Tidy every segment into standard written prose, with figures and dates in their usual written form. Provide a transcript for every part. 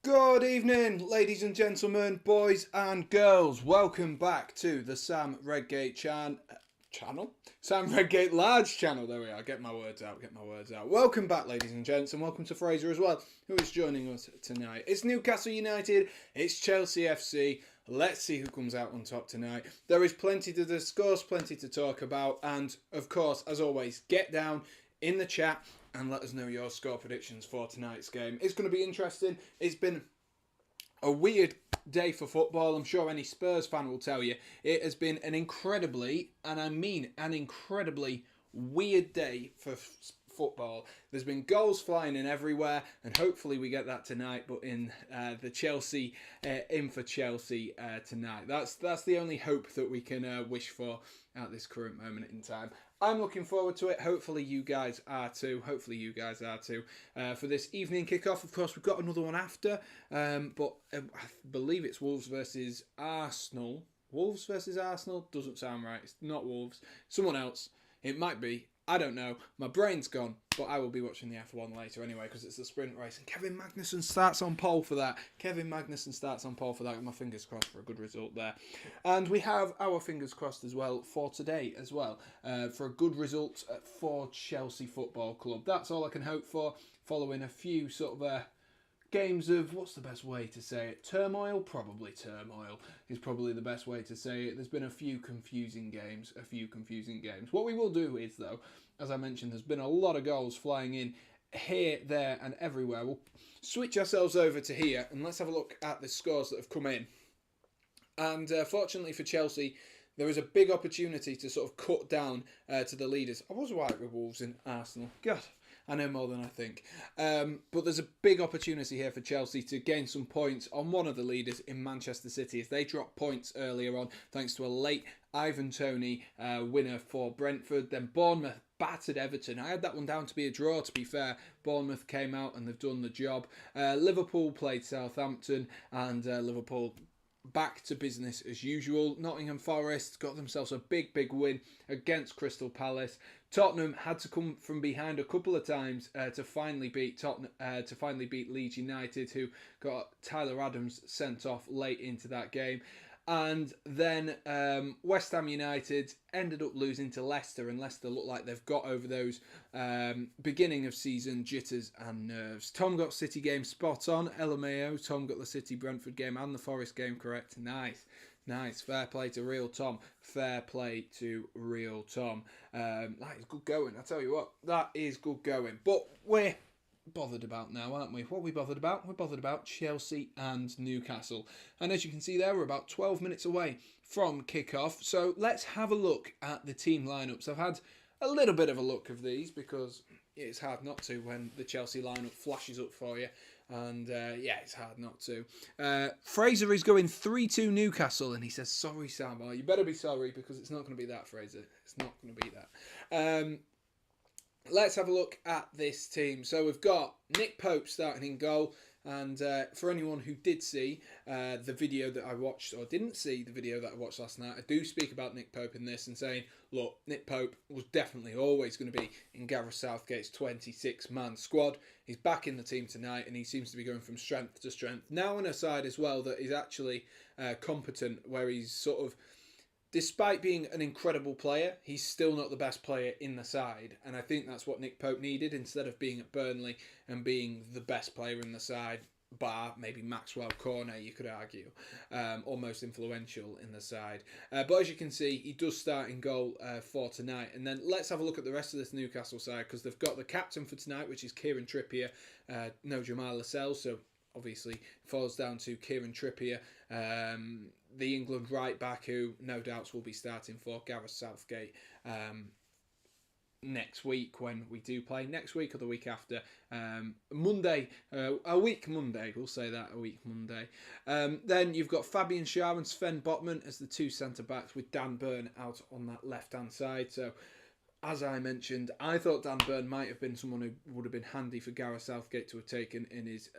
Good evening, ladies and gentlemen, boys and girls. Welcome back to the Sam Redgate channel? Sam Redgate-Large channel. There we are. Get my words out. Welcome back, ladies and gents, and welcome to Fraser as well, who is joining us tonight. It's Newcastle United. It's Chelsea FC. Let's see who comes out on top tonight. There is plenty to discuss, plenty to talk about, and of course, as always, get down in the chat and let us know your score predictions for tonight's game. It's going to be interesting. It's been a weird day for football. I'm sure any Spurs fan will tell you. It has been an incredibly, and I mean an incredibly weird day for football. There's been goals flying in everywhere, and hopefully we get that tonight, but in the Chelsea, in for Chelsea tonight. That's the only hope that we can wish for at this current moment in time. I'm looking forward to it. Hopefully you guys are too. For this evening kickoff, of course, we've got another one after, but I believe it's Wolves versus Arsenal. Wolves versus Arsenal doesn't sound right. It's not Wolves. Someone else. It might be. I don't know. My brain's gone, but I will be watching the F1 later anyway because it's the sprint race. And Kevin Magnussen starts on pole for that. My fingers crossed for a good result there. And we have our fingers crossed as well for today as well, for a good result for Chelsea Football Club. That's all I can hope for, following a few sort of games of, what's the best way to say it? Turmoil? Probably turmoil is probably the best way to say it. There's been a few confusing games. What we will do is, though, as I mentioned, there's been a lot of goals flying in here, there and everywhere. We'll switch ourselves over to here and let's have a look at the scores that have come in. And fortunately for Chelsea, there was a big opportunity to sort of cut down to the leaders. I was right with Wolves and Arsenal. God, I know more than I think. But there's a big opportunity here for Chelsea to gain some points on one of the leaders in Manchester City as they dropped points earlier on thanks to a late Ivan Toney winner for Brentford. Then Bournemouth battered Everton. I had that one down to be a draw, to be fair. Bournemouth came out and they've done the job. Liverpool played Southampton and Liverpool back to business as usual. Nottingham Forest got themselves a big win against Crystal Palace. Tottenham had to come from behind a couple of times to finally beat Leeds United, who got Tyler Adams sent off late into that game. And then West Ham United ended up losing to Leicester, and Leicester look like they've got over those beginning of season jitters and nerves. Tom got City game spot on. LMAO. Tom got the City Brentford game and the Forest game correct. Nice. Fair play to real Tom. That is good going. I tell you what, that is good going. But we're bothered about now, aren't we? What are we bothered about? We're bothered about Chelsea and Newcastle. And as you can see there, we're about 12 minutes away from kick-off. So let's have a look at the team lineups. I've had a little bit of a look of these because it's hard not to when the Chelsea lineup flashes up for you. And it's hard not to. Fraser is going 3-2 Newcastle, and he says, sorry, Sam. Well, you better be sorry because it's not going to be that, Fraser. It's not going to be that. Let's have a look at this team. So we've got Nick Pope starting in goal. And for anyone who did see the video that I watched, or didn't see the video that I watched last night, I do speak about Nick Pope in this and saying, look, Nick Pope was definitely always going to be in Gareth Southgate's 26-man squad. He's back in the team tonight and he seems to be going from strength to strength. Now on a side as well that is actually competent, where he's sort of, despite being an incredible player, he's still not the best player in the side. And I think that's what Nick Pope needed instead of being at Burnley and being the best player in the side, bar maybe Maxwell Cornet, you could argue, or most influential in the side. But as you can see, he does start in goal for tonight. And then let's have a look at the rest of this Newcastle side, because they've got the captain for tonight, which is Kieran Trippier, no Jamal Lascelles, so obviously falls down to Kieran Trippier, the England right back, who no doubts will be starting for Gareth Southgate next week when we do play. Next week or the week after. Monday, a week Monday, we'll say that, a week Monday. Then you've got Fabian Schär and Sven Botman as the two centre-backs, with Dan Burn out on that left-hand side. So, as I mentioned, I thought Dan Burn might have been someone who would have been handy for Gareth Southgate to have taken in his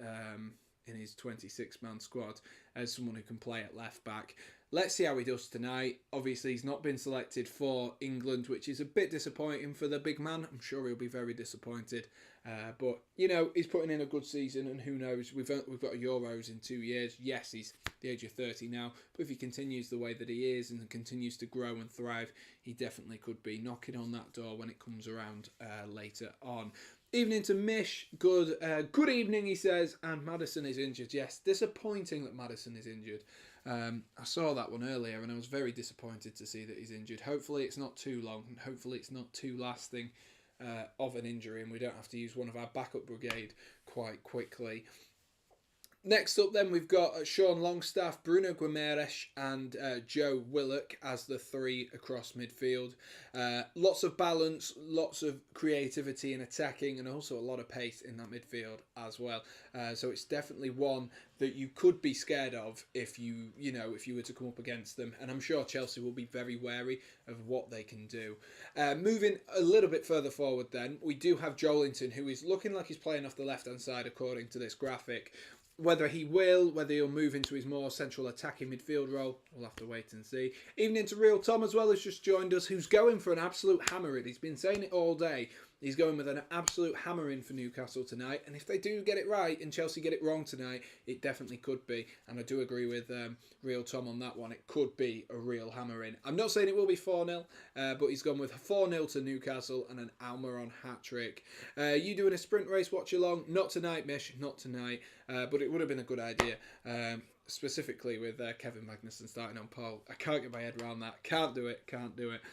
in his 26-man squad as someone who can play at left back. Let's see how he does tonight. Obviously, he's not been selected for England, which is a bit disappointing for the big man. I'm sure he'll be very disappointed. But, you know, he's putting in a good season, and who knows, we've got Euros in 2 years. Yes, he's the age of 30 now, but if he continues the way that he is and continues to grow and thrive, he definitely could be knocking on that door when it comes around later on. Evening to Mish. Good evening, he says, and Maddison is injured. Yes, disappointing that Maddison is injured. I saw that one earlier and I was very disappointed to see that he's injured. Hopefully it's not too long and hopefully it's not too lasting of an injury and we don't have to use one of our backup brigade quite quickly. Next up then we've got Sean Longstaff, Bruno Guimaraes and Joe Willock as the three across midfield. Lots of balance, lots of creativity in attacking and also a lot of pace in that midfield as well. So it's definitely one that you could be scared of if you were to come up against them. And I'm sure Chelsea will be very wary of what they can do. Moving a little bit further forward then, we do have Joelinton, who is looking like he's playing off the left-hand side according to this graphic. Whether he'll move into his more central attacking midfield role, we'll have to wait and see. Evening to Real Tom as well, has just joined us, who's going for an absolute hammering. He's been saying it all day. He's going with an absolute hammering for Newcastle tonight. And if they do get it right and Chelsea get it wrong tonight, it definitely could be. And I do agree with Real Tom on that one. It could be a real hammering. I'm not saying it will be 4-0, but he's gone with 4-0 to Newcastle and an Almiron hat-trick. You doing a sprint race watch along? Not tonight, Mish. Not tonight. But it would have been a good idea. Specifically with Kevin Magnussen starting on pole. I can't get my head around that. Can't do it.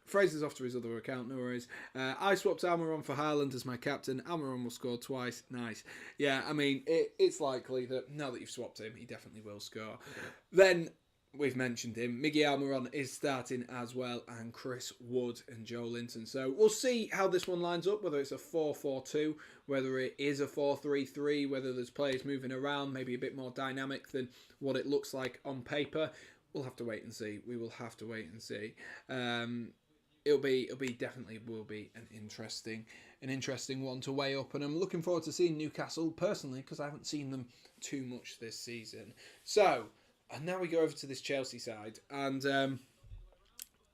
Fraser's off to his other account, no worries. I swapped Almiron for Haaland as my captain. Almiron will score twice. Nice. Yeah, I mean, it's likely that now that you've swapped him, he definitely will score. Then, we've mentioned him. Miguel Almiron is starting as well, and Chris Wood and Joelinton. So we'll see how this one lines up, whether it's a 4-4-2, whether it is a 4-3-3, whether there's players moving around, maybe a bit more dynamic than what it looks like on paper. We'll have to wait and see. We will have to wait and see. It'll be definitely will be an interesting one to weigh up, and I'm looking forward to seeing Newcastle personally because I haven't seen them too much this season. So, and now we go over to this Chelsea side, and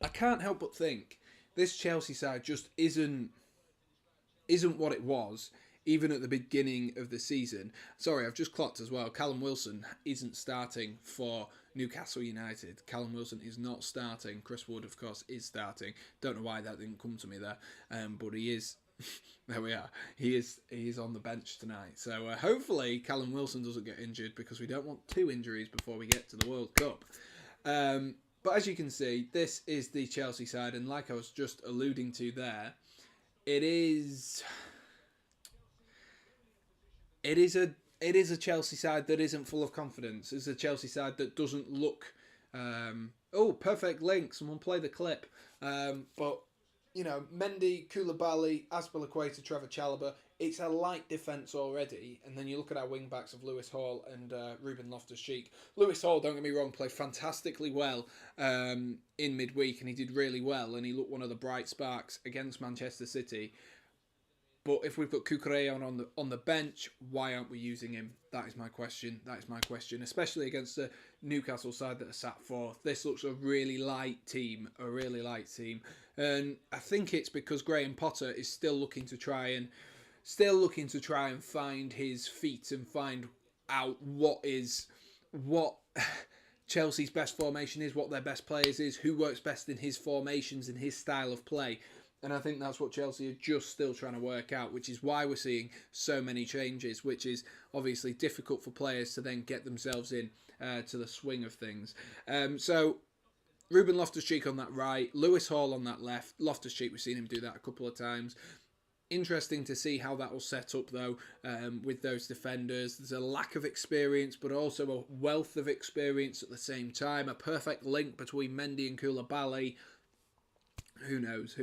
I can't help but think this Chelsea side just isn't what it was even at the beginning of the season. Sorry, I've just clocked as well. Callum Wilson isn't starting for Newcastle United. Callum Wilson is not starting. Chris Wood, of course, is starting. Don't know why that didn't come to me there, but he is. There we are. He is on the bench tonight. So hopefully Callum Wilson doesn't get injured because we don't want 2 injuries before we get to the World Cup. But as you can see, this is the Chelsea side, and like I was just alluding to there, it is a Chelsea side that isn't full of confidence. It's a Chelsea side that doesn't look. Perfect link. Someone play the clip. But you know, Mendy, Koulibaly, Azpilicueta, Trevor Chalobah. It's a light defence already, and then you look at our wing backs of Lewis Hall and Ruben Loftus-Cheek. Lewis Hall, don't get me wrong, played fantastically well in midweek, and he did really well, and he looked one of the bright sparks against Manchester City. But if we've got Cucurella on the bench, why aren't we using him? That is my question. Especially against the Newcastle side that are sat fourth. This looks a really light team. And I think it's because Graham Potter is still looking to try and find his feet and find out what Chelsea's best formation is, what their best players is, who works best in his formations and his style of play. And I think that's what Chelsea are just still trying to work out, which is why we're seeing so many changes, which is obviously difficult for players to then get themselves in to the swing of things. So Ruben Loftus-Cheek on that right, Lewis Hall on that left. Loftus-Cheek, we've seen him do that a couple of times. Interesting to see how that will set up, though, with those defenders. There's a lack of experience, but also a wealth of experience at the same time. A perfect link between Mendy and Koulibaly. Who knows?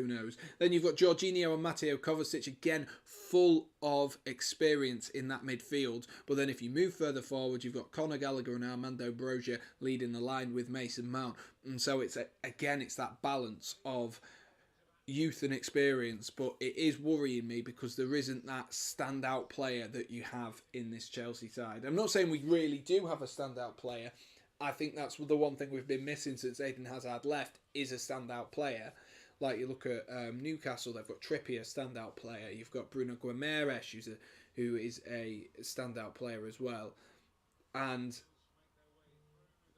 Then you've got Jorginho and Mateo Kovacic, again, full of experience in that midfield. But then if you move further forward, you've got Conor Gallagher and Armando Broja leading the line with Mason Mount. And so it's that balance of youth and experience, but it is worrying me because there isn't that standout player that you have in this Chelsea side. I'm not saying we really do have a standout player. I think that's the one thing we've been missing since Eden Hazard left is a standout player. Like you look at Newcastle, they've got Trippier, standout player. You've got Bruno Guimaraes, who is a standout player as well. And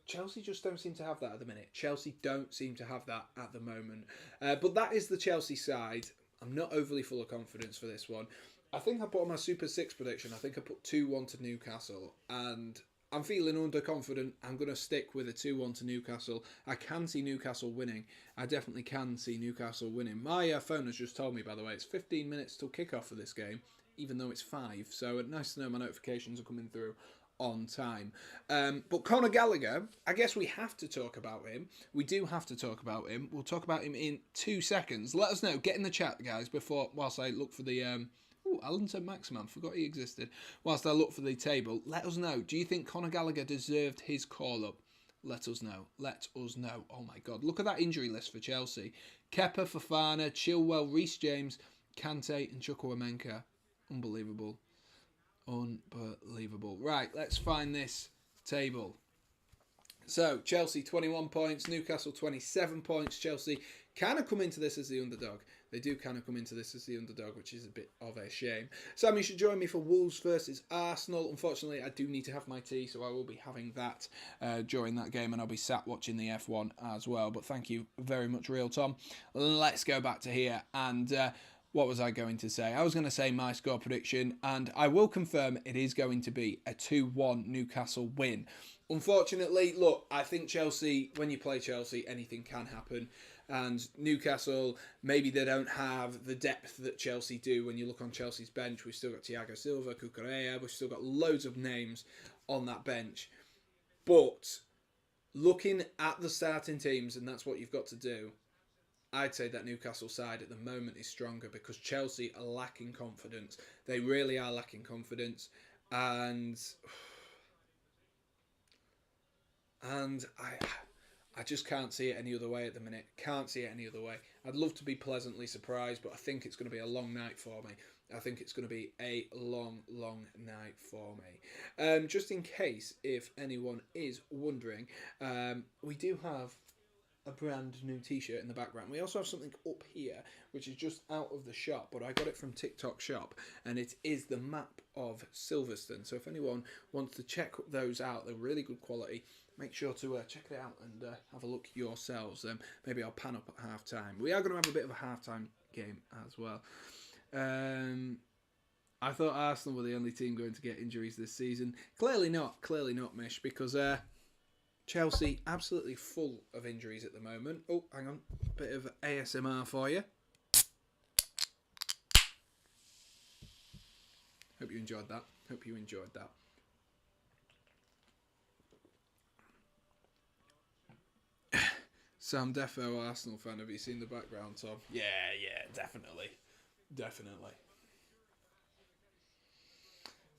Chelsea just don't seem to have that at the minute. Chelsea don't seem to have that at the moment. But that is the Chelsea side. I'm not overly full of confidence for this one. I think I put on my Super 6 prediction. I think I put 2-1 to Newcastle. And I'm feeling underconfident. I'm going to stick with a 2-1 to Newcastle. I can see Newcastle winning. I definitely can see Newcastle winning. My phone has just told me, by the way, it's 15 minutes till kickoff for this game, even though it's 5. So nice to know my notifications are coming through on time. But Conor Gallagher, I guess we have to talk about him. We do have to talk about him. We'll talk about him in 2 seconds. Let us know. Get in the chat, guys, whilst I look for the... Alanton Maximan, forgot he existed. Whilst I look for the table, let us know. Do you think Conor Gallagher deserved his call-up? Let us know. Let us know. Oh my God. Look at that injury list for Chelsea. Kepa, Fofana, Chilwell, Reece James, Kante and Chukwuemeka. Unbelievable. Unbelievable. Right, let's find this table. So, Chelsea 21 points, Newcastle 27 points. Chelsea kind of come into this as the underdog. They do kind of come into this as the underdog, which is a bit of a shame. Sam, you should join me for Wolves versus Arsenal. Unfortunately, I do need to have my tea, so I will be having that during that game, and I'll be sat watching the F1 as well. But thank you very much, Real Tom. Let's go back to here, and what was I going to say? I was going to say my score prediction, and I will confirm it is going to be a 2-1 Newcastle win. Unfortunately, look, I think Chelsea, when you play Chelsea, anything can happen. And Newcastle, maybe they don't have the depth that Chelsea do. When you look on Chelsea's bench, we've still got Thiago Silva, Cucurella, we've still got loads of names on that bench. But looking at the starting teams, and that's what you've got to do, I'd say that Newcastle side at the moment is stronger because Chelsea are lacking confidence. They really are lacking confidence. And I just can't see it any other way at the minute. Can't see it any other way. I'd love to be pleasantly surprised, but I think it's going to be a long night for me. I think it's going to be a long, long night for me. Just in case, if anyone is wondering, we do have a brand new t-shirt in the background. We also have something up here, which is just out of the shop, but I got it from TikTok Shop, and it is the map of Silverstone. So if anyone wants to check those out, they're really good quality. Make sure to check it out and have a look yourselves. Maybe I'll pan up at half-time. We are going to have a bit of a half-time game as well. I thought Arsenal were the only team going to get injuries this season. Clearly not, Mish, because Chelsea absolutely full of injuries at the moment. Oh, hang on. Bit of ASMR for you. Hope you enjoyed that. Sam Defo, Arsenal fan. Have you seen the background, Tom? Yeah, definitely.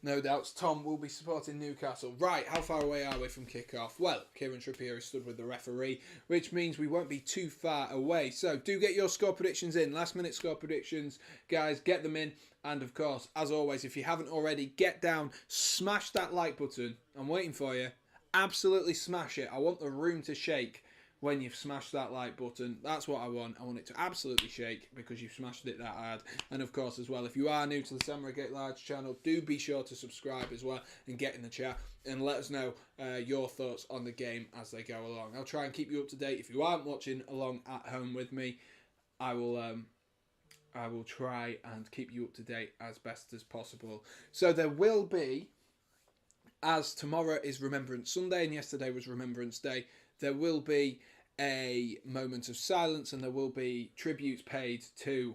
No doubts, Tom will be supporting Newcastle. Right, how far away are we from kick-off? Well, Kieran Trippier is stood with the referee, which means we won't be too far away. So do get your score predictions in. Last-minute score predictions. Guys, get them in. And, of course, as always, if you haven't already, get down, smash that like button. I'm waiting for you. Absolutely smash it. I want the room to shake when you've smashed that like button. That's what I want. I want it to absolutely shake because you've smashed it that hard. And of course as well, if you are new to the Sam Redgate-Large channel, do be sure to subscribe as well and get in the chat and let us know your thoughts on the game as they go along. I'll try and keep you up to date. If you aren't watching along at home with me, I will try and keep you up to date as best as possible. So there will be, as tomorrow is Remembrance Sunday and yesterday was Remembrance Day, there will be a moment of silence, and there will be tributes paid to,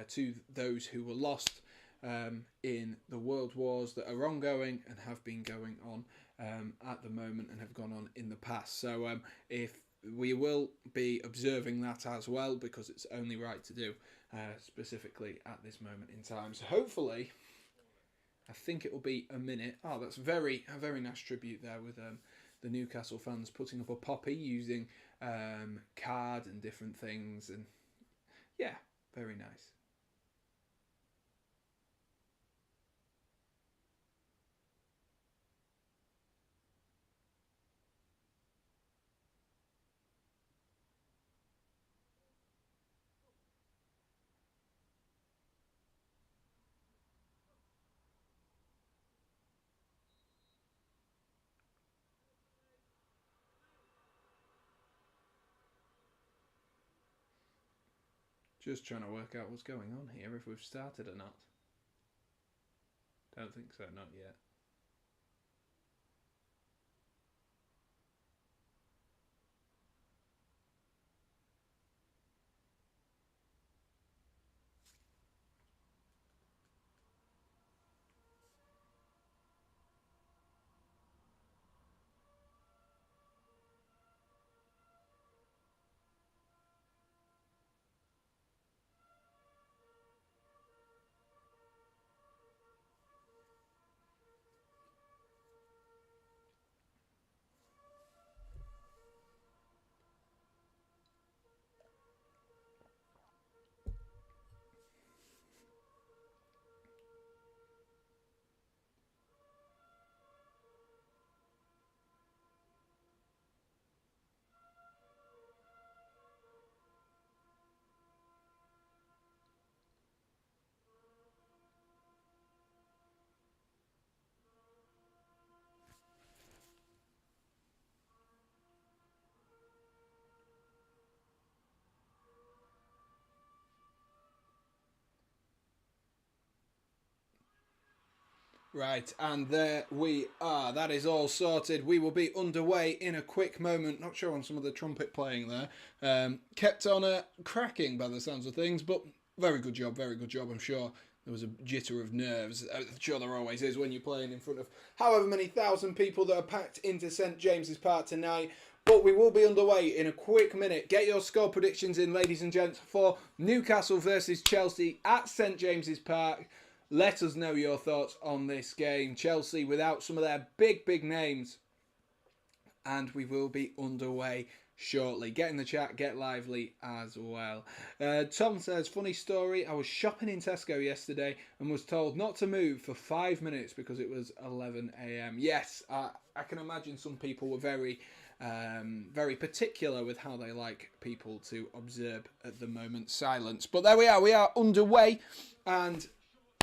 to those who were lost in the world wars that are ongoing and have been going on at the moment and have gone on in the past. So if we will be observing that as well, because it's only right to do, specifically at this moment in time. So hopefully, I think it will be a minute. Oh, that's a very nice tribute there with the Newcastle fans putting up a poppy using card and different things, and yeah, very nice. Just trying to work out what's going on here, if we've started or not. Don't think so, not yet. Right, and there we are. That is all sorted. We will be underway in a quick moment. Not sure on some of the trumpet playing there. Kept on cracking by the sounds of things, but very good job, I'm sure. There was a jitter of nerves. I'm sure there always is when you're playing in front of however many thousand people that are packed into St James's Park tonight. But we will be underway in a quick minute. Get your score predictions in, ladies and gents, for Newcastle versus Chelsea at St James's Park. Let us know your thoughts on this game. Chelsea without some of their big names. And we will be underway shortly. Get in the chat, get lively as well. Tom says, funny story, I was shopping in Tesco yesterday and was told not to move for 5 minutes because it was 11 a.m. Yes, I can imagine some people were very particular with how they like people to observe at the moment silence. But there we are underway, and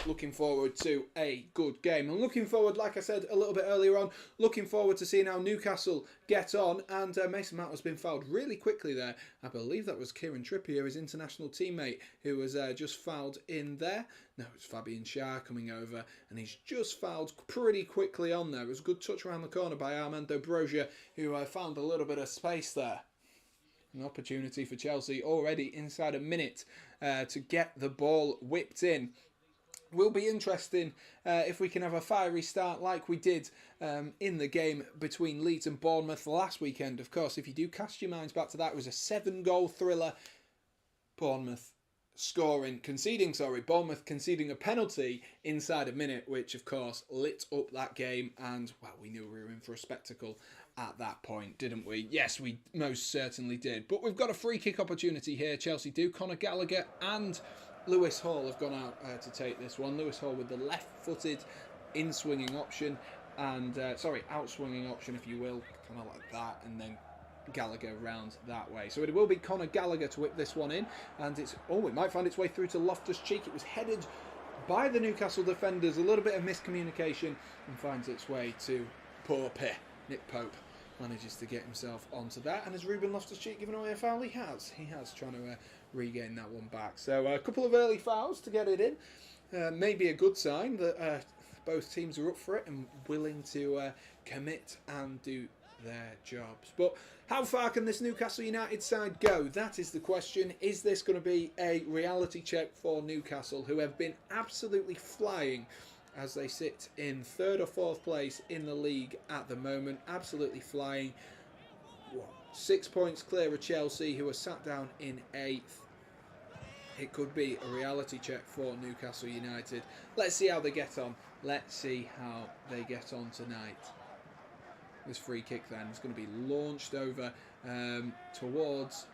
looking forward to a good game. And looking forward, like I said a little bit earlier on, looking forward to seeing how Newcastle get on. And Mason Mount has been fouled really quickly there. I believe that was Kieran Trippier, his international teammate, who was just fouled in there. No, it's Fabian Schär coming over, and he's just fouled pretty quickly on there. It was a good touch around the corner by Armando Broja, who found a little bit of space there. An opportunity for Chelsea already inside a minute to get the ball whipped in. Will be interesting if we can have a fiery start like we did in the game between Leeds and Bournemouth last weekend. Of course, if you do cast your minds back to that, it was a 7-goal thriller. Bournemouth conceding a penalty inside a minute, which of course lit up that game, and well, we knew we were in for a spectacle at that point, didn't we? Yes, we most certainly did. But we've got a free kick opportunity here. Chelsea do. Conor Gallagher and Lewis Hall have gone out to take this one. Lewis Hall with the left-footed in-swinging option, and out-swinging option, if you will, kind of like that, and then Gallagher round that way. So it will be Conor Gallagher to whip this one in, and it might find its way through to Loftus-Cheek. It was headed by the Newcastle defenders, a little bit of miscommunication, and finds its way to Pope. Nick Pope manages to get himself onto that, and has Ruben Loftus-Cheek given away a foul? He has trying to regain that one back. So a couple of early fouls to get it in. Maybe a good sign that both teams are up for it and willing to commit and do their jobs. But how far can this Newcastle United side go? That is the question. Is this going to be a reality check for Newcastle, who have been absolutely flying as they sit in 3rd or 4th place in the league at the moment? Absolutely flying. 6 points clear of Chelsea, who are sat down in 8th. It could be a reality check for Newcastle United. Let's see how they get on. Let's see how they get on tonight. This free kick then is going to be launched over towards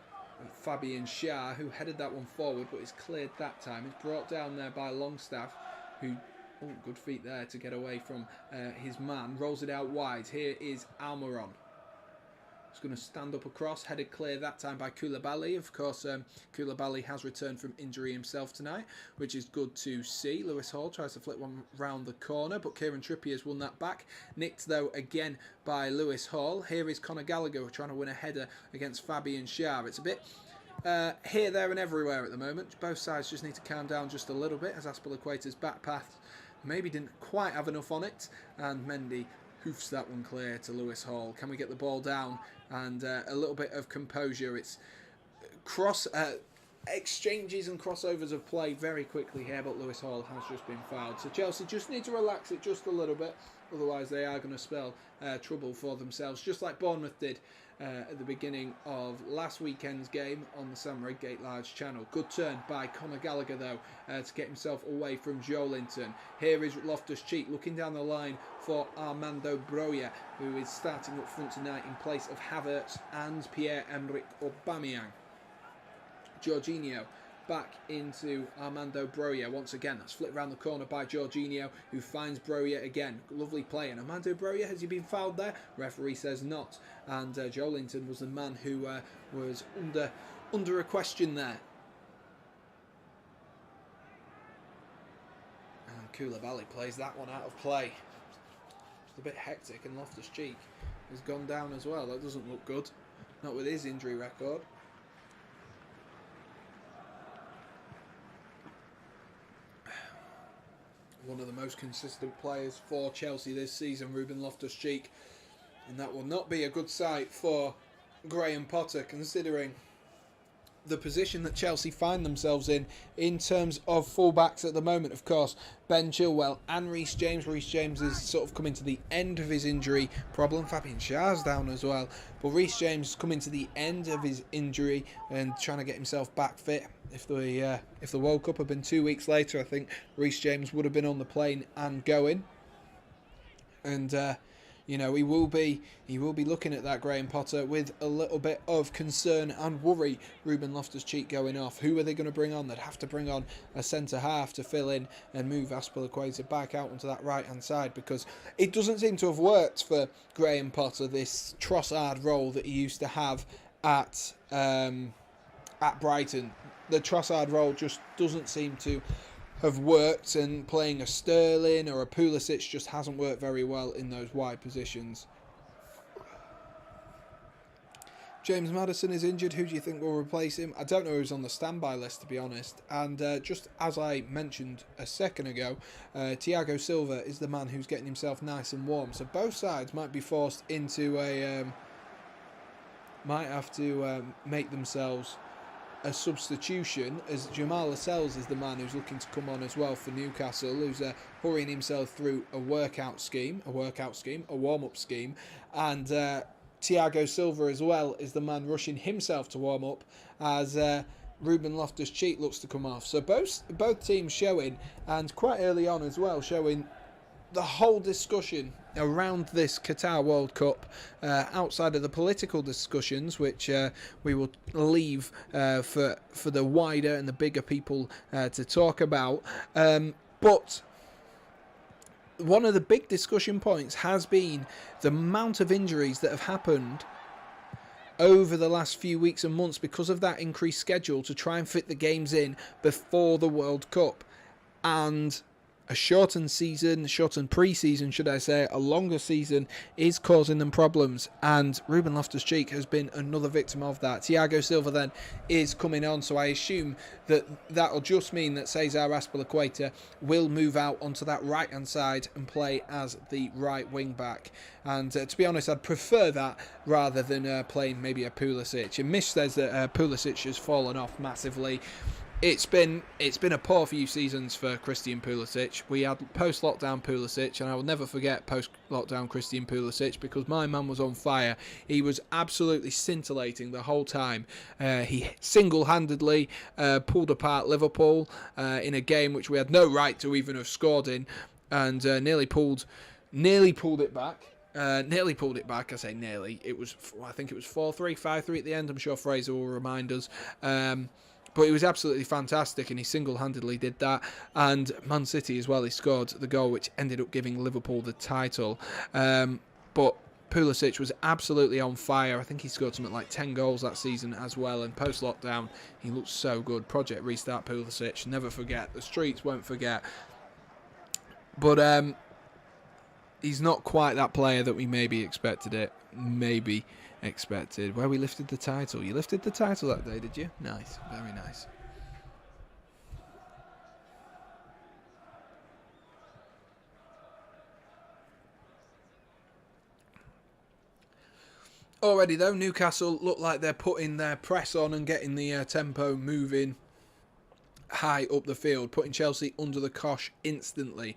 Fabian Schär, who headed that one forward, but is cleared that time. It's brought down there by Longstaff, who, oh, good feet there to get away from his man. Rolls it out wide. Here is Almiron. He's going to stand up across, headed clear that time by Koulibaly. Of course, Koulibaly has returned from injury himself tonight, which is good to see. Lewis Hall tries to flick one round the corner, but Kieran Trippier's won that back. Nicked, though, again by Lewis Hall. Here is Conor Gallagher trying to win a header against Fabian Schär. It's a bit here, there and everywhere at the moment. Both sides just need to calm down just a little bit, as Aspilicueta's back path maybe didn't quite have enough on it, and Mendy hoofs that one clear to Lewis Hall. Can we get the ball down and a little bit of composure? It's exchanges and crossovers of play very quickly here, but Lewis Hall has just been fouled. So Chelsea just need to relax it just a little bit, otherwise they are going to spell trouble for themselves, just like Bournemouth did at the beginning of last weekend's game on the Sam Redgate-Large channel. Good turn by Conor Gallagher, though, to get himself away from Joelinton. Here is Loftus-Cheek looking down the line for Armando Broja, who is starting up front tonight in place of Havertz and Pierre-Emerick Aubameyang. Jorginho back into Armando Broja once again. That's flipped around the corner by Jorginho, who finds Broja again. Lovely play. And Armando Broja, has he been fouled there? Referee says not. And Joelinton was the man who was under a question there. And Koulibaly plays that one out of play. It's a bit hectic, and Loftus-Cheek has gone down as well. That doesn't look good. Not with his injury record. One of the most consistent players for Chelsea this season, Ruben Loftus-Cheek, and that will not be a good sight for Graham Potter, considering the position that Chelsea find themselves in terms of fullbacks at the moment. Of course, Ben Chilwell and Reece James. Reece James is sort of coming to the end of his injury problem. Fabian Schär's down as well, but Reece James is coming to the end of his injury and trying to get himself back fit. If the World Cup had been 2 weeks later, I think Reece James would have been on the plane and going. And you know, he will be looking at that, Graham Potter, with a little bit of concern and worry. Ruben Loftus-Cheek going off. Who are they going to bring on? They'd have to bring on a centre half to fill in and move Aspilicueta back out onto that right hand side, because it doesn't seem to have worked for Graham Potter, this Trossard role that he used to have at Brighton. The Trossard role just doesn't seem to have worked, and playing a Sterling or a Pulisic just hasn't worked very well in those wide positions. James Maddison is injured. Who do you think will replace him? I don't know who's on the standby list, to be honest. And just as I mentioned a second ago, Thiago Silva is the man who's getting himself nice and warm. So both sides might be forced into a... might have to make themselves a substitution, as Jamal Lascelles is the man who's looking to come on as well for Newcastle, who's hurrying himself through a warm-up scheme, and Thiago Silva as well is the man rushing himself to warm up as Ruben Loftus-Cheek looks to come off. So both teams showing, and quite early on as well, showing the whole discussion around this Qatar World Cup, outside of the political discussions, which we will leave for the wider and the bigger people to talk about. But one of the big discussion points has been the amount of injuries that have happened over the last few weeks and months because of that increased schedule to try and fit the games in before the World Cup. And a shortened season, shortened pre-season, should I say, a longer season is causing them problems, and Ruben Loftus-Cheek has been another victim of that. Thiago Silva then is coming on, so I assume that that'll just mean that Cesar Aspilicueta will move out onto that right-hand side and play as the right wing-back. And to be honest, I'd prefer that rather than playing maybe a Pulisic. And Mish says that Pulisic has fallen off massively. It's been a poor few seasons for Christian Pulisic. We had post-lockdown Pulisic, and I will never forget post-lockdown Christian Pulisic, because my man was on fire. He was absolutely scintillating the whole time. He single-handedly pulled apart Liverpool in a game which we had no right to even have scored in, and nearly pulled it back. Nearly pulled it back. I say nearly. It was, I think it was 4-3, 5-3 at the end. I'm sure Fraser will remind us. But he was absolutely fantastic, and he single-handedly did that. And Man City as well, he scored the goal, which ended up giving Liverpool the title. But Pulisic was absolutely on fire. I think he scored something like 10 goals that season as well. And post-lockdown, he looked so good. Project Restart Pulisic. Never forget. The streets won't forget. But he's not quite that player that we maybe expected. Where we lifted the title. You lifted the title that day, did you? Nice. Very nice. Already though, Newcastle look like they're putting their press on and getting the tempo moving high up the field, putting Chelsea under the cosh instantly,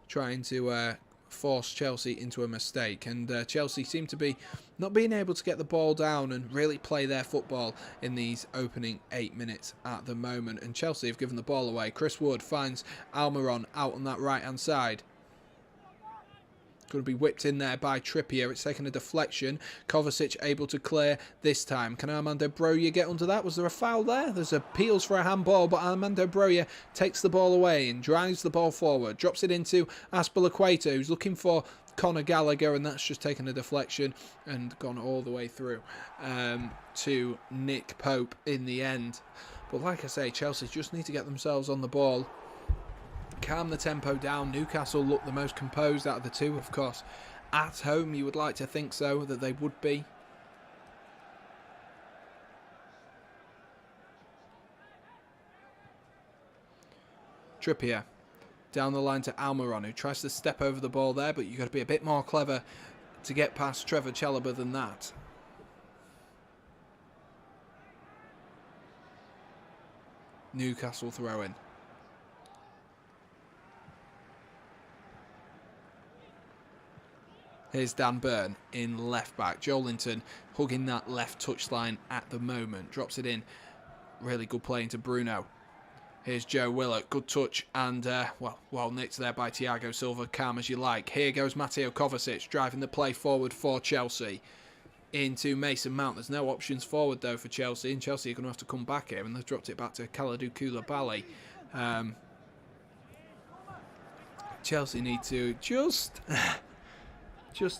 trying to force Chelsea into a mistake. And Chelsea seem to be not being able to get the ball down and really play their football in these opening 8 minutes at the moment. And Chelsea have given the ball away. Chris Wood finds Almiron out on that right-hand side. Going to be whipped in there by Trippier. It's taken a deflection. Kovacic able to clear this time. Can Armando Broja get under that? Was there a foul there? There's appeals for a handball, but Armando Broja takes the ball away and drives the ball forward. Drops it into Azpilicueta, who's looking for Conor Gallagher, and that's just taken a deflection and gone all the way through to Nick Pope in the end. But like I say, Chelsea just need to get themselves on the ball, calm the tempo down. Newcastle look the most composed out of the two, of course. At home, you would like to think so, that they would be. Trippier down the line to Almiron, who tries to step over the ball there, but you've got to be a bit more clever to get past Trevor Chalobah than that. Newcastle throw-in. Here's Dan Burn in left back. Joelinton hugging that left touchline at the moment. Drops it in. Really good play into Bruno. Here's Joe Willock. Good touch. And, well nicked there by Thiago Silva. Calm as you like. Here goes Mateo Kovacic driving the play forward for Chelsea. Into Mason Mount. There's no options forward, though, for Chelsea. And Chelsea are going to have to come back here. And they've dropped it back to Kalidou Koulibaly. Chelsea need to just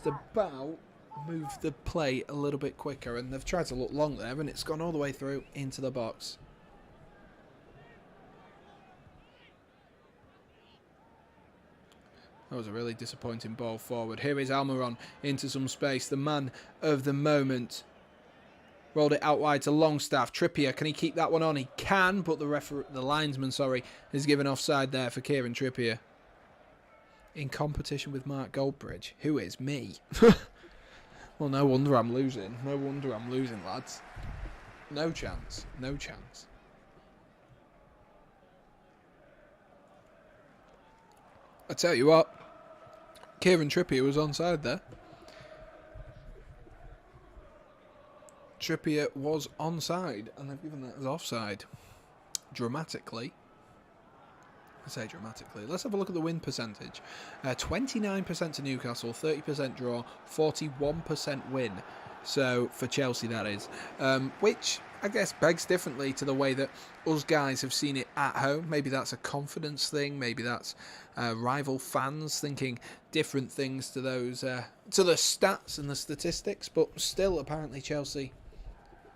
about move the play a little bit quicker, and they've tried to look long there, and it's gone all the way through into the box. That was a really disappointing ball forward. Here is Almiron into some space, the man of the moment. Rolled it out wide to Longstaff. Trippier, can he keep that one on? He can, but the linesman, has given offside there for Kieran Trippier. In competition with Mark Goldbridge, who is me. Well, no wonder I'm losing. No wonder I'm losing, lads. No chance. No chance. I tell you what, Kieran Trippier was onside there. Trippier was onside, and they've given that as offside. Dramatically. I say dramatically. Let's have a look at the win percentage. 29% to Newcastle, 30% draw, 41% win. So, for Chelsea, that is. Which, I guess, begs differently to the way that us guys have seen it at home. Maybe that's a confidence thing. Maybe that's rival fans thinking different things to those, to the stats and the statistics. But still, apparently, Chelsea,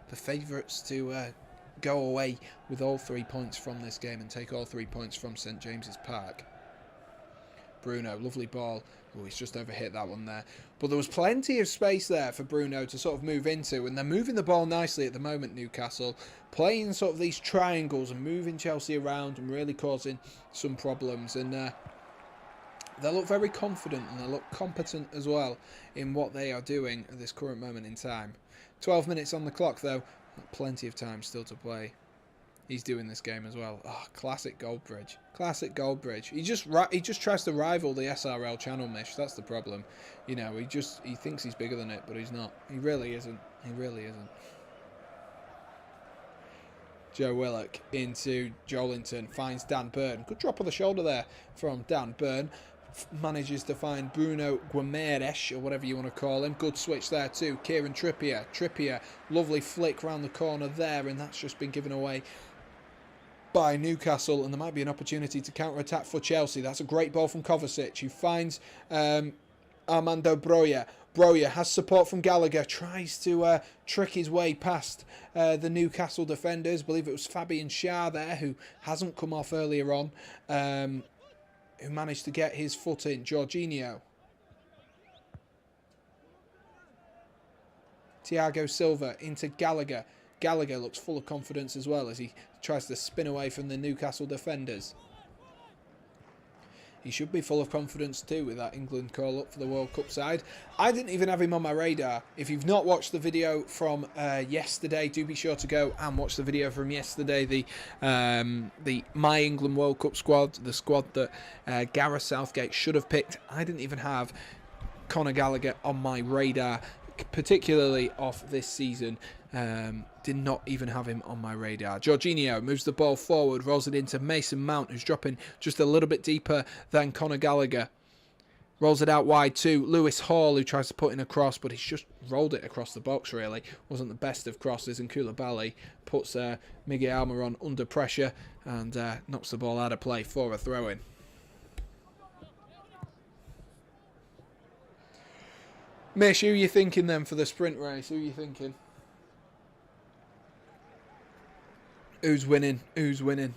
the favourites to go away with all 3 points from this game and take all 3 points from St James's Park. Bruno, lovely ball. Oh, he's just overhit that one there. But there was plenty of space there for Bruno to sort of move into, and they're moving the ball nicely at the moment, Newcastle. Playing sort of these triangles and moving Chelsea around and really causing some problems. And they look very confident and they look competent as well in what they are doing at this current moment in time. 12 minutes on the clock, though. Plenty of time still to play. He's doing this game as well. Oh, classic Goldbridge. Classic Goldbridge. He just tries to rival the SRL channel mish. That's the problem. You know, he thinks he's bigger than it, but he's not. He really isn't. He really isn't. Joe Willock into Joelinton. Finds Dan Burn. Good drop on the shoulder there from Dan Burn. manages to find Bruno Guimaraes, or whatever you want to call him. Good switch there too. Kieran Trippier. Trippier, lovely flick round the corner there, and that's just been given away by Newcastle, and there might be an opportunity to counter-attack for Chelsea. That's a great ball from Kovacic, who finds Armando Broja. Broja has support from Gallagher, tries to trick his way past the Newcastle defenders. I believe it was Fabian Schär there, who hasn't come off earlier on, who managed to get his foot in. Jorginho. Thiago Silva into Gallagher. Gallagher looks full of confidence as well as he tries to spin away from the Newcastle defenders. He should be full of confidence too with that England call up for the World Cup side. I didn't even have him on my radar. If you've not watched the video from yesterday, do be sure to go and watch the video from yesterday. The My England World Cup squad, the squad that Gareth Southgate should have picked. I didn't even have Conor Gallagher on my radar, particularly off this season. Did not even have him on my radar. Jorginho moves the ball forward, rolls it into Mason Mount, who's dropping just a little bit deeper than Conor Gallagher. Rolls it out wide to Lewis Hall, who tries to put in a cross, but he's just rolled it across the box, really. Wasn't the best of crosses, and Koulibaly puts Miguel Almiron under pressure and knocks the ball out of play for a throw-in. Mish, who are you thinking then for the sprint race? Who are you thinking? Who's winning? Who's winning?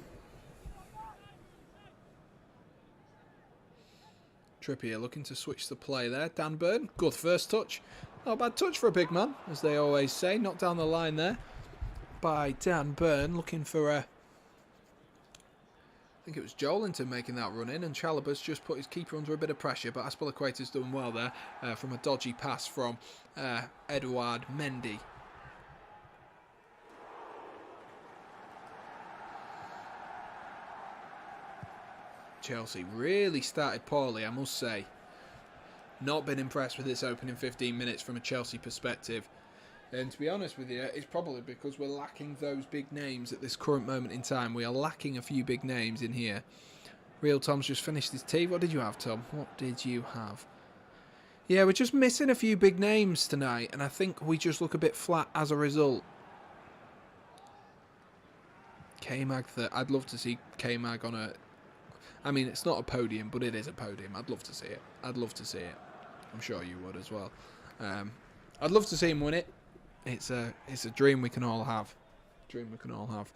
Trippier looking to switch the play there. Dan Burn, good first touch. Not a bad touch for a big man, as they always say. Not down the line there by Dan Burn, looking for a... I think it was Joelinton making that run in, and Chalobah's just put his keeper under a bit of pressure, but Azpilicueta's done well there from a dodgy pass from Edouard Mendy. Chelsea really started poorly, I must say. Not been impressed with this opening 15 minutes from a Chelsea perspective. And to be honest with you, it's probably because we're lacking those big names at this current moment in time. We are lacking a few big names in here. Real Tom's just finished his tea. What did you have, Tom? What did you have? Yeah, we're just missing a few big names tonight, and I think we just look a bit flat as a result. K-Mag, I'd love to see K-Mag on a... I mean, it's not a podium, but it is a podium. I'd love to see it. I'd love to see it. I'm sure you would as well. I'd love to see him win it. It's a dream we can all have. Dream we can all have.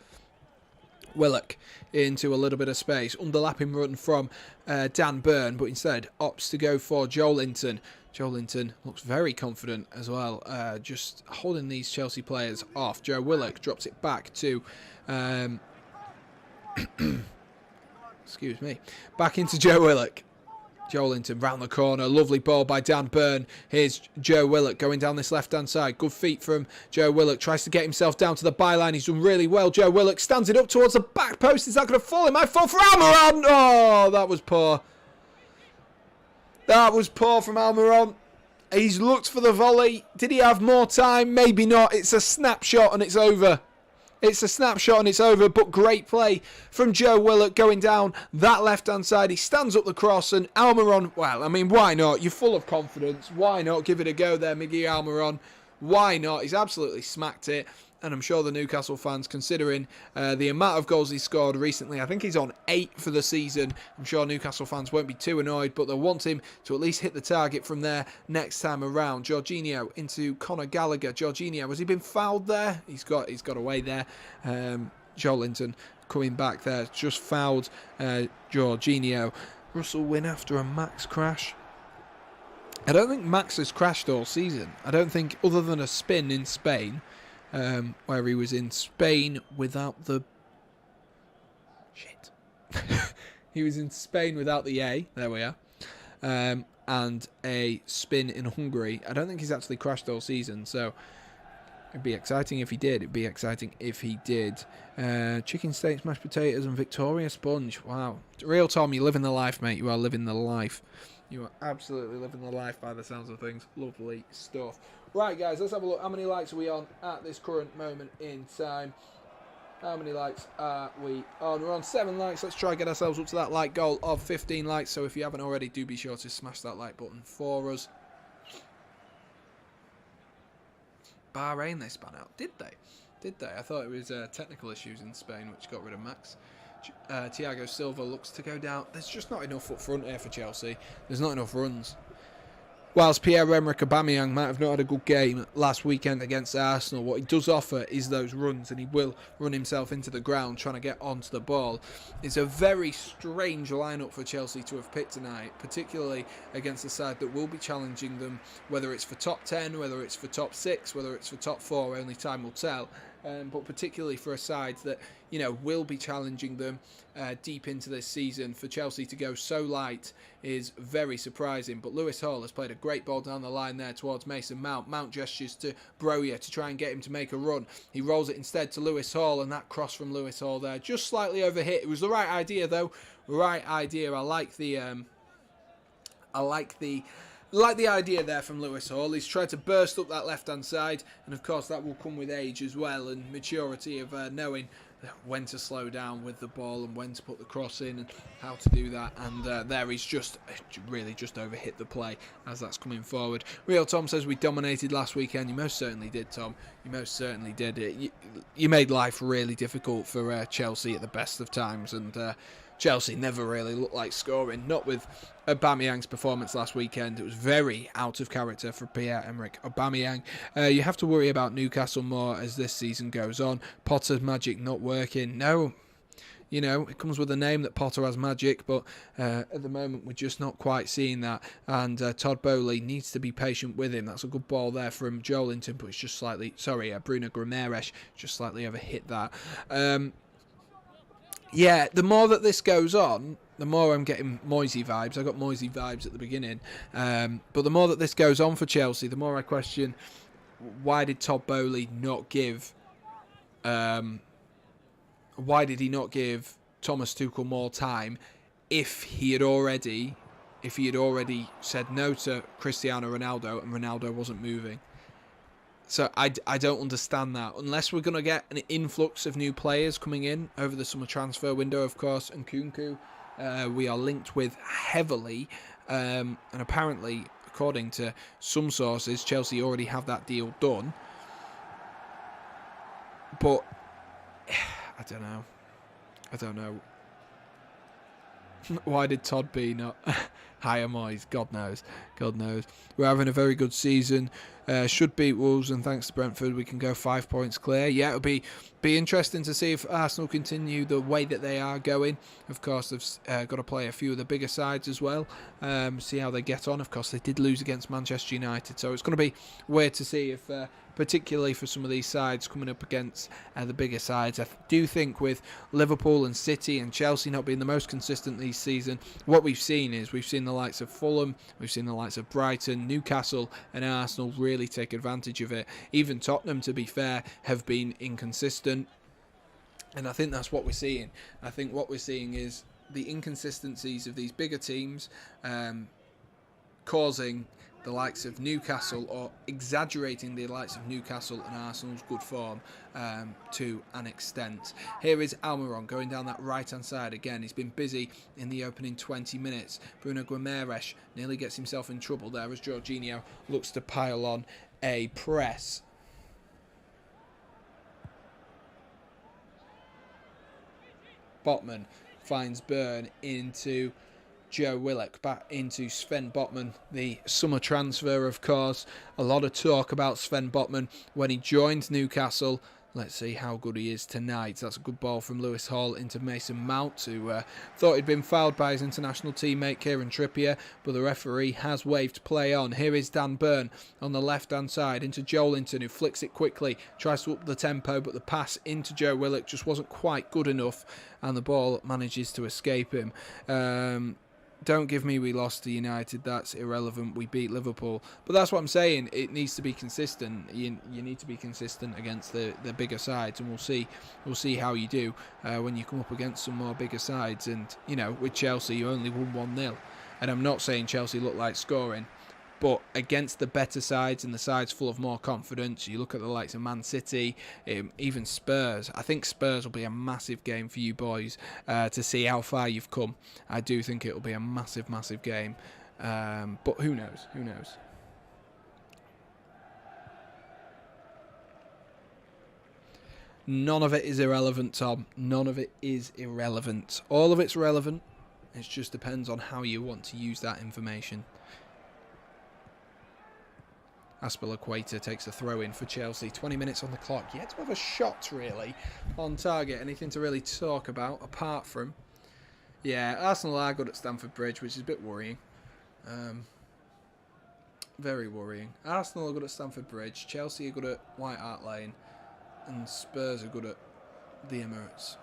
Willock into a little bit of space. Underlapping run from Dan Burn, but instead opts to go for Joelinton. Joelinton looks very confident as well, just holding these Chelsea players off. Joe Willock drops it back to... excuse me. Back into Joe Willock. Joelinton round the corner. Lovely ball by Dan Burn. Here's Joe Willock going down this left-hand side. Good feet from Joe Willock. Tries to get himself down to the byline. He's done really well. Joe Willock stands it up towards the back post. Is that going to fall? It might fall for Almiron. Oh, that was poor. That was poor from Almiron. He's looked for the volley. Did he have more time? Maybe not. It's a snapshot and it's over. It's a snapshot and it's over, but great play from Joe Willock going down that left-hand side. He stands up the cross and Almiron, well, I mean, why not? You're full of confidence. Why not give it a go there, Miguel Almiron? Why not? He's absolutely smacked it. And I'm sure the Newcastle fans, considering the amount of goals he scored recently, I think he's on 8 for the season. I'm sure Newcastle fans won't be too annoyed, but they'll want him to at least hit the target from there next time around. Jorginho into Conor Gallagher. Jorginho, has he been fouled there? He's got away there. Joelinton coming back there, just fouled Jorginho. Russell Wynn after a Max crash. I don't think Max has crashed all season. I don't think, other than a spin in Spain, where he was in Spain without the... Shit. He was in Spain without the A. There we are. And a spin in Hungary. I don't think he's actually crashed all season, so it'd be exciting if he did. It'd be exciting if he did. Chicken steaks, mashed potatoes, and Victoria sponge. Wow. Real Tom, you're living the life, mate. You are living the life. You are absolutely living the life by the sounds of things. Lovely stuff. Right, guys, let's have a look. How many likes are we on at this current moment in time? How many likes are we on? We're on 7 likes. Let's try and get ourselves up to that like goal of 15 likes. So if you haven't already, do be sure to smash that like button for us. Bahrain, they span out. Did they? Did they? I thought it was technical issues in Spain, which got rid of Max. Thiago Silva looks to go down. There's just not enough up front here for Chelsea. There's not enough runs. Whilst Pierre-Emerick Aubameyang might have not had a good game last weekend against Arsenal, what he does offer is those runs, and he will run himself into the ground trying to get onto the ball. It's a very strange lineup for Chelsea to have picked tonight, particularly against a side that will be challenging them, whether it's for top 10, whether it's for top 6, whether it's for top 4, only time will tell. But particularly for a side that, you know, will be challenging them deep into this season. For Chelsea to go so light is very surprising. But Lewis Hall has played a great ball down the line there towards Mason Mount. Mount gestures to Broja to try and get him to make a run. He rolls it instead to Lewis Hall, and that cross from Lewis Hall there just slightly overhit. It was the right idea though. Right idea. I like the idea there from Lewis Hall. He's tried to burst up that left-hand side, and of course that will come with age as well, and maturity of knowing when to slow down with the ball and when to put the cross in and how to do that. And there he's just really just overhit the play as that's coming forward. Real Tom says we dominated last weekend. You most certainly did, Tom. You most certainly did. You made life really difficult for Chelsea at the best of times, and Chelsea never really looked like scoring, not with Aubameyang's performance last weekend. It was very out of character for Pierre-Emerick Aubameyang. You have to worry about Newcastle more as this season goes on. Potter's magic not working. No, you know, it comes with a name that Potter has magic, but at the moment we're just not quite seeing that. And Todd Boehly needs to be patient with him. That's a good ball there from Joelinton, but it's just slightly, Bruno Guimaraes just slightly overhit that. Yeah, the more that this goes on, the more I'm getting Moisey vibes. I got Moisey vibes at the beginning. But the more that this goes on for Chelsea, the more I question, why did Todd Boehly not give... why did he not give Thomas Tuchel more time if he had already said no to Cristiano Ronaldo and Ronaldo wasn't moving? So I don't understand that. Unless we're going to get an influx of new players coming in over the summer transfer window, of course, and Nkunku we are linked with heavily. And apparently, according to some sources, Chelsea already have that deal done. But I don't know. Why did Todd B not hire Moyes? God knows. We're having a very good season. Should beat Wolves, and thanks to Brentford, we can go 5 points clear. Yeah, it'll be interesting to see if Arsenal continue the way that they are going. Of course, they've got to play a few of the bigger sides as well. See how they get on. Of course, they did lose against Manchester United, so it's going to be weird to see if... particularly for some of these sides coming up against the bigger sides. I do think with Liverpool and City and Chelsea not being the most consistent this season, what we've seen the likes of Fulham, we've seen the likes of Brighton, Newcastle and Arsenal really take advantage of it. Even Tottenham, to be fair, have been inconsistent. And I think that's what we're seeing. I think what we're seeing is the inconsistencies of these bigger teams causing the likes of Newcastle, or exaggerating the likes of Newcastle and Arsenal's good form to an extent. Here is Almiron going down that right-hand side again. He's been busy in the opening 20 minutes. Bruno Guimaraes nearly gets himself in trouble there as Jorginho looks to pile on a press. Botman finds Burn into Joe Willock, back into Sven Botman, the summer transfer, of course. A lot of talk about Sven Botman when he joined Newcastle. Let's see how good he is tonight. That's a good ball from Lewis Hall into Mason Mount, who thought he'd been fouled by his international teammate Kieran Trippier, but the referee has waved play on. Here is Dan Burn on the left-hand side into Joelinton, who flicks it quickly, tries to up the tempo, but the pass into Joe Willock just wasn't quite good enough, and the ball manages to escape him. Don't give me we lost to United, that's irrelevant, we beat Liverpool. But that's what I'm saying, it needs to be consistent. You need to be consistent against the bigger sides, and we'll see how you do when you come up against some more bigger sides. And, you know, with Chelsea, you only won 1-0. And I'm not saying Chelsea look like scoring, But against the better sides and the sides full of more confidence, you look at the likes of Man City, even Spurs. I think Spurs will be a massive game for you boys to see how far you've come. I do think it will be a massive, massive game. But who knows? Who knows? None of it is irrelevant, Tom. None of it is irrelevant. All of it's relevant. It just depends on how you want to use that information. Aspilicueta takes a throw-in for Chelsea. 20 minutes on the clock. Yet to have a shot, really, on target. Anything to really talk about, apart from... Yeah, Arsenal are good at Stamford Bridge, which is a bit worrying. Very worrying. Arsenal are good at Stamford Bridge. Chelsea are good at White Hart Lane. And Spurs are good at the Emirates.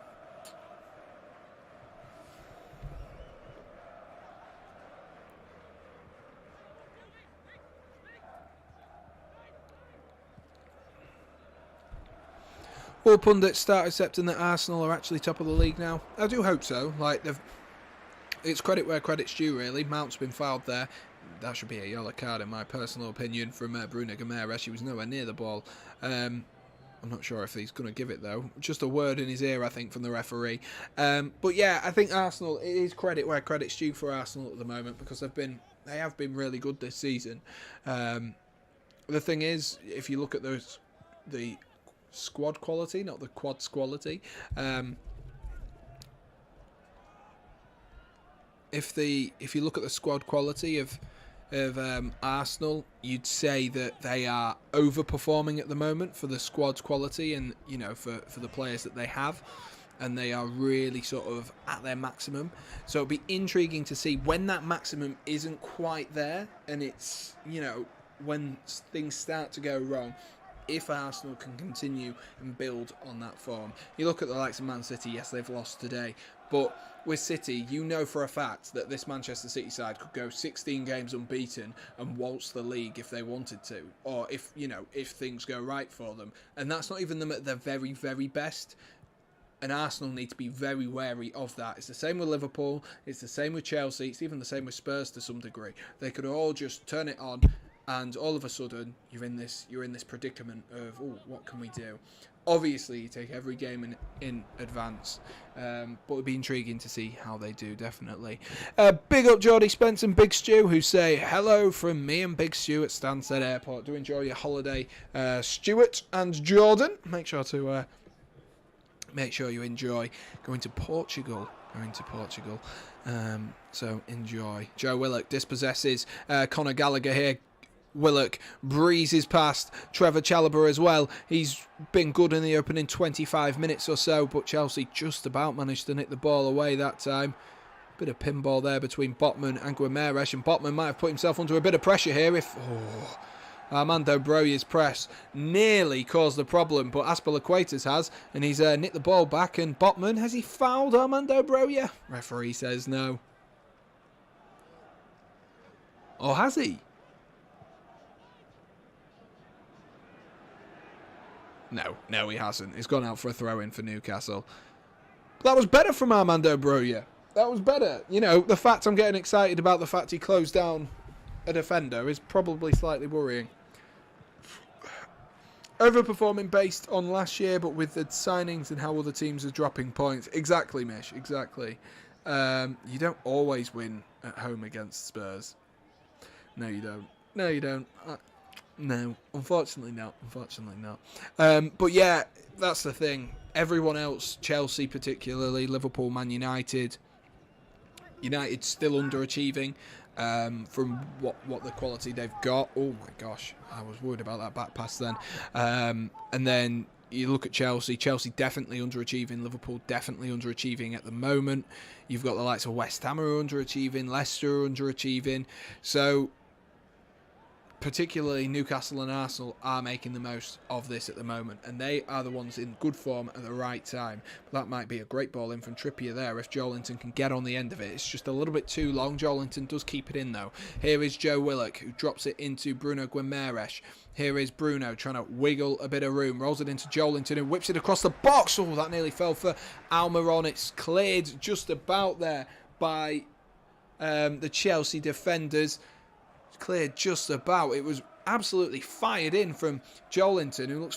All pundits start accepting that Arsenal are actually top of the league now. I do hope so. Like, it's credit where credit's due, really. Mount's been fouled there. That should be a yellow card, in my personal opinion, from Bruno Guimaraes. He was nowhere near the ball. I'm not sure if he's going to give it, though. Just a word in his ear, I think, from the referee. But yeah, I think Arsenal, it is credit where credit's due for Arsenal at the moment, because they have been really good this season. The thing is, if you look at the squad quality, not the quads quality. If you look at the squad quality of Arsenal, you'd say that they are overperforming at the moment for the squad quality and for the players that they have, and they are really sort of at their maximum. So it'll be intriguing to see when that maximum isn't quite there, and it's when things start to go wrong, if Arsenal can continue and build on that form. You look at the likes of Man City, yes, they've lost today, but with City, you know for a fact that this Manchester City side could go 16 games unbeaten and waltz the league if they wanted to, or if things go right for them. And that's not even them at their very, very best. And Arsenal need to be very wary of that. It's the same with Liverpool, it's the same with Chelsea, it's even the same with Spurs to some degree. They could all just turn it on, and all of a sudden you're in this predicament of, oh, what can we do? Obviously, you take every game in advance, but it'll be intriguing to see how they do, definitely. Big up Geordie Spence and Big Stu, who say hello from me and Big Stu at Stansted Airport. Do enjoy your holiday, Stuart and Jordan. Make sure you enjoy going to Portugal. So enjoy. Joe Willock dispossesses Conor Gallagher here. Willock breezes past Trevor Chalobah as well. He's been good in the opening 25 minutes or so, but Chelsea just about managed to nick the ball away that time. Bit of pinball there between Botman and Guimaraes, and Botman might have put himself under a bit of pressure here if Armando Broja's press nearly caused the problem, but Aspilicueta has, and he's nicked the ball back. And Botman, has he fouled Armando Broja? Referee says no. Or has he? No, he hasn't. He's gone out for a throw-in for Newcastle. That was better from Armando Broja. That was better. The fact I'm getting excited about the fact he closed down a defender is probably slightly worrying. Overperforming based on last year, but with the signings and how other teams are dropping points. Exactly, Mish. Exactly. You don't always win at home against Spurs. No, you don't. No, unfortunately not. But yeah, that's the thing. Everyone else, Chelsea particularly, Liverpool, Man United still underachieving from what the quality they've got. Oh my gosh, I was worried about that back pass then. And then you look at Chelsea definitely underachieving, Liverpool definitely underachieving at the moment. You've got the likes of West Ham are underachieving, Leicester are underachieving. So particularly Newcastle and Arsenal are making the most of this at the moment, and they are the ones in good form at the right time. But that might be a great ball in from Trippier there if Joelinton can get on the end of it. It's just a little bit too long. Joelinton does keep it in though. Here is Joe Willock, who drops it into Bruno Guimaraes. Here is Bruno trying to wiggle a bit of room, rolls it into Joelinton and whips it across the box. Oh, that nearly fell for Almiron. It's cleared just about there by the Chelsea defenders. cleared just about. It was absolutely fired in from Jolinton, who looks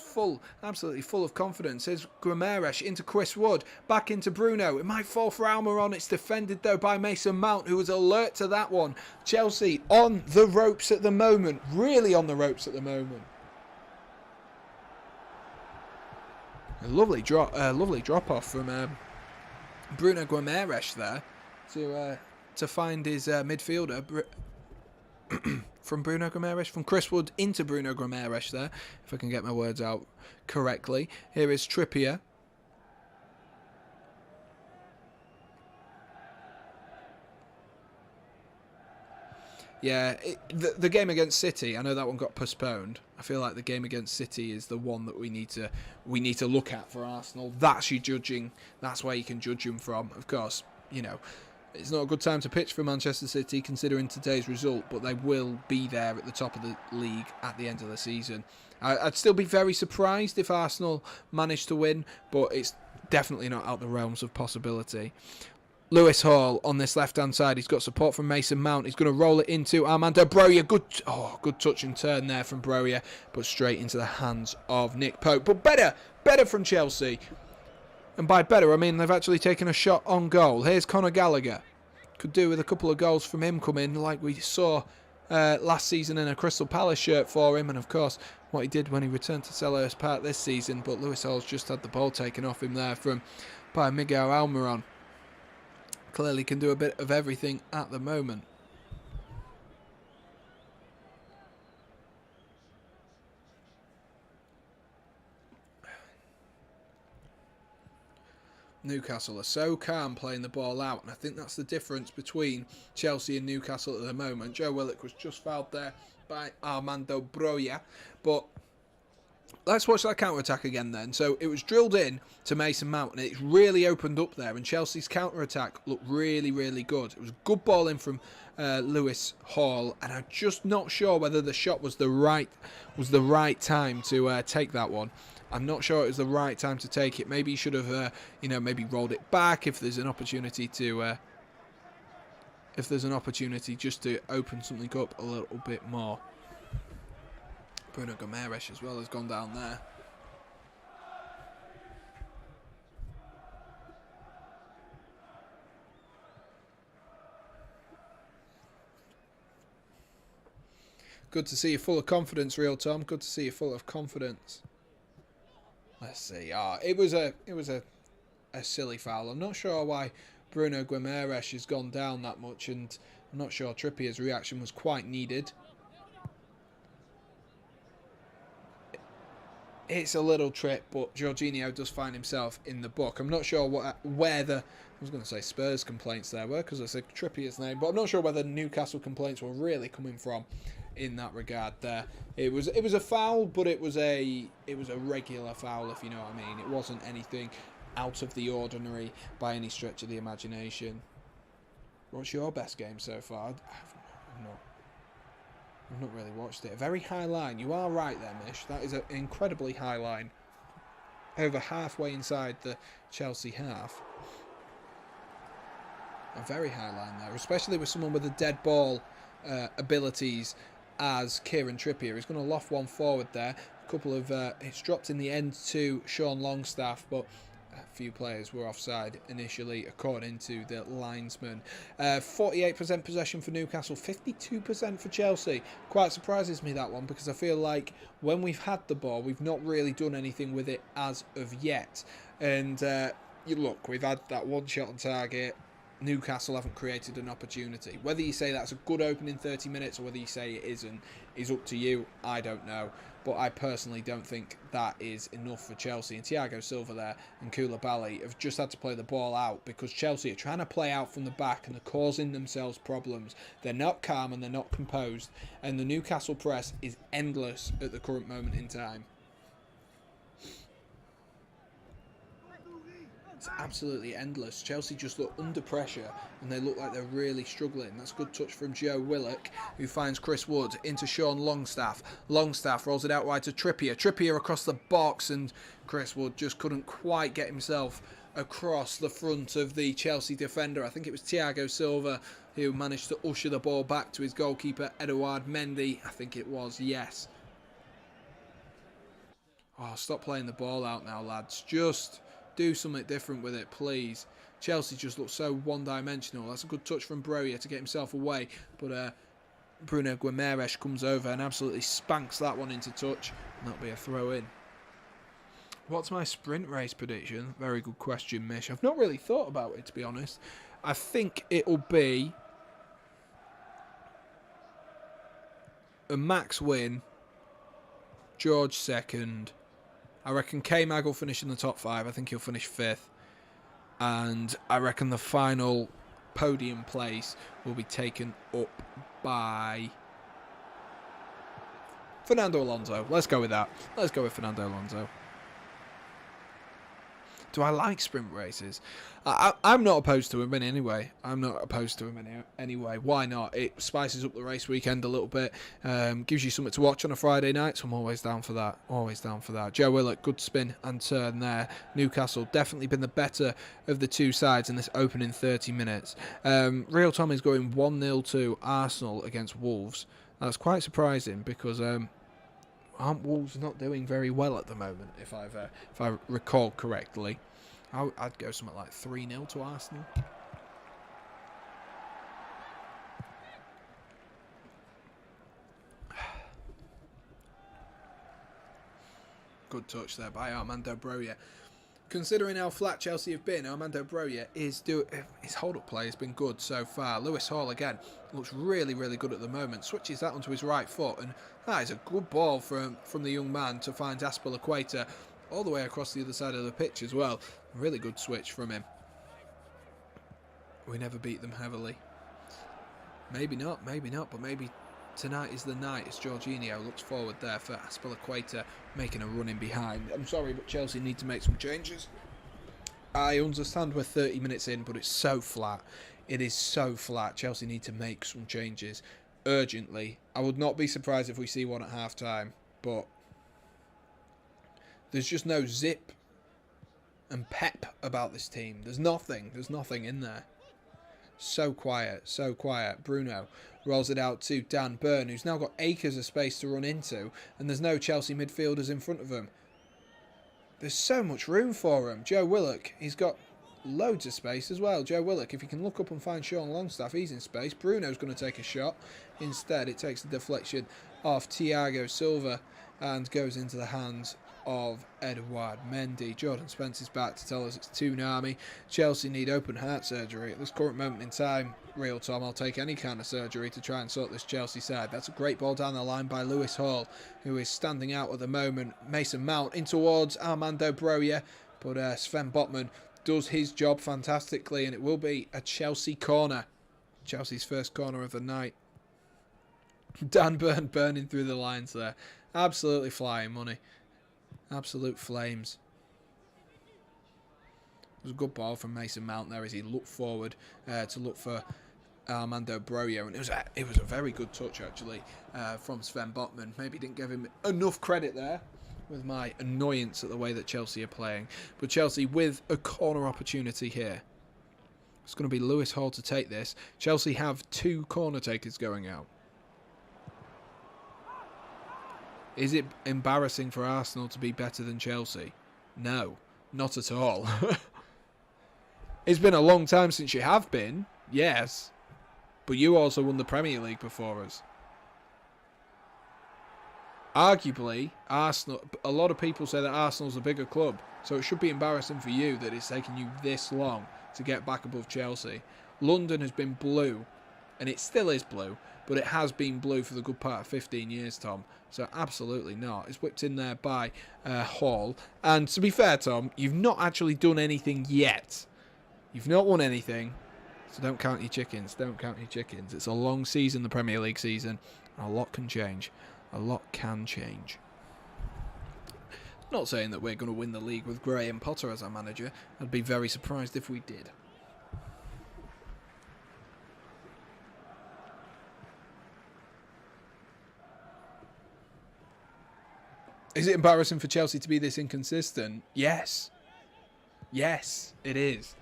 absolutely full of confidence. Here's Guimaraes into Chris Wood, back into Bruno. It might fall for Almiron. It's defended though by Mason Mount, who was alert to that one. Chelsea on the ropes at the moment, really on the ropes at the moment. A lovely drop off from Bruno Guimaraes there to find his midfielder. From Bruno Guimaraes, from Chris Wood into Bruno Guimaraes there, if I can get my words out correctly. Here is Trippier. Yeah, the game against City, I know that one got postponed. I feel like the game against City is the one that we need to look at for Arsenal. That's your judging. That's where you can judge them from. Of course, you know, it's not a good time to pitch for Manchester City considering today's result, but they will be there at the top of the league at the end of the season. I'd still be very surprised if Arsenal managed to win, but it's definitely not out the realms of possibility. Lewis Hall on this left-hand side. He's got support from Mason Mount. He's going to roll it into Armando Broja. Good touch and turn there from Broja, but straight into the hands of Nick Pope. But better from Chelsea. And by better, I mean they've actually taken a shot on goal. Here's Conor Gallagher. Could do with a couple of goals from him coming, like we saw last season in a Crystal Palace shirt for him. And of course, what he did when he returned to Selhurst Park this season. But Lewis Hall's just had the ball taken off him there by Miguel Almiron. Clearly can do a bit of everything at the moment. Newcastle are so calm playing the ball out, and I think that's the difference between Chelsea and Newcastle at the moment. Joe Willock was just fouled there by Armando Broja, but let's watch that counter-attack again then. So it was drilled in to Mason Mount, and it's really opened up there, and Chelsea's counter-attack looked really, really good. It was a good ball in from Lewis Hall, and I'm just not sure whether the shot was the right time to take that one. I'm not sure it was the right time to take it. Maybe he should have, maybe rolled it back if there's an opportunity to, just to open something up a little bit more. Bruno Guimaraes as well has gone down there. Good to see you full of confidence, Real Tom. Good to see you full of confidence. Let's see. It was a silly foul. I'm not sure why Bruno Guimaraes has gone down that much, and I'm not sure Trippier's reaction was quite needed. It's a little trip, but Jorginho does find himself in the book. I'm not sure where I was going to say Spurs complaints there were, because I said Trippier's name, but I'm not sure where the Newcastle complaints were really coming from in that regard there. It was a foul, but it was a regular foul, if you know what I mean. It wasn't anything out of the ordinary by any stretch of the imagination. What's your best game so far? I've not really watched it. A very high line. You are right there, Mish. That is an incredibly high line. Over halfway inside the Chelsea half. A very high line there, especially with someone with the dead ball abilities as Kieran Trippier. He's going to loft one forward there. A couple of it's dropped in the end to Sean Longstaff, but a few players were offside initially, according to the linesman. 48% possession for Newcastle, 52% for Chelsea. Quite surprises me, that one, because I feel like when we've had the ball, we've not really done anything with it as of yet. And you look, we've had that one shot on target. Newcastle haven't created an opportunity. Whether you say that's a good opening 30 minutes or whether you say it isn't is up to you. I don't know. But I personally don't think that is enough for Chelsea. And Thiago Silva there and Koulibaly have just had to play the ball out because Chelsea are trying to play out from the back and they're causing themselves problems. They're not calm and they're not composed. And the Newcastle press is endless at the current moment in time. It's absolutely endless. Chelsea just look under pressure and they look like they're really struggling. That's a good touch from Joe Willock, who finds Chris Wood into Sean Longstaff. Longstaff rolls it out wide to Trippier. Trippier across the box, and Chris Wood just couldn't quite get himself across the front of the Chelsea defender. I think it was Thiago Silva who managed to usher the ball back to his goalkeeper, Edouard Mendy. I think it was, yes. Oh, stop playing the ball out now, lads. Just do something different with it, please. Chelsea just looks so one-dimensional. That's a good touch from Broja to get himself away. But Bruno Guimaraes comes over and absolutely spanks that one into touch. And that'll be a throw-in. What's my sprint race prediction? Very good question, Mish. I've not really thought about it, to be honest. I think it'll be a Max win, George second. I reckon K-Mag will finish in the top 5. I think he'll finish 5th. And I reckon the final podium place will be taken up by Fernando Alonso. Let's go with that. Let's go with Fernando Alonso. Do I like sprint races? I'm not opposed to him in any way. I'm not opposed to him in any way. Why not? It spices up the race weekend a little bit. Gives you something to watch on a Friday night, so I'm always down for that. Always down for that. Joe Willock, good spin and turn there. Newcastle definitely been the better of the two sides in this opening 30 minutes. Real Tom is going 1-0 to Arsenal against Wolves. That's quite surprising because aren't Wolves not doing very well at the moment, if I recall correctly. I'd go something like 3-0 to Arsenal. Good touch there by Armando Broja. Considering how flat Chelsea have been, Armando Broja his hold-up play has been good so far. Lewis Hall again looks really, really good at the moment. Switches that onto his right foot, and that is a good ball from the young man to find Azpilicueta all the way across the other side of the pitch as well. Really good switch from him. We never beat them heavily. Maybe not, but maybe tonight is the night as Jorginho looks forward there for Azpilicueta making a run in behind. I'm sorry, but Chelsea need to make some changes. I understand we're 30 minutes in, but it's so flat. It is so flat. Chelsea need to make some changes urgently. I would not be surprised if we see one at half-time, but there's just no zip and pep about this team. There's nothing in there. So quiet, so quiet. Bruno rolls it out to Dan Burn, who's now got acres of space to run into, and there's no Chelsea midfielders in front of him. There's so much room for him. Joe Willock, he's got loads of space as well. Joe Willock, if he can look up and find Sean Longstaff, he's in space. Bruno's going to take a shot. Instead, it takes the deflection off Thiago Silva and goes into the hands of Edouard Mendy. Jordan Spencer's back to tell us it's Toonami. Chelsea need open heart surgery. At this current moment in time, Real Tom, I'll take any kind of surgery to try and sort this Chelsea side. That's a great ball down the line by Lewis Hall, who is standing out at the moment. Mason Mount in towards Armando Broja, but Sven Botman does his job fantastically, and it will be a Chelsea corner. Chelsea's first corner of the night. Dan Burn burning through the lines there. Absolutely flying money. Absolute flames. It was a good ball from Mason Mount there as he looked forward to look for Armando Broja, and it was a very good touch actually from Sven Botman. Maybe didn't give him enough credit there with my annoyance at the way that Chelsea are playing, but Chelsea with a corner opportunity here. It's going to be Lewis Hall to take this. Chelsea have 2 corner takers going out. Is it embarrassing for Arsenal to be better than Chelsea? No, not at all. It's been a long time since you have been, yes, but you also won the Premier League before us. Arguably, Arsenal. A lot of people say that Arsenal's a bigger club, so it should be embarrassing for you that it's taken you this long to get back above Chelsea. London has been blue, and it still is blue, but it has been blue for the good part of 15 years, Tom. So absolutely not. It's whipped in there by Hall. And to be fair, Tom, you've not actually done anything yet. You've not won anything, so don't count your chickens. Don't count your chickens. It's a long season, the Premier League season, and a lot can change. A lot can change. Not saying that we're going to win the league with Graham Potter as our manager. I'd be very surprised if we did. Is it embarrassing for Chelsea to be this inconsistent? Yes. Yes, it is.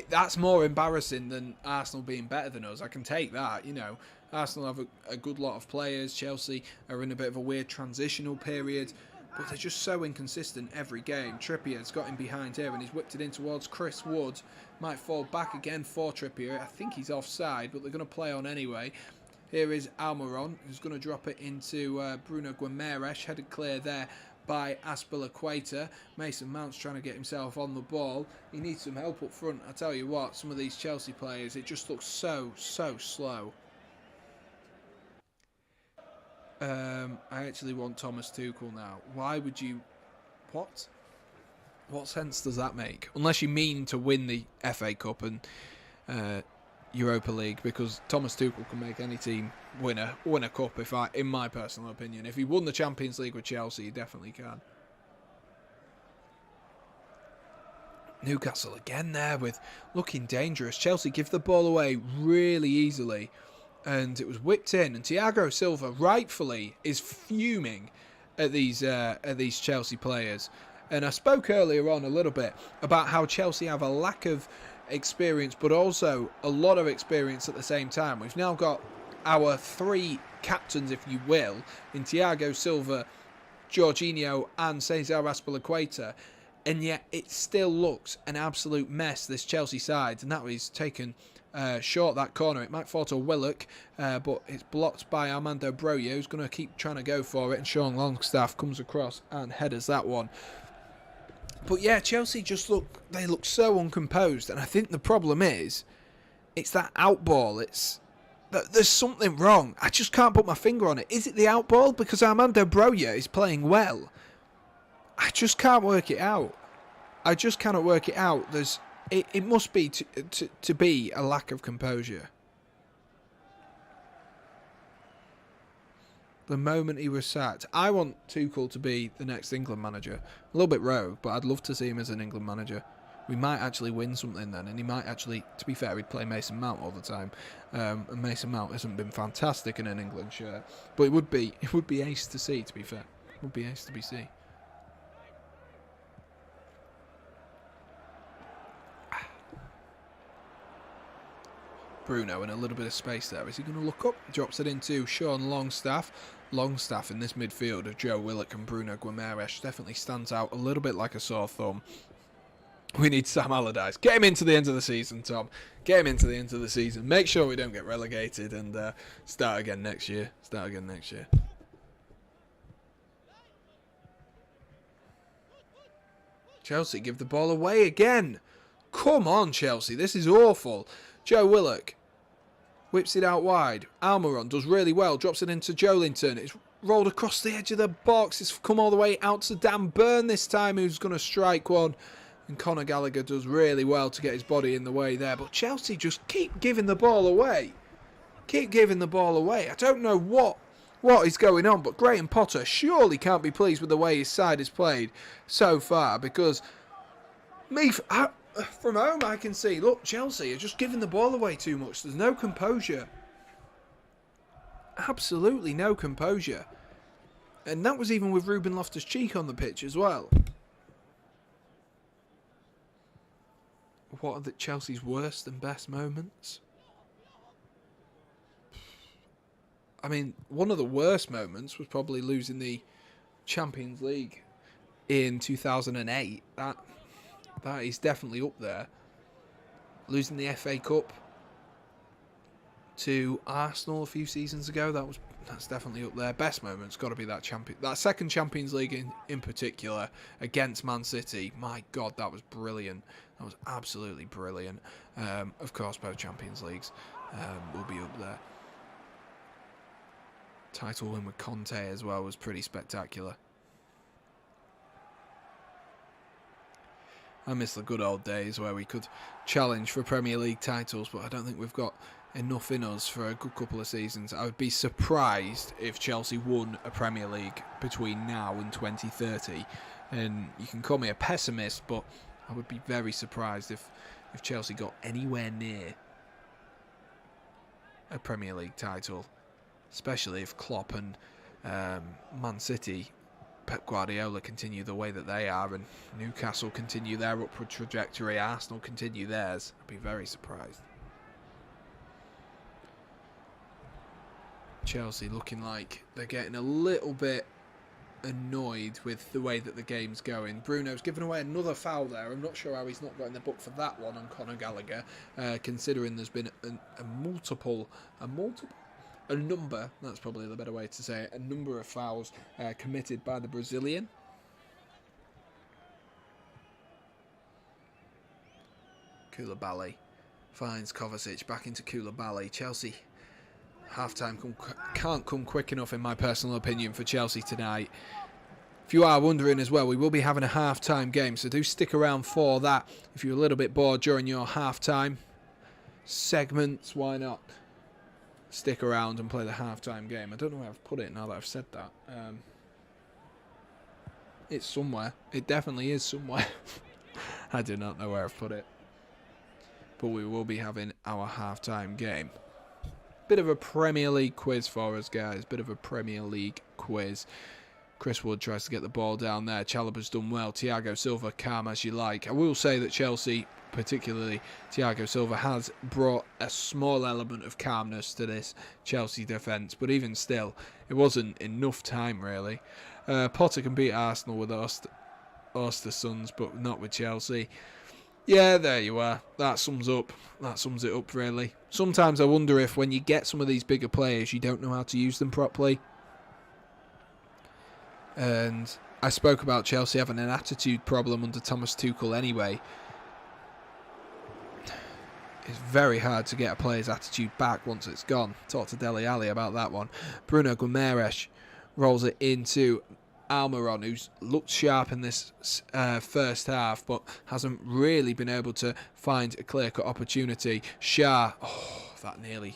That's more embarrassing than Arsenal being better than us. I can take that, you know. Arsenal have a good lot of players. Chelsea are in a bit of a weird transitional period, but they're just so inconsistent every game. Trippier's got him behind here and he's whipped it in towards Chris Wood. Might fall back again for Trippier. I think he's offside, but they're going to play on anyway. Here is Almiron, who's going to drop it into Bruno Guimaraes, headed clear there by Azpilicueta. Mason Mount's trying to get himself on the ball. He needs some help up front. I tell you what, some of these Chelsea players, it just looks so slow. I actually want Thomas Tuchel now. Why would you... What? What sense does that make? Unless you mean to win the FA Cup and Europa League, because Thomas Tuchel can make any team win a cup, in my personal opinion. If he won the Champions League with Chelsea, he definitely can. Newcastle again there with looking dangerous. Chelsea give the ball away really easily, and it was whipped in, and Thiago Silva rightfully is fuming at these Chelsea players. And I spoke earlier on a little bit about how Chelsea have a lack of experience, but also a lot of experience at the same time. We've now got our three captains, if you will, in Thiago Silva, Jorginho and Cesar Azpilicueta, and yet it still looks an absolute mess, this Chelsea side, and that was taken short, that corner. It might fall to Willock, but it's blocked by Armando Broja, who's going to keep trying to go for it, and Sean Longstaff comes across and headers that one. But yeah, Chelsea just look so uncomposed, and I think the problem is, it's that outball. There's something wrong. I just can't put my finger on it. Is it the outball? Because Armando Broja is playing well. I just can't work it out. I just cannot work it out. It must be to be a lack of composure. The moment he was sacked. I want Tuchel to be the next England manager. A little bit rogue, but I'd love to see him as an England manager. We might actually win something then, and he might actually, to be fair, he'd play Mason Mount all the time. And Mason Mount hasn't been fantastic in an England shirt, but it would be ace to see, to be fair. It would be ace to be see. Bruno in a little bit of space there. Is he going to look up? Drops it into Sean Longstaff. Longstaff in this midfield of Joe Willock and Bruno Guimaraes definitely stands out a little bit like a sore thumb. We need Sam Allardyce. Get him into the end of the season, Tom. Get him into the end of the season. Make sure we don't get relegated and start again next year. Chelsea give the ball away again. Come on, Chelsea. This is awful. Joe Willock whips it out wide. Almiron does really well. Drops it into Joelinton. It's rolled across the edge of the box. It's come all the way out to Dan Burn this time, who's going to strike one. And Conor Gallagher does really well to get his body in the way there. But Chelsea just keep giving the ball away. I don't know what is going on, but Graham Potter surely can't be pleased with the way his side has played so far, because from home I can see, look, Chelsea are just giving the ball away too much. There's no composure. Absolutely no composure. And that was even with Ruben Loftus-Cheek on the pitch as well. What are Chelsea's worst and best moments? I mean, one of the worst moments was probably losing the Champions League in 2008. That is definitely up there. Losing the FA Cup to Arsenal a few seasons ago, that's definitely up there. Best moment's got to be that second Champions League in particular against Man City. My God, that was brilliant. That was absolutely brilliant. Of course, both Champions Leagues will be up there. Title win with Conte as well was pretty spectacular. I miss the good old days where we could challenge for Premier League titles, but I don't think we've got enough in us for a good couple of seasons. I would be surprised if Chelsea won a Premier League between now and 2030. And you can call me a pessimist, but I would be very surprised if Chelsea got anywhere near a Premier League title, especially if Klopp and Man City Pep Guardiola continue the way that they are and Newcastle continue their upward trajectory, Arsenal continue theirs, I'd be very surprised. Chelsea looking like they're getting a little bit annoyed with the way that the game's going. Bruno's given away another foul there. I'm not sure how he's not got in the book for that one on Conor Gallagher, considering there's been a number, that's probably the better way to say it, a number of fouls committed by the Brazilian. Koulibaly finds Kovacic back into Koulibaly. Chelsea half-time can't come quick enough, in my personal opinion, for Chelsea tonight. If you are wondering as well, we will be having a half-time game, so do stick around for that. If you're a little bit bored during your half-time segments, why not stick around and play the half-time game? I don't know where I've put it now that I've said that. It's somewhere. It definitely is somewhere. I do not know where I've put it. But we will be having our half-time game. Bit of a Premier League quiz for us, guys. Bit of a Premier League quiz. Chris Wood tries to get the ball down there. Chalobah's done well. Thiago Silva, calm as you like. I will say that Chelsea, particularly Thiago Silva, has brought a small element of calmness to this Chelsea defence. But even still, it wasn't enough time, really. Potter can beat Arsenal with Ostersons, but not with Chelsea. Yeah, there you are. That sums it up, really. Sometimes I wonder if when you get some of these bigger players, you don't know how to use them properly. And I spoke about Chelsea having an attitude problem under Thomas Tuchel anyway. It's very hard to get a player's attitude back once it's gone. Talk to Dele Alli about that one. Bruno Guimaraes rolls it into Almiron, who's looked sharp in this first half, but hasn't really been able to find a clear-cut opportunity. Shah, that nearly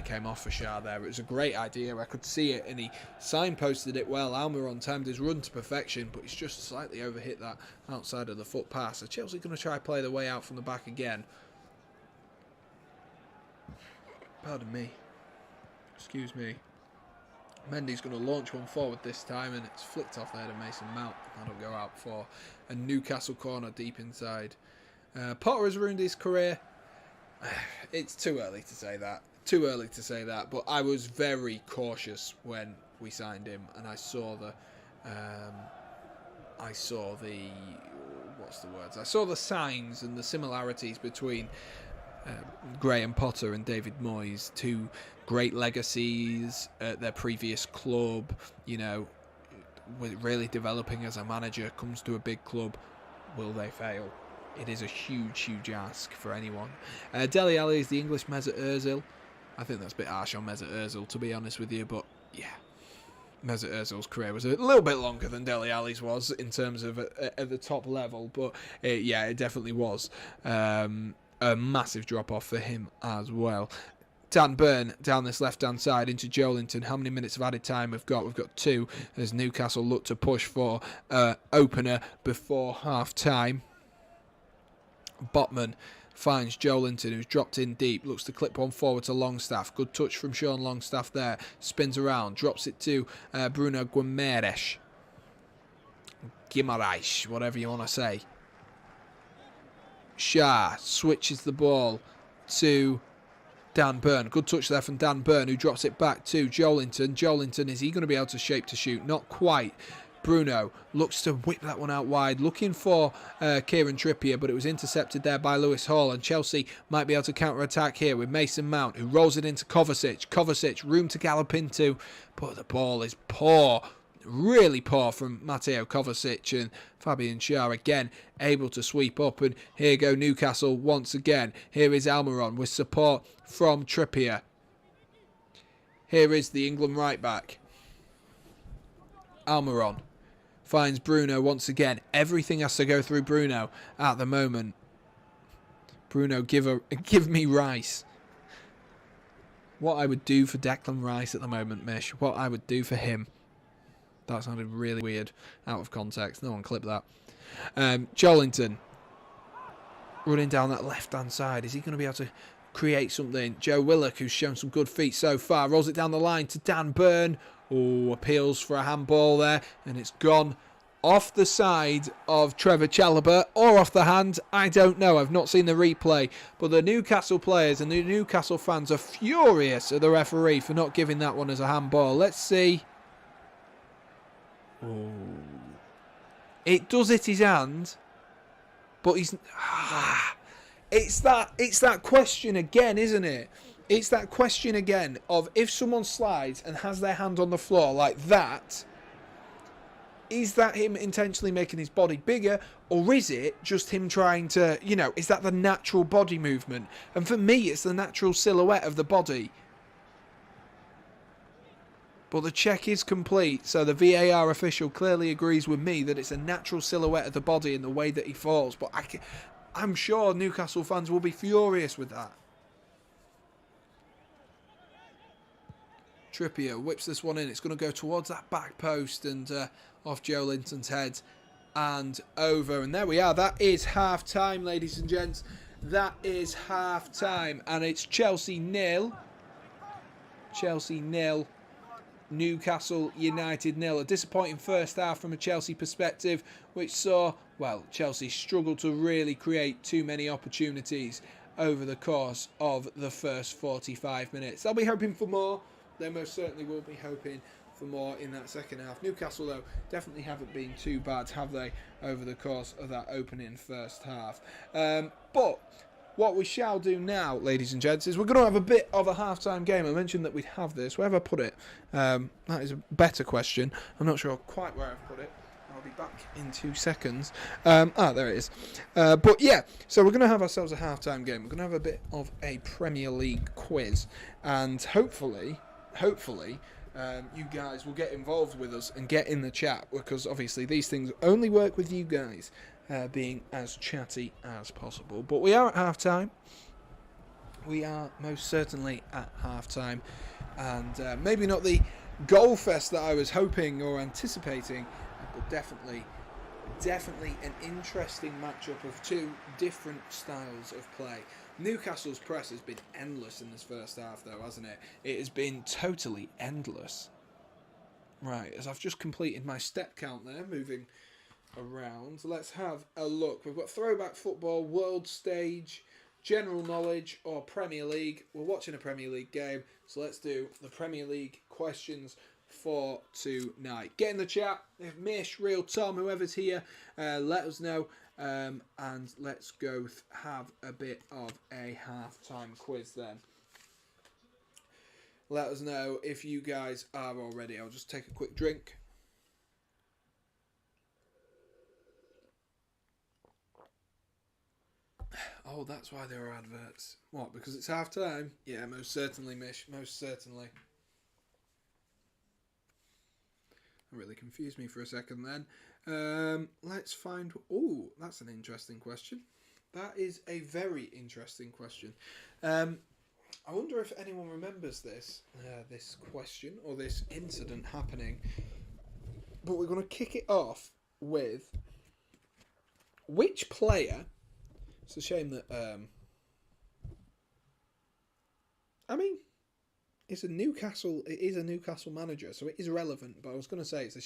came off for Shah there. It was a great idea. I could see it, and he signposted it well. Almiron timed his run to perfection, but he's just slightly overhit that outside of the foot pass. So Chelsea going to try to play the way out from the back again. Pardon me. Excuse me. Mendy's going to launch one forward this time, and it's flicked off there to Mason Mount. That'll go out for a Newcastle corner deep inside. Potter has ruined his career. It's too early to say that. But I was very cautious when we signed him, and I saw the signs and the similarities between Graham Potter and David Moyes, two great legacies at their previous club. You know, really developing as a manager, comes to a big club. Will they fail? It is a huge ask for anyone. Dele Alli is the English Mesut Ozil. I think that's a bit harsh on Mesut Ozil, to be honest with you, but yeah. Mesut Ozil's career was a little bit longer than Dele Alli's was in terms of at the top level, but it definitely was. A massive drop-off for him as well. Dan Burn down this left-hand side into Joelinton. How many minutes of added time we've got? We've got 2 as Newcastle look to push for opener before half-time. Botman finds Joelinton, who's dropped in deep. Looks to clip one forward to Longstaff. Good touch from Sean Longstaff there. Spins around. Drops it to Bruno Guimaraes. Guimaraes, whatever you want to say. Shah switches the ball to Dan Burn. Good touch there from Dan Burn, who drops it back to Joelinton. Joelinton, is he going to be able to shape to shoot? Not quite. Bruno looks to whip that one out wide, looking for Kieran Trippier, but it was intercepted there by Lewis Hall, and Chelsea might be able to counter-attack here with Mason Mount, who rolls it into Kovacic. Kovacic, room to gallop into, but the ball is poor. Really poor from Mateo Kovacic, and Fabian Schär again able to sweep up, and here go Newcastle once again. Here is Almiron with support from Trippier. Here is the England right back. Almiron finds Bruno once again. Everything has to go through Bruno at the moment. Bruno, give me Rice. What I would do for Declan Rice at the moment, Mish. What I would do for him. That sounded really weird, out of context. No one clip that. Joelinton running down that left-hand side. Is he going to be able to create something? Joe Willock, who's shown some good feet so far, rolls it down the line to Dan Burn. Oh, appeals for a handball there, and it's gone off the side of Trevor Chalobah or off the hand. I don't know. I've not seen the replay. But the Newcastle players and the Newcastle fans are furious at the referee for not giving that one as a handball. Let's see. Oh. It does hit his hand, but he's... It's that question again, isn't it? It's that question again of if someone slides and has their hand on the floor like that, is that him intentionally making his body bigger, or is it just him trying to, is that the natural body movement? And for me, it's the natural silhouette of the body. But the check is complete, so the VAR official clearly agrees with me that it's a natural silhouette of the body in the way that he falls. But I'm sure Newcastle fans will be furious with that. Trippier whips this one in. It's going to go towards that back post and off Joe Linton's head and over. And there we are. That is half time, ladies and gents. That is half time. And it's Chelsea 0. Chelsea 0. Newcastle United 0. A disappointing first half from a Chelsea perspective, which saw, well, Chelsea struggle to really create too many opportunities over the course of the first 45 minutes. They'll be hoping for more. They most certainly will be hoping for more in that second half. Newcastle, though, definitely haven't been too bad, have they, over the course of that opening first half. But what we shall do now, ladies and gents, is we're going to have a bit of a half-time game. I mentioned that we'd have this. Where have I put it? That is a better question. I'm not sure quite where I've put it. I'll be back in 2 seconds. There it is. But yeah, so we're going to have ourselves a half-time game. We're going to have a bit of a Premier League quiz. And hopefully, you guys will get involved with us and get in the chat, because obviously these things only work with you guys being as chatty as possible. But we are at half-time. We are most certainly at half-time. And maybe not the goal fest that I was hoping or anticipating, but definitely an interesting matchup of two different styles of play. Newcastle's press has been endless in this first half, though, hasn't it? It has been totally endless. Right, as I've just completed my step count there, moving around, let's have a look. We've got throwback football, world stage, general knowledge, or Premier League. We're watching a Premier League game, so let's do the Premier League questions for tonight. Get in the chat. If Mish, Real Tom, whoever's here, let us know. And let's go have a bit of a half-time quiz then. Let us know if you guys are all ready. I'll just take a quick drink. Oh, that's why there are adverts. What, because it's half-time? Yeah, most certainly, Mish. Most certainly. Really confused me for a second then. Let's find... Oh, that's an interesting question. That is a very interesting question. I wonder if anyone remembers this question or this incident happening. But we're going to kick it off with which player... It's a shame that... It is a Newcastle manager, so it is relevant. But I was going to say it's a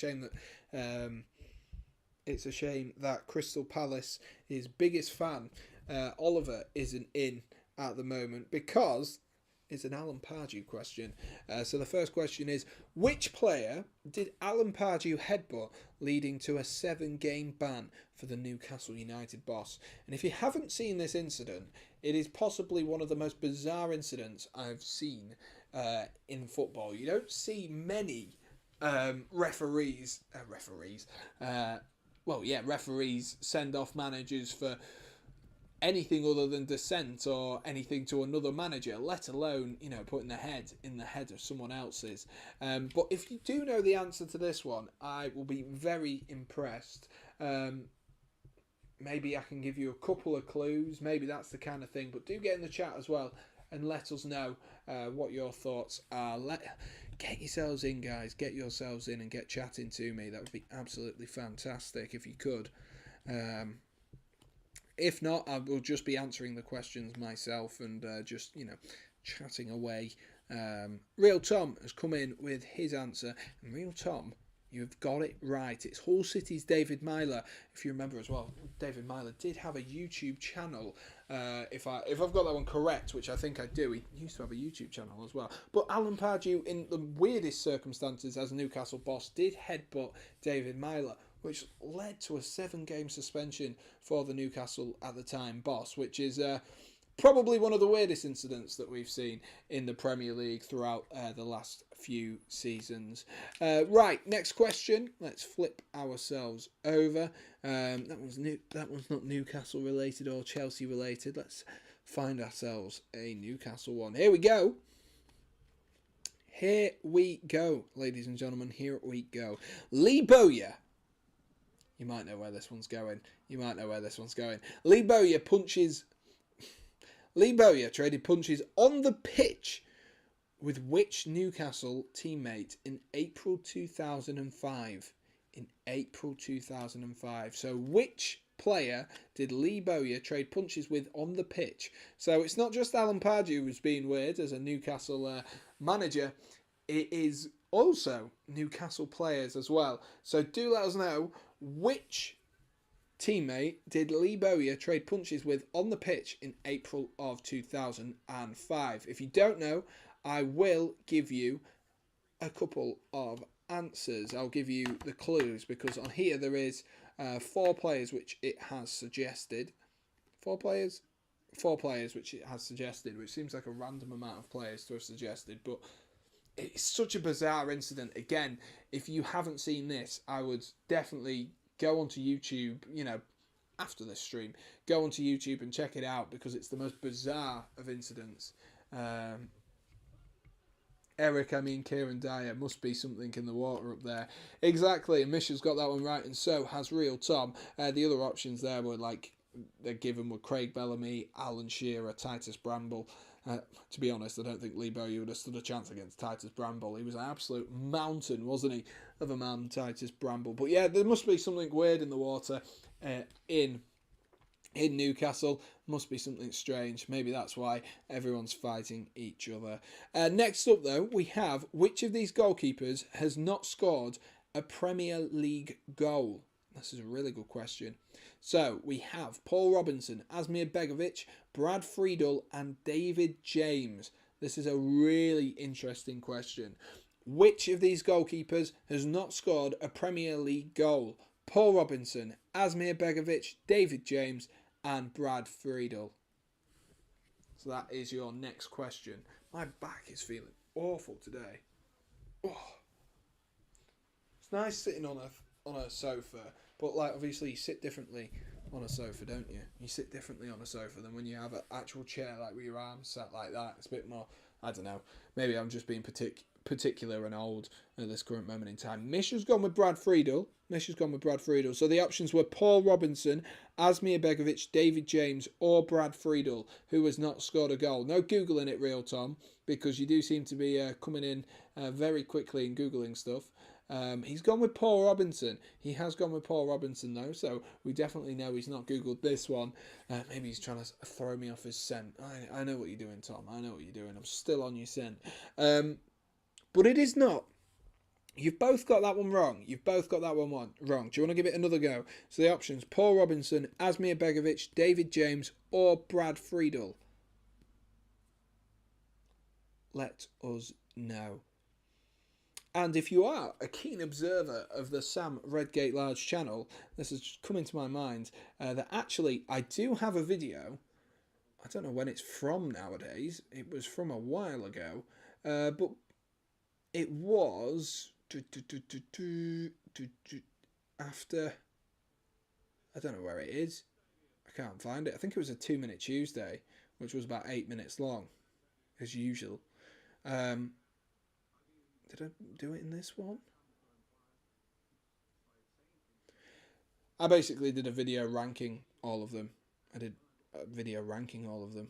shame that Crystal Palace, his biggest fan, Oliver, isn't in at the moment, because it's an Alan Pardew question. So the first question is, which player did Alan Pardew headbutt, leading to a 7-game ban for the Newcastle United boss? And if you haven't seen this incident, it is possibly one of the most bizarre incidents I've seen in football. You don't see many referees send off managers for anything other than dissent or anything to another manager, let alone, putting their head in the head of someone else's. But if you do know the answer to this one, I will be very impressed. Maybe I can give you a couple of clues. Maybe that's the kind of thing. But do get in the chat as well and let us know what your thoughts are. Get yourselves in, guys. Get yourselves in and get chatting to me. That would be absolutely fantastic if you could. If not, I will just be answering the questions myself and just, chatting away Real Tom has come in with his answer, and Real Tom, you've got it right. It's Hull City's David Myler. If you remember as well, David Myler did have a YouTube channel. If I've got that one correct, which I think I do, he used to have a YouTube channel as well. But Alan Pardew, in the weirdest circumstances as Newcastle boss, did headbutt David Myler, which led to a 7-game suspension for the Newcastle at the time boss, which is probably one of the weirdest incidents that we've seen in the Premier League throughout the last few seasons. Right, next question. Let's flip ourselves over. That one's not Newcastle related or Chelsea related. Let's find ourselves a Newcastle one. Here we go. Here we go, ladies and gentlemen. Here we go. Lee Bowyer. You might know where this one's going. Lee Bowyer traded punches on the pitch with which Newcastle teammate in April 2005? So which player did Lee Bowyer trade punches with on the pitch? So it's not just Alan Pardew who's being weird as a Newcastle manager. It is also Newcastle players as well. So do let us know which teammate did Lee Bowyer trade punches with on the pitch in April of 2005. If you don't know, I will give you a couple of answers. I'll give you the clues because on here there is 4 players which it has suggested. 4 players which it has suggested, which seems like a random amount of players to have suggested, but it's such a bizarre incident. Again, if you haven't seen this, I would definitely go onto YouTube, after this stream, go onto YouTube and check it out because it's the most bizarre of incidents. Kieran Dyer, must be something in the water up there. Exactly, and Misha's got that one right, and so has Real Tom. The other options there were they're given were Craig Bellamy, Alan Shearer, Titus Bramble. To be honest, I don't think Lee Bowyer would have stood a chance against Titus Bramble. He was an absolute mountain, wasn't he, of a man, Titus Bramble. But yeah, there must be something weird in the water in Newcastle. Must be something strange. Maybe that's why everyone's fighting each other. Next up, though, we have which of these goalkeepers has not scored a Premier League goal? This is a really good question. So we have Paul Robinson, Asmir Begovic, Brad Friedel and David James. This is a really interesting question. Which of these goalkeepers has not scored a Premier League goal? Paul Robinson, Asmir Begovic, David James and Brad Friedel. So that is your next question. My back is feeling awful today. Oh. It's nice sitting on a sofa, but obviously you sit differently on a sofa, don't you? You sit differently on a sofa than when you have an actual chair with your arms sat like that. It's a bit more, I don't know, maybe I'm just being particular and old at this current moment in time. Misha's gone with Brad Friedel. So the options were Paul Robinson, Asmir Begovic, David James or Brad Friedel, who has not scored a goal. No Googling it, Real Tom, because you do seem to be coming in very quickly and Googling stuff. He's gone with Paul Robinson. He has gone with Paul Robinson, though, so we definitely know he's not Googled this one. Maybe he's trying to throw me off his scent. I know what you're doing, Tom. I know what you're doing. I'm still on your scent. But it is not. You've both got that one wrong. Wrong. Do you want to give it another go? So the options, Paul Robinson, Asmir Begovic, David James or Brad Friedel. Let us know. And if you are a keen observer of the Sam Redgate-Large channel, this has come into my mind, that actually I do have a video. I don't know when it's from nowadays. It was from a while ago. But it was after, I don't know where it is. I can't find it. I think it was a 2-minute Tuesday, which was about 8 minutes long, as usual. Did I do it in this one? I basically did a video ranking all of them.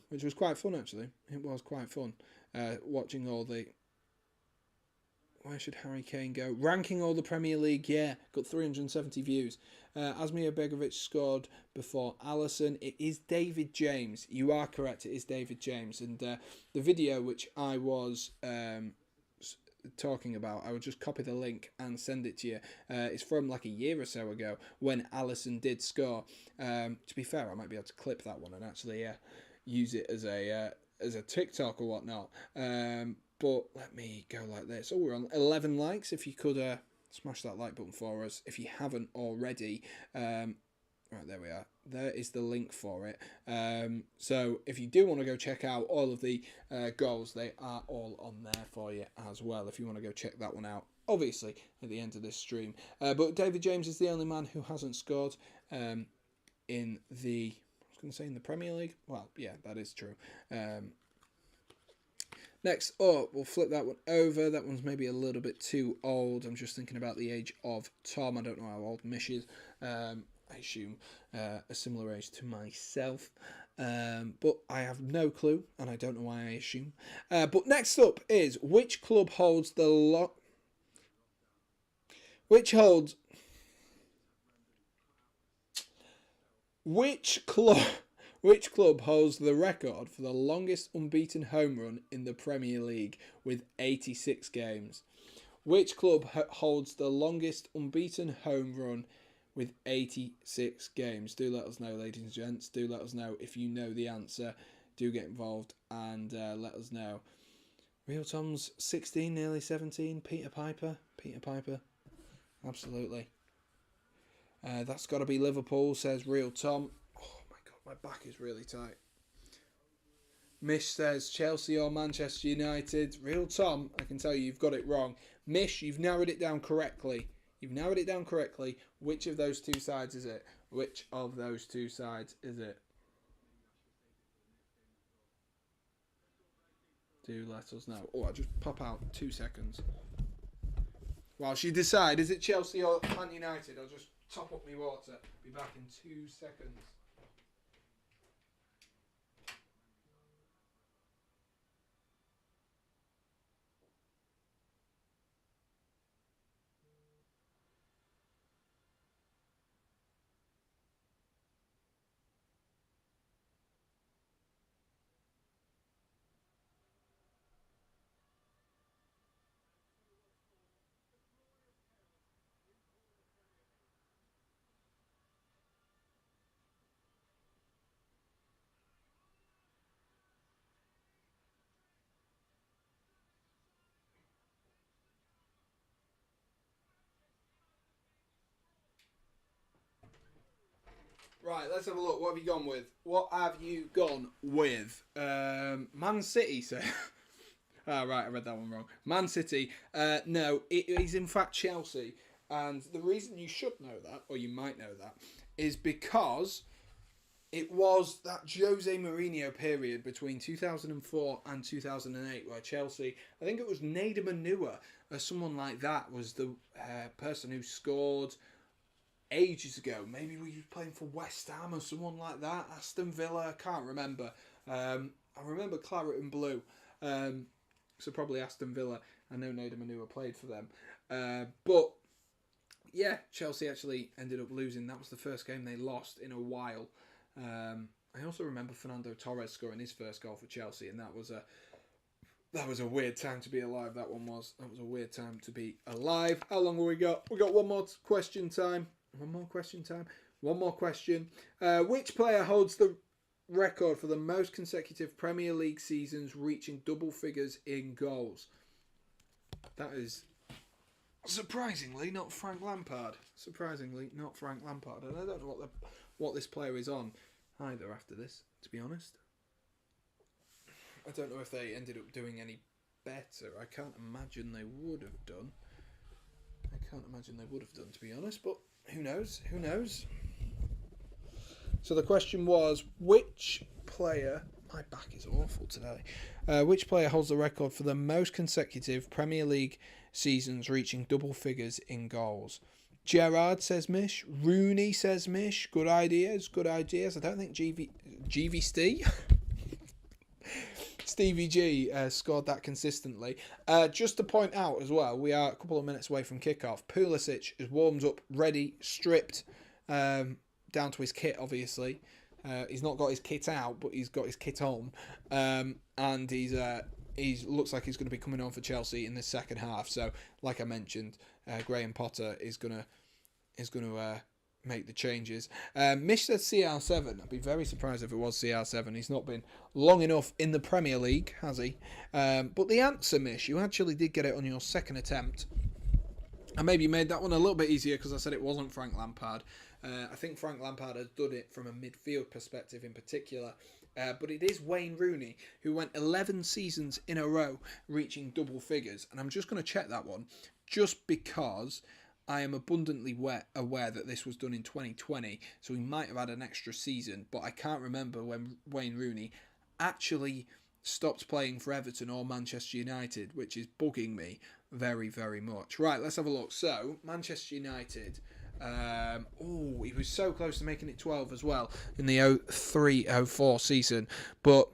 Which was quite fun, actually. It was quite fun. Watching all the... Where should Harry Kane go? Ranking all the Premier League, yeah. Got 370 views. Asmir Begovic scored before Alisson. It is David James. You are correct, it is David James. And the video which I was talking about, I will just copy the link and send it to you. It's from like a year or so ago when Alisson did score. To be fair, I might be able to clip that one and actually use it as a TikTok or whatnot. But let me go like this. Oh, we're on 11 likes. If you could smash that like button for us if you haven't already. Right, there we are. There is the link for it. So if you do want to go check out all of the goals, they are all on there for you as well. If you want to go check that one out, obviously at the end of this stream. But David James is the only man who hasn't scored in the. I was going to say in the Premier League. Well, yeah, that is true. Next up, we'll flip that one over. That one's maybe a little bit too old. I'm just thinking about the age of Tom. I don't know how old Mish is. I assume a similar age to myself. But I have no clue, and I don't know why I assume. But next up is, which club holds the Which club holds the record for the longest unbeaten home run in the Premier League with 86 games? Which club holds the longest unbeaten home run with 86 games? Do let us know, ladies and gents. Do let us know if you know the answer. Do get involved and let us know. Real Tom's 16, nearly 17. Peter Piper. Absolutely. That's got to be Liverpool, says Real Tom. My back is really tight. Mish says Chelsea or Manchester United. Real Tom, I can tell you, you've got it wrong. Mish, you've narrowed it down correctly. Which of those two sides is it? Do let us know. Oh, I'll just pop out 2 seconds. Whilst you decide, is it Chelsea or Man United? I'll just top up my water. Be back in 2 seconds. Right, let's have a look. What have you gone with? Man City, sir. Right, I read that one wrong. Man City. No, it is in fact Chelsea. And the reason you should know that, or you might know that, is because it was that Jose Mourinho period between 2004 and 2008 where Chelsea, I think it was Nader Manua or someone like that, was the person who scored ages ago. Maybe he was playing for West Ham or someone like that. Aston Villa, I can't remember. I remember Claret and Blue. So probably Aston Villa. I know Nader Manua played for them. But yeah, Chelsea actually ended up losing. That was the first game they lost in a while. I also remember Fernando Torres scoring his first goal for Chelsea, and that was a weird time to be alive. That was a weird time to be alive. How long have we got? We got one more question time. One more question. Which player holds the record for the most consecutive Premier League seasons reaching double figures in goals? That is surprisingly not Frank Lampard. And I don't know what this player is on either after this, to be honest. I don't know if they ended up doing any better. I can't imagine they would have done. To be honest, but who knows? So the question was, which player... My back is awful today. Which player holds the record for the most consecutive Premier League seasons reaching double figures in goals? Gerrard, says Mish. Rooney, says Mish. Good ideas. I don't think GVC. Stevie G scored that consistently. Just to point out as well, we are a couple of minutes away from kickoff. Pulisic is warmed up, ready, stripped, down to his kit, obviously. He's not got his kit out, but he's got his kit on. And he looks like he's going to be coming on for Chelsea in the second half. So, like I mentioned, Graham Potter is going to make the changes. Mish said CR7. I'd be very surprised if it was CR7. He's not been long enough in the Premier League, has he? But the answer, Mish, you actually did get it on your second attempt. I maybe made that one a little bit easier because I said it wasn't Frank Lampard. I think Frank Lampard has done it from a midfield perspective in particular. But it is Wayne Rooney, who went 11 seasons in a row reaching double figures. And I'm just going to check that one just because I am abundantly aware that this was done in 2020. So he might have had an extra season. But I can't remember when Wayne Rooney actually stopped playing for Everton or Manchester United, which is bugging me very, very much. Right, let's have a look. So, Manchester United... he was so close to making it 12 as well in the 03-04 season, but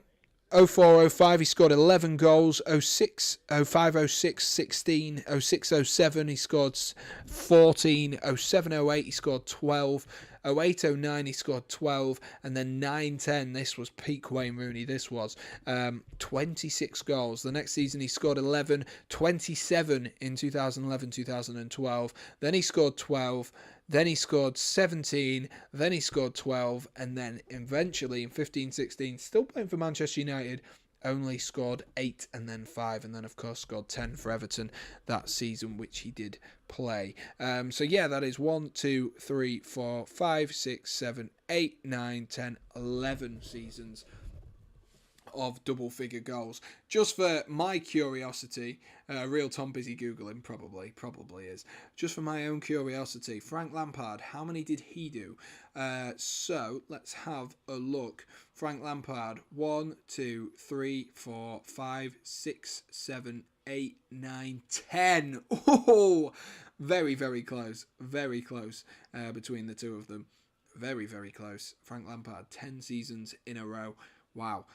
04-05 he scored 11 goals. 05-06 16, 06-07 he scored 14, 07-08 he scored 12, 08-09 he scored 12, and then 9-10, this was peak Wayne Rooney, this was 26 goals. The next season he scored 11, 27 in 2011-2012, then he scored 12, then he scored 17, then he scored 12, and then eventually in 15-16, still playing for Manchester United, only scored 8 and then 5, and then of course scored 10 for Everton that season, which he did play. So yeah, that is 1, 2, 3, 4, 5, 6, 7, 8, 9, 10, 11 seasons of double figure goals. Just for my curiosity, real Tom busy Googling, probably is. Just for my own curiosity, Frank Lampard, how many did he do? So let's have a look. Frank Lampard, 1, 2, 3, 4, 5, 6, 7, 8, 9, 10. Oh, very, very close. Very close between the two of them. Very, very close. Frank Lampard, 10 seasons in a row. Wow.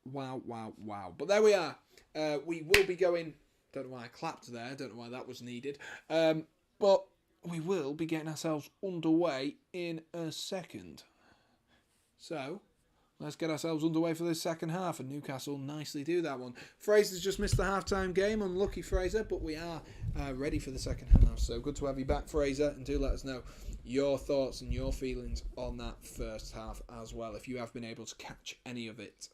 But there we are. We will be going... Don't know why I clapped there. Don't know why that was needed. But we will be getting ourselves underway in a second. So, let's get ourselves underway for this second half. And Newcastle nicely do that one. Fraser's just missed the half-time game. Unlucky Fraser. But we are ready for the second half. So, good to have you back, Fraser. And do let us know your thoughts and your feelings on that first half as well, if you have been able to catch any of it.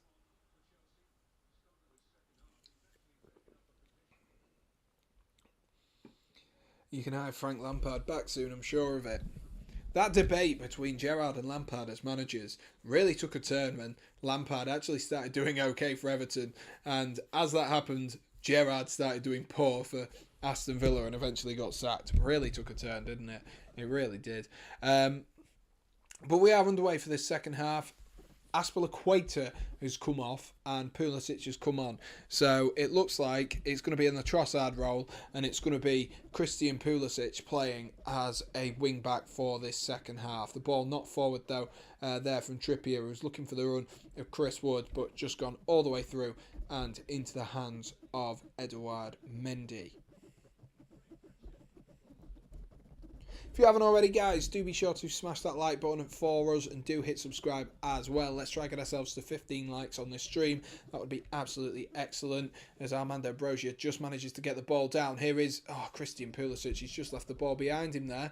You can have Frank Lampard back soon, I'm sure of it. That debate between Gerrard and Lampard as managers really took a turn when Lampard actually started doing okay for Everton, and as that happened, Gerrard started doing poor for Aston Villa and eventually got sacked. Really took a turn, didn't it? It really did. But we are underway for this second half. Aspilicueta has come off and Pulisic has come on. So it looks like it's going to be in the Trossard role, and it's going to be Christian Pulisic playing as a wing-back for this second half. The ball not forward though, there from Trippier, who's looking for the run of Chris Wood, but just gone all the way through and into the hands of Edouard Mendy. If you haven't already, guys, do be sure to smash that like button for us and do hit subscribe as well. Let's try and get ourselves to 15 likes on this stream. That would be absolutely excellent, as Armando Broja just manages to get the ball down. Here is Christian Pulisic. He's just left the ball behind him there.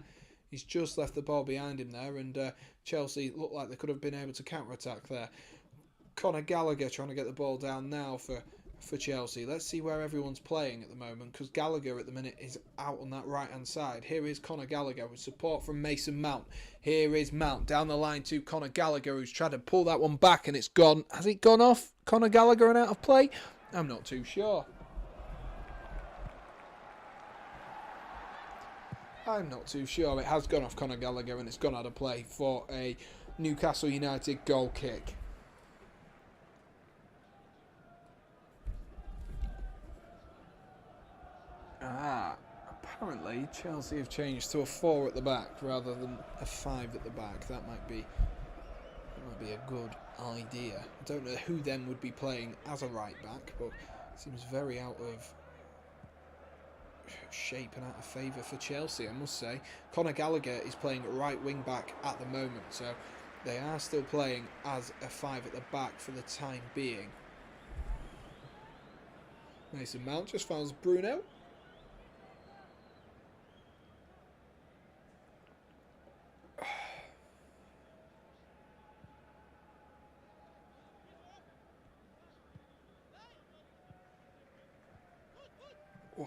And Chelsea looked like they could have been able to counter-attack there. Conor Gallagher trying to get the ball down now for Chelsea. Let's see where everyone's playing at the moment, because Gallagher at the minute is out on that right-hand side. Here is Conor Gallagher with support from Mason Mount. Here is Mount down the line to Conor Gallagher, who's tried to pull that one back and it's gone. Has it gone off Conor Gallagher and out of play? I'm not too sure. It has gone off Conor Gallagher and it's gone out of play for a Newcastle United goal kick. Apparently Chelsea have changed to a 4 at the back rather than a 5 at the back. That might be a good idea. I don't know who then would be playing as a right back, but it seems very out of shape and out of favour for Chelsea, I must say. Conor Gallagher is playing right wing back at the moment, so they are still playing as a 5 at the back for the time being. Mason Mount just fouls Bruno. Oh.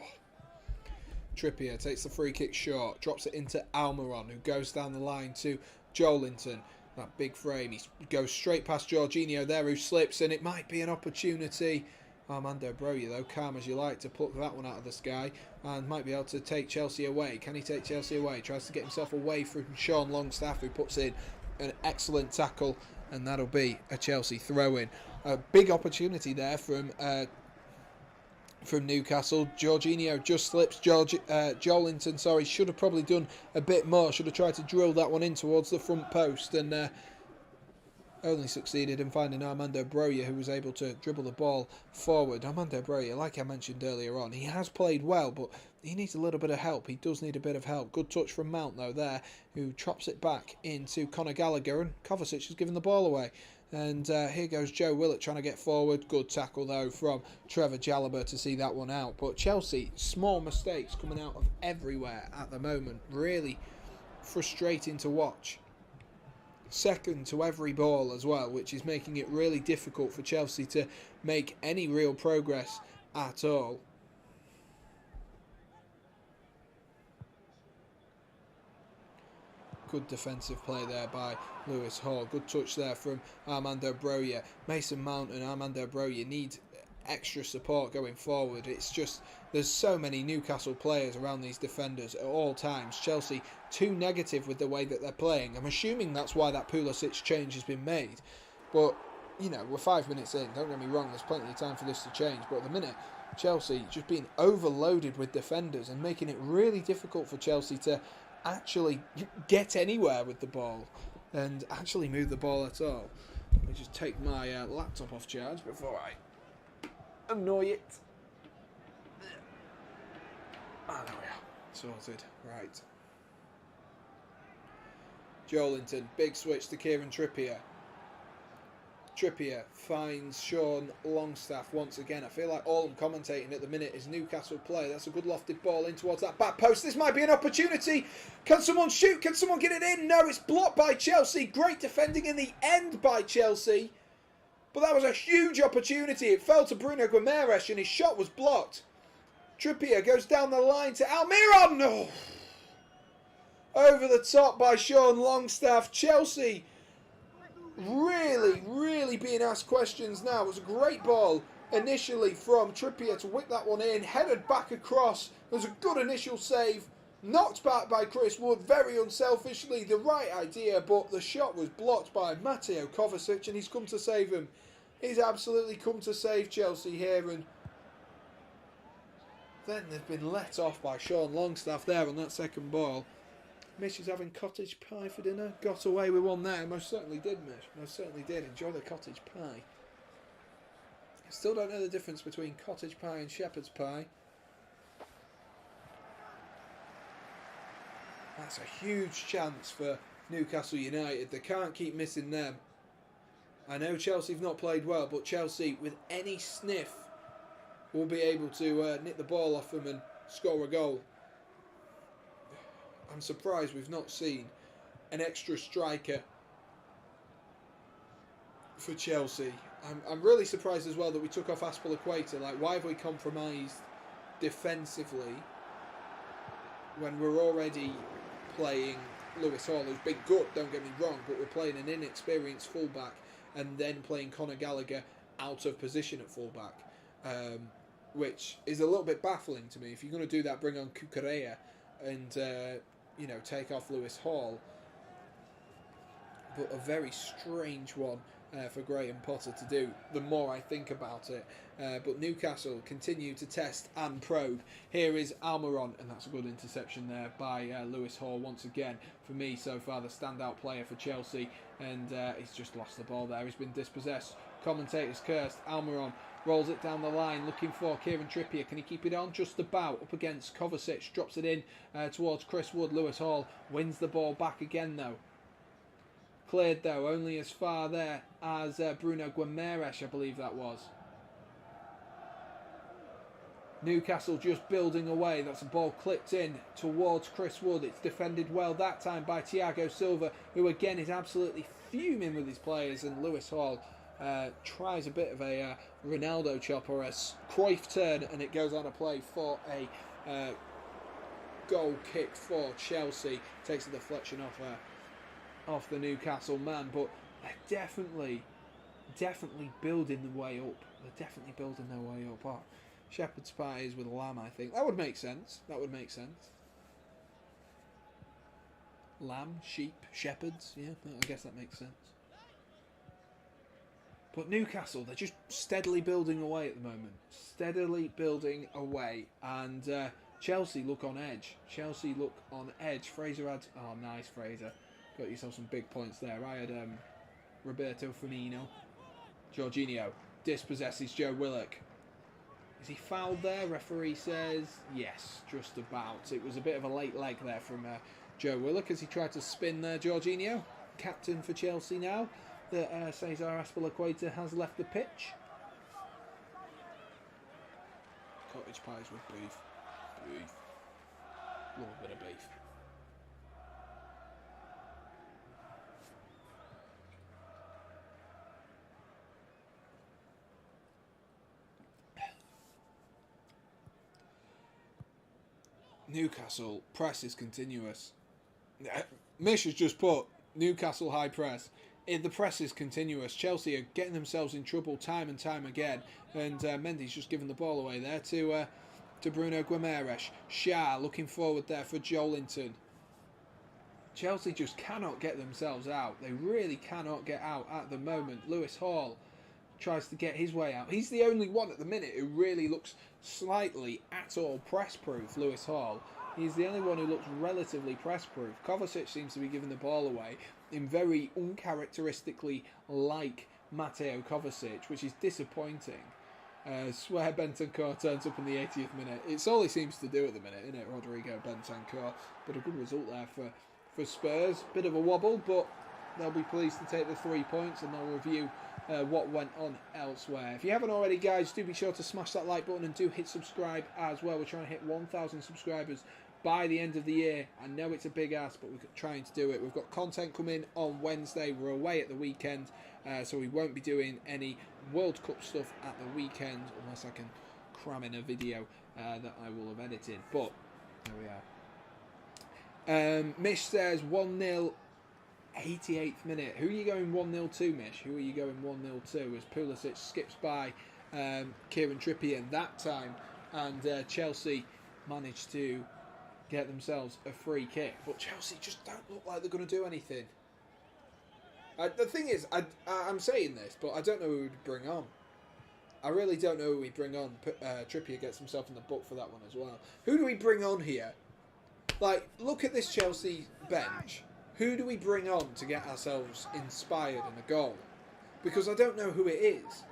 Trippier takes the free kick short, drops it into Almiron, who goes down the line to Joelinton. That big frame, he goes straight past Jorginho there, who slips, and it might be an opportunity. Armando Broja, though, calm as you like, to pluck that one out of the sky, and might be able to take Chelsea away. Can he take Chelsea away? Tries to get himself away from Sean Longstaff, who puts in an excellent tackle, and that'll be a Chelsea throw-in. A big opportunity there from Newcastle. Jorginho just slips. Joelinton, should have probably done a bit more. Should have tried to drill that one in towards the front post, and only succeeded in finding Armando Broja, who was able to dribble the ball forward. Armando Broja, like I mentioned earlier on, he has played well, but he needs a little bit of help. He does need a bit of help. Good touch from Mount, though, there, who chops it back into Conor Gallagher, and Kovacic has given the ball away. And here goes Joe Willett trying to get forward. Good tackle, though, from Trevor Jalaba to see that one out. But Chelsea, small mistakes coming out of everywhere at the moment. Really frustrating to watch. Second to every ball as well, which is making it really difficult for Chelsea to make any real progress at all. Good defensive play there by Lewis Hall. Good touch there from Armando Broja. Mason Mount and Armando Broja need extra support going forward. It's just, there's so many Newcastle players around these defenders at all times. Chelsea too negative with the way that they're playing. I'm assuming that's why that Pulisic change has been made. But, you know, we're 5 minutes in. Don't get me wrong, there's plenty of time for this to change. But at the minute, Chelsea just being overloaded with defenders and making it really difficult for Chelsea to actually get anywhere with the ball and actually move the ball at all. Let me just take my laptop off charge before I annoy it. Ah, there we are. Sorted. Right. Joelinton, big switch to Kieran Trippier. Trippier finds Sean Longstaff once again. I feel like all I'm commentating at the minute is Newcastle play. That's a good lofted ball in towards that back post. This might be an opportunity. Can someone shoot? Can someone get it in? No, it's blocked by Chelsea. Great defending in the end by Chelsea. But that was a huge opportunity. It fell to Bruno Guimaraes and his shot was blocked. Trippier goes down the line to Almiron. No. Over the top by Sean Longstaff. Chelsea really being asked questions now. It was a great ball initially from Trippier to whip that one in. Headed back across. It was a good initial save. Knocked back by Chris Wood very unselfishly. The right idea, but the shot was blocked by Mateo Kovacic and he's come to save him. He's absolutely come to save Chelsea here, and then they've been let off by Sean Longstaff there on that second ball. Mish is having cottage pie for dinner. Got away with one there. Most certainly did, Mish. Most certainly did. Enjoy the cottage pie. I still don't know the difference between cottage pie and shepherd's pie. That's a huge chance for Newcastle United. They can't keep missing them. I know Chelsea have not played well, but Chelsea, with any sniff, will be able to nick the ball off them and score a goal. I'm surprised we've not seen an extra striker for Chelsea. I'm really surprised as well that we took off Aspilicueta. Like, why have we compromised defensively when we're already playing Lewis Hall, who's been good, don't get me wrong, but we're playing an inexperienced fullback and then playing Conor Gallagher out of position at fullback, which is a little bit baffling to me. If you're going to do that, bring on Cucurella and you know, take off Lewis Hall. But a very strange one for Graham Potter to do, the more I think about it. But Newcastle continue to test and probe. Here is Almiron, and that's a good interception there by Lewis Hall once again. For me, so far, the standout player for Chelsea, and he's just lost the ball there. He's been dispossessed. Commentators cursed. Almiron rolls it down the line, looking for Kieran Trippier. Can he keep it on? Just about. Up against Kovacic. Drops it in towards Chris Wood. Lewis Hall wins the ball back again, though. Cleared, though, only as far there as Bruno Guimaraes, I believe that was. Newcastle just building away. That's a ball clipped in towards Chris Wood. It's defended well that time by Thiago Silva, who again is absolutely fuming with his players. And Lewis Hall tries a bit of a Ronaldo chop or a Cruyff turn, and it goes on a play for a goal kick for Chelsea. Takes a deflection off the Newcastle man, but they're definitely building the way up. They're definitely building their way up. Oh, shepherd's pies with lamb, I think. That would make sense. That would make sense. Lamb, sheep, shepherds. Yeah, I guess that makes sense. But Newcastle, they're just steadily building away at the moment. Steadily building away. And Chelsea look on edge. Chelsea look on edge. Fraser had... Oh, nice, Fraser. Got yourself some big points there. I had Roberto Firmino. Jorginho dispossesses Joe Willock. Is he fouled there? Referee says yes, just about. It was a bit of a late leg there from Joe Willock as he tried to spin there. Jorginho, captain for Chelsea now, that Cesar Azpilicueta has left the pitch. Cottage pies with beef. Beef. A little bit of beef. Newcastle press is continuous. Mish has just put Newcastle high press. The press is continuous. Chelsea are getting themselves in trouble time and time again, and Mendy's just given the ball away there to Bruno Guimaraes. Shah looking forward there for Joelinton. Chelsea just cannot get themselves out. They really cannot get out at the moment. Lewis Hall tries to get his way out. He's the only one at the minute who really looks slightly at all press-proof, Lewis Hall. He's the only one who looks relatively press-proof. Kovacic seems to be giving the ball away in very uncharacteristically like Mateo Kovacic, which is disappointing. Swear Bentancur turns up in the 80th minute. It's all he seems to do at the minute, isn't it, Rodrigo Bentancur? But a good result there for Spurs. Bit of a wobble, but they'll be pleased to take the 3 points, and they'll review what went on elsewhere. If you haven't already, guys, do be sure to smash that like button and do hit subscribe as well. We're trying to hit 1,000 subscribers by the end of the year. I know it's a big ask, but we're trying to do it. We've got content coming on Wednesday. We're away at the weekend, so we won't be doing any World Cup stuff at the weekend unless I can cram in a video that I will have edited. But there we are. Mish says 1-0. 88th minute. Who are you going 1-0 to, Mish? Who are you going 1-0 to? As Pulisic skips by Kieran Trippier that time, and Chelsea managed to get themselves a free kick. But Chelsea just don't look like they're going to do anything. The thing is, I'm saying this, but I don't know who we'd bring on. I really don't know who we bring on. Trippier gets himself in the book for that one as well. Who do we bring on here? Like, look at this Chelsea bench. Who do we bring on to get ourselves inspired in a goal? Because I don't know who it is.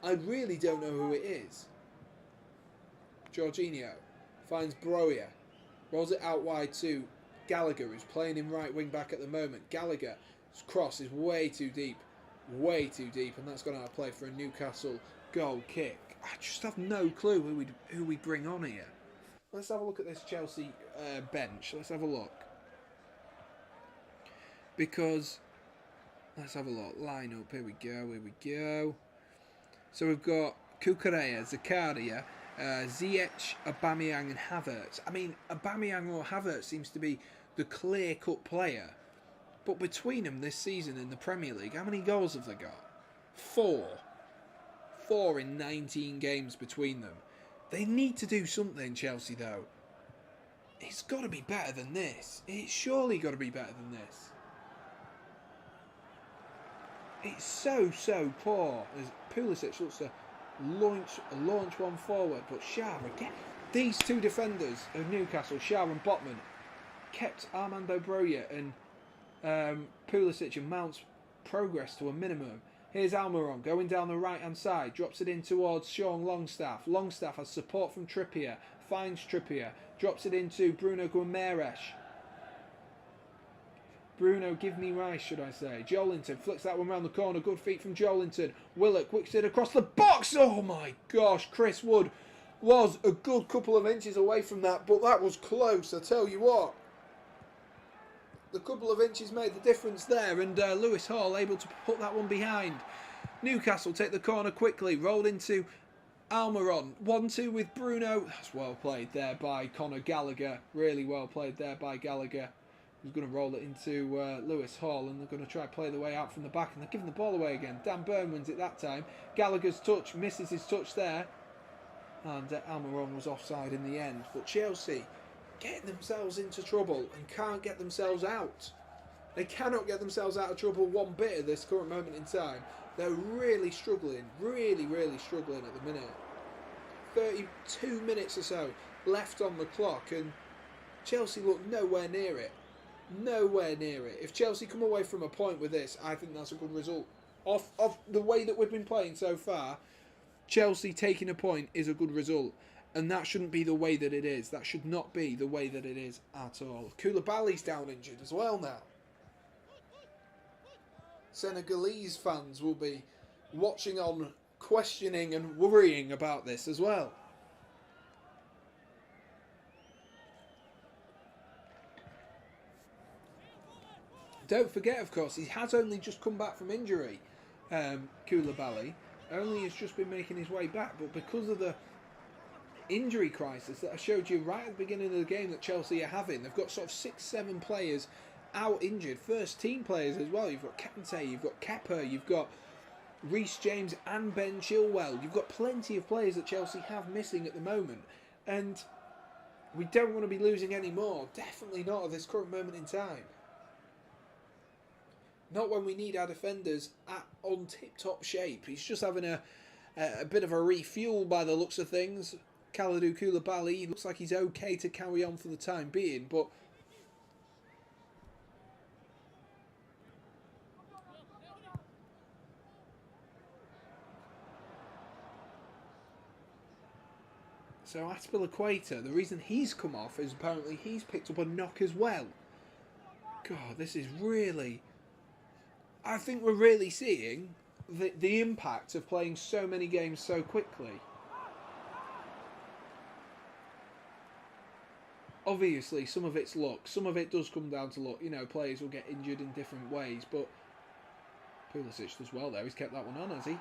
I really don't know who it is. Jorginho finds Broja. Rolls it out wide to Gallagher, who's playing in right wing back at the moment. Gallagher's cross is way too deep. Way too deep. And that's gone out of play for a Newcastle goal kick. I just have no clue who we bring on here. Let's have a look at this Chelsea bench. Let's have a look. Because, let's have a look. Line up. Here we go. So we've got Cucurella, Zakaria, Ziyech, Aubameyang and Havertz. I mean, Aubameyang or Havertz seems to be the clear-cut player. But between them this season in the Premier League, how many goals have they got? 4. 4 in 19 games between them. They need to do something, Chelsea, though. It's got to be better than this. It's surely got to be better than this. It's so poor as Pulisic looks to launch one forward, but Shah again. These two defenders of Newcastle, Shah and Botman, kept Armando Broja and Pulisic and Mount's progress to a minimum. Here's Almiron going down the right hand side, drops it in towards Sean Longstaff. Longstaff has support from Trippier, finds Trippier, drops it into Bruno Guimaraes. Bruno, give me rice, should I say. Joelinton flicks that one round the corner. Good feet from Joelinton. Willock whips it across the box. Oh my gosh, Chris Wood was a good couple of inches away from that, but that was close, I tell you what. The couple of inches made the difference there, and Lewis Hall able to put that one behind. Newcastle take the corner quickly, rolled into Almiron. 1-2 with Bruno. That's well played there by Conor Gallagher. Really well played there by Gallagher. He's going to roll it into Lewis Hall, and they're going to try to play the way out from the back, and they're giving the ball away again. Dan Burn wins it that time. Gallagher's touch misses his touch there, and Almiron was offside in the end. But Chelsea getting themselves into trouble and can't get themselves out. They cannot get themselves out of trouble one bit at this current moment in time. They're really struggling, really struggling at the minute. 32 minutes or so left on the clock, and Chelsea look nowhere near it. Nowhere near it. If Chelsea come away from a point with this, I think that's a good result. Off the way that we've been playing so far, Chelsea taking a point is a good result. And that shouldn't be the way that it is. That should not be the way that it is at all. Koulibaly's down injured as well now. Senegalese fans will be watching on, questioning and worrying about this as well. Don't forget, of course, he has only just come back from injury, Koulibaly. Only has just been making his way back, but because of the injury crisis that I showed you right at the beginning of the game that Chelsea are having, they've got sort of 6-7 players out injured, first team players as well. You've got Kante, you've got Kepa, you've got Reece James and Ben Chilwell. You've got plenty of players that Chelsea have missing at the moment, and we don't want to be losing any more. Definitely not at this current moment in time. Not when we need our defenders on tip-top shape. He's just having a bit of a refuel by the looks of things. Kalidou Koulibaly looks like he's okay to carry on for the time being, but so Aspilicueta, the reason he's come off is apparently he's picked up a knock as well. God, this is really... I think we're really seeing the impact of playing so many games so quickly. Obviously, some of it's luck. Some of it does come down to luck. You know, players will get injured in different ways, but Pulisic does well there. He's kept that one on, has he?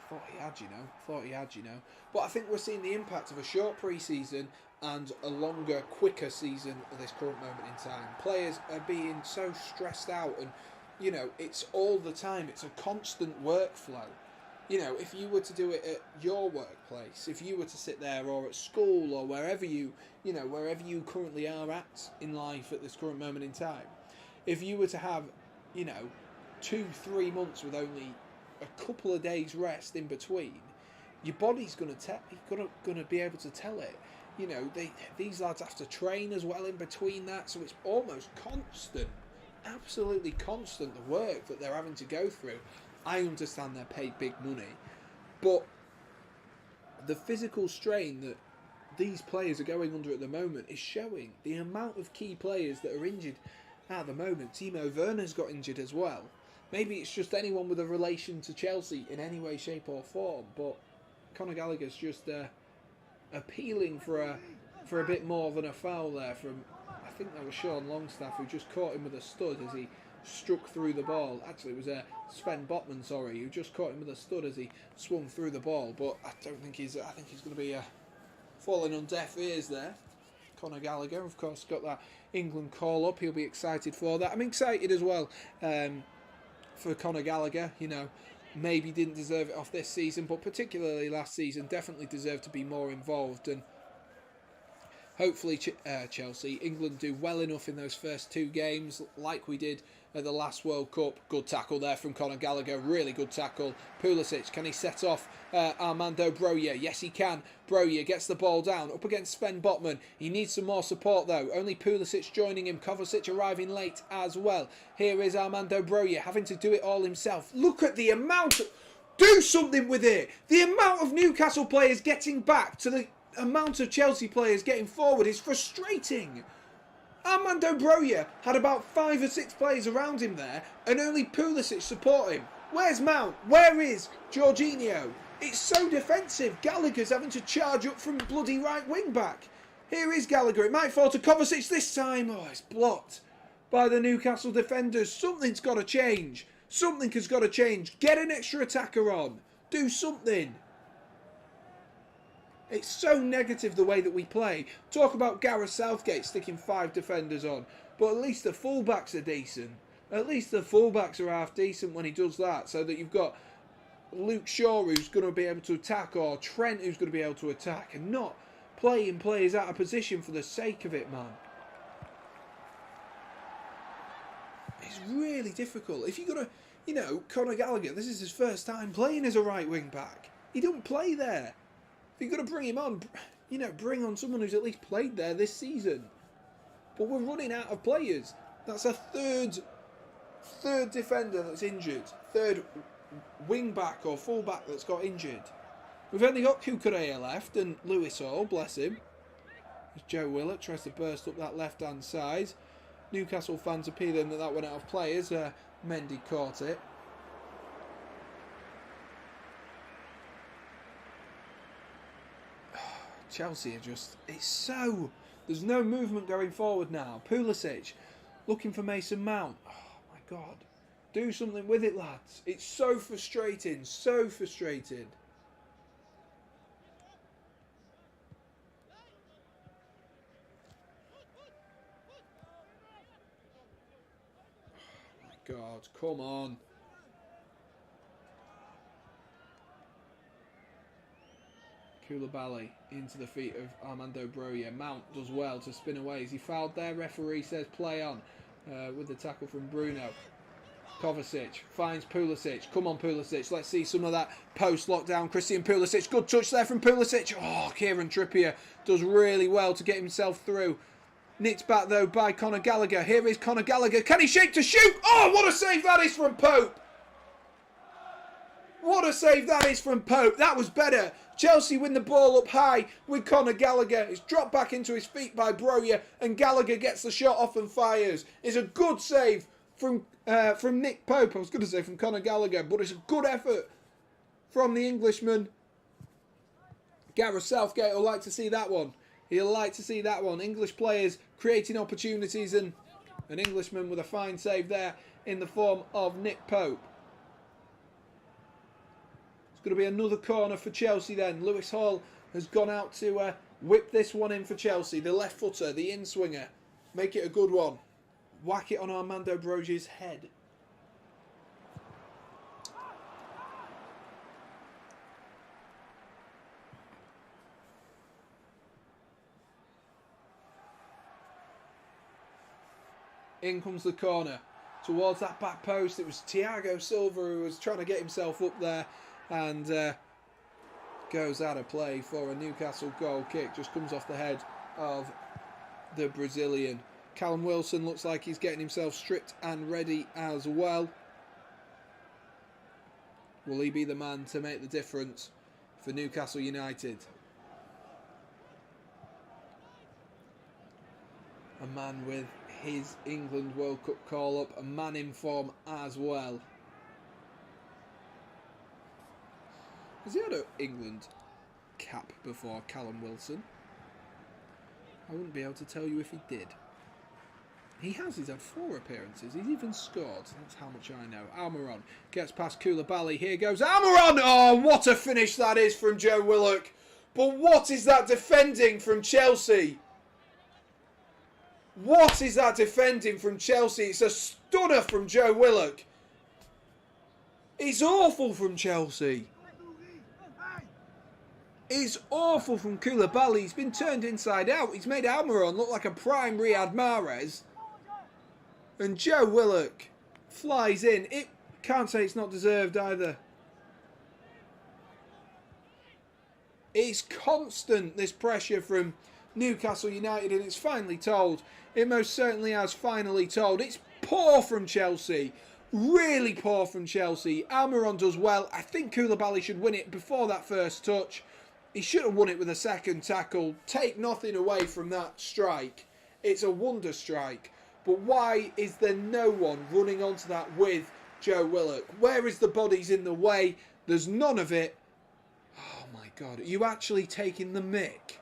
Thought he had, you know. But I think we're seeing the impact of a short pre-season and a longer, quicker season at this current moment in time. Players are being so stressed out, and you know, it's all the time. It's a constant workflow. You know, if you were to do it at your workplace, if you were to sit there or at school or wherever you currently are at in life at this current moment in time, if you were to have, 2-3 months with only a couple of days rest in between, your body's going to be able to tell it. You know, these lads have to train as well in between that, so it's almost constant. Absolutely constant, the work that they're having to go through. I understand they're paid big money, but the physical strain that these players are going under at the moment is showing. The amount of key players that are injured at the moment. Timo Werner's got injured as well. Maybe it's just anyone with a relation to Chelsea in any way, shape or form, but Conor Gallagher's just appealing for a bit more than a foul there from, I think that was Sean Longstaff, who just caught him with a stud as he struck through the ball. Actually, it was Sven Botman, who just caught him with a stud as he swung through the ball. But I think he's going to be falling on deaf ears there. Conor Gallagher, of course, got that England call up. He'll be excited for that. I'm excited as well for Conor Gallagher. You know, maybe didn't deserve it off this season, but particularly last season, definitely deserved to be more involved. And hopefully Chelsea, England do well enough in those first 2 games like we did at the last World Cup. Good tackle there from Conor Gallagher, really good tackle. Pulisic, can he set off Armando Broja? Yes he can. Broja gets the ball down up against Sven Botman. He needs some more support though. Only Pulisic joining him, Kovacic arriving late as well. Here is Armando Broja having to do it all himself. Look at the amount of... Do something with it! The amount of Newcastle players getting back to the amount of Chelsea players getting forward is frustrating. Armando Broja had about 5 or 6 players around him there, and only Pulisic support him. Where's Mount? Where is Jorginho? It's so defensive. Gallagher's having to charge up from bloody right wing back. Here is Gallagher. It might fall to Kovacic this time. Oh, it's blocked by the Newcastle defenders. Something's got to change. Something has got to change. Get an extra attacker on. Do something. It's so negative the way that we play. Talk about Gareth Southgate sticking 5 defenders on. But at least the fullbacks are decent. At least the fullbacks are half decent when he does that. So that you've got Luke Shaw who's going to be able to attack, or Trent who's going to be able to attack, and not playing players out of position for the sake of it, man. It's really difficult. If you're going to, you know, Conor Gallagher, this is his first time playing as a right wing back. He don't play there. If you're going to bring him on, you know, bring on someone who's at least played there this season. But we're running out of players. That's a third defender that's injured. Third wing back or full back that's got injured. We've only got Cucurella left and Lewis Hall, bless him. As Joe Willock tries to burst up that left hand side. Newcastle fans appealing that went out of play as Mendy caught it. Chelsea are just... It's so... There's no movement going forward now. Pulisic looking for Mason Mount. Oh my God. Do something with it, lads. It's so frustrating. So frustrating. Oh my God. Come on. Koulibaly into the feet of Armando Broja. Mount does well to spin away. Is he fouled there? Referee says play on with the tackle from Bruno. Kovacic finds Pulisic. Come on, Pulisic. Let's see some of that post lockdown. Christian Pulisic. Good touch there from Pulisic. Oh, Kieran Trippier does really well to get himself through. Nicked back though by Conor Gallagher. Here is Conor Gallagher. Can he shape to shoot? Oh, what a save that is from Pope. What a save that is from Pope. That was better. Chelsea win the ball up high with Conor Gallagher. It's dropped back into his feet by Broja, and Gallagher gets the shot off and fires. It's a good save from Nick Pope. I was going to say from Conor Gallagher, but it's a good effort from the Englishman. Gareth Southgate will like to see that one. He'll like to see that one. English players creating opportunities, and an Englishman with a fine save there in the form of Nick Pope. It's going to be another corner for Chelsea then. Lewis Hall has gone out to whip this one in for Chelsea. The left footer, the in-swinger. Make it a good one. Whack it on Armando Broja's head. In comes the corner. Towards that back post. It was Thiago Silva who was trying to get himself up there. And goes out of play for a Newcastle goal kick. Just comes off the head of the Brazilian. Callum Wilson looks like he's getting himself stripped and ready as well. Will he be the man to make the difference for Newcastle United? A man with his England World Cup call-up. A man in form as well. Has he had an England cap before, Callum Wilson? I wouldn't be able to tell you if he did. He has. He's had 4 appearances. He's even scored. That's how much I know. Almiron gets past Koulibaly. Here goes Almiron. Oh, what a finish that is from Joe Willock. But what is that defending from Chelsea? What is that defending from Chelsea? It's a stunner from Joe Willock. It's awful from Chelsea. is awful from Koulibaly. He's been turned inside out. He's made Almiron look like a prime Riyad Mahrez. And Joe Willock flies in. It can't say it's not deserved either. It's constant, this pressure from Newcastle United, and it's finally told. It most certainly has finally told. It's poor from Chelsea. Really poor from Chelsea. Almiron does well. I think Koulibaly should win it before that first touch. He should have won it with a second tackle. Take nothing away from that strike. It's a wonder strike. But why is there no one running onto that with Joe Willock? Where is the bodies in the way? There's none of it. Oh my God, are you actually taking the mick?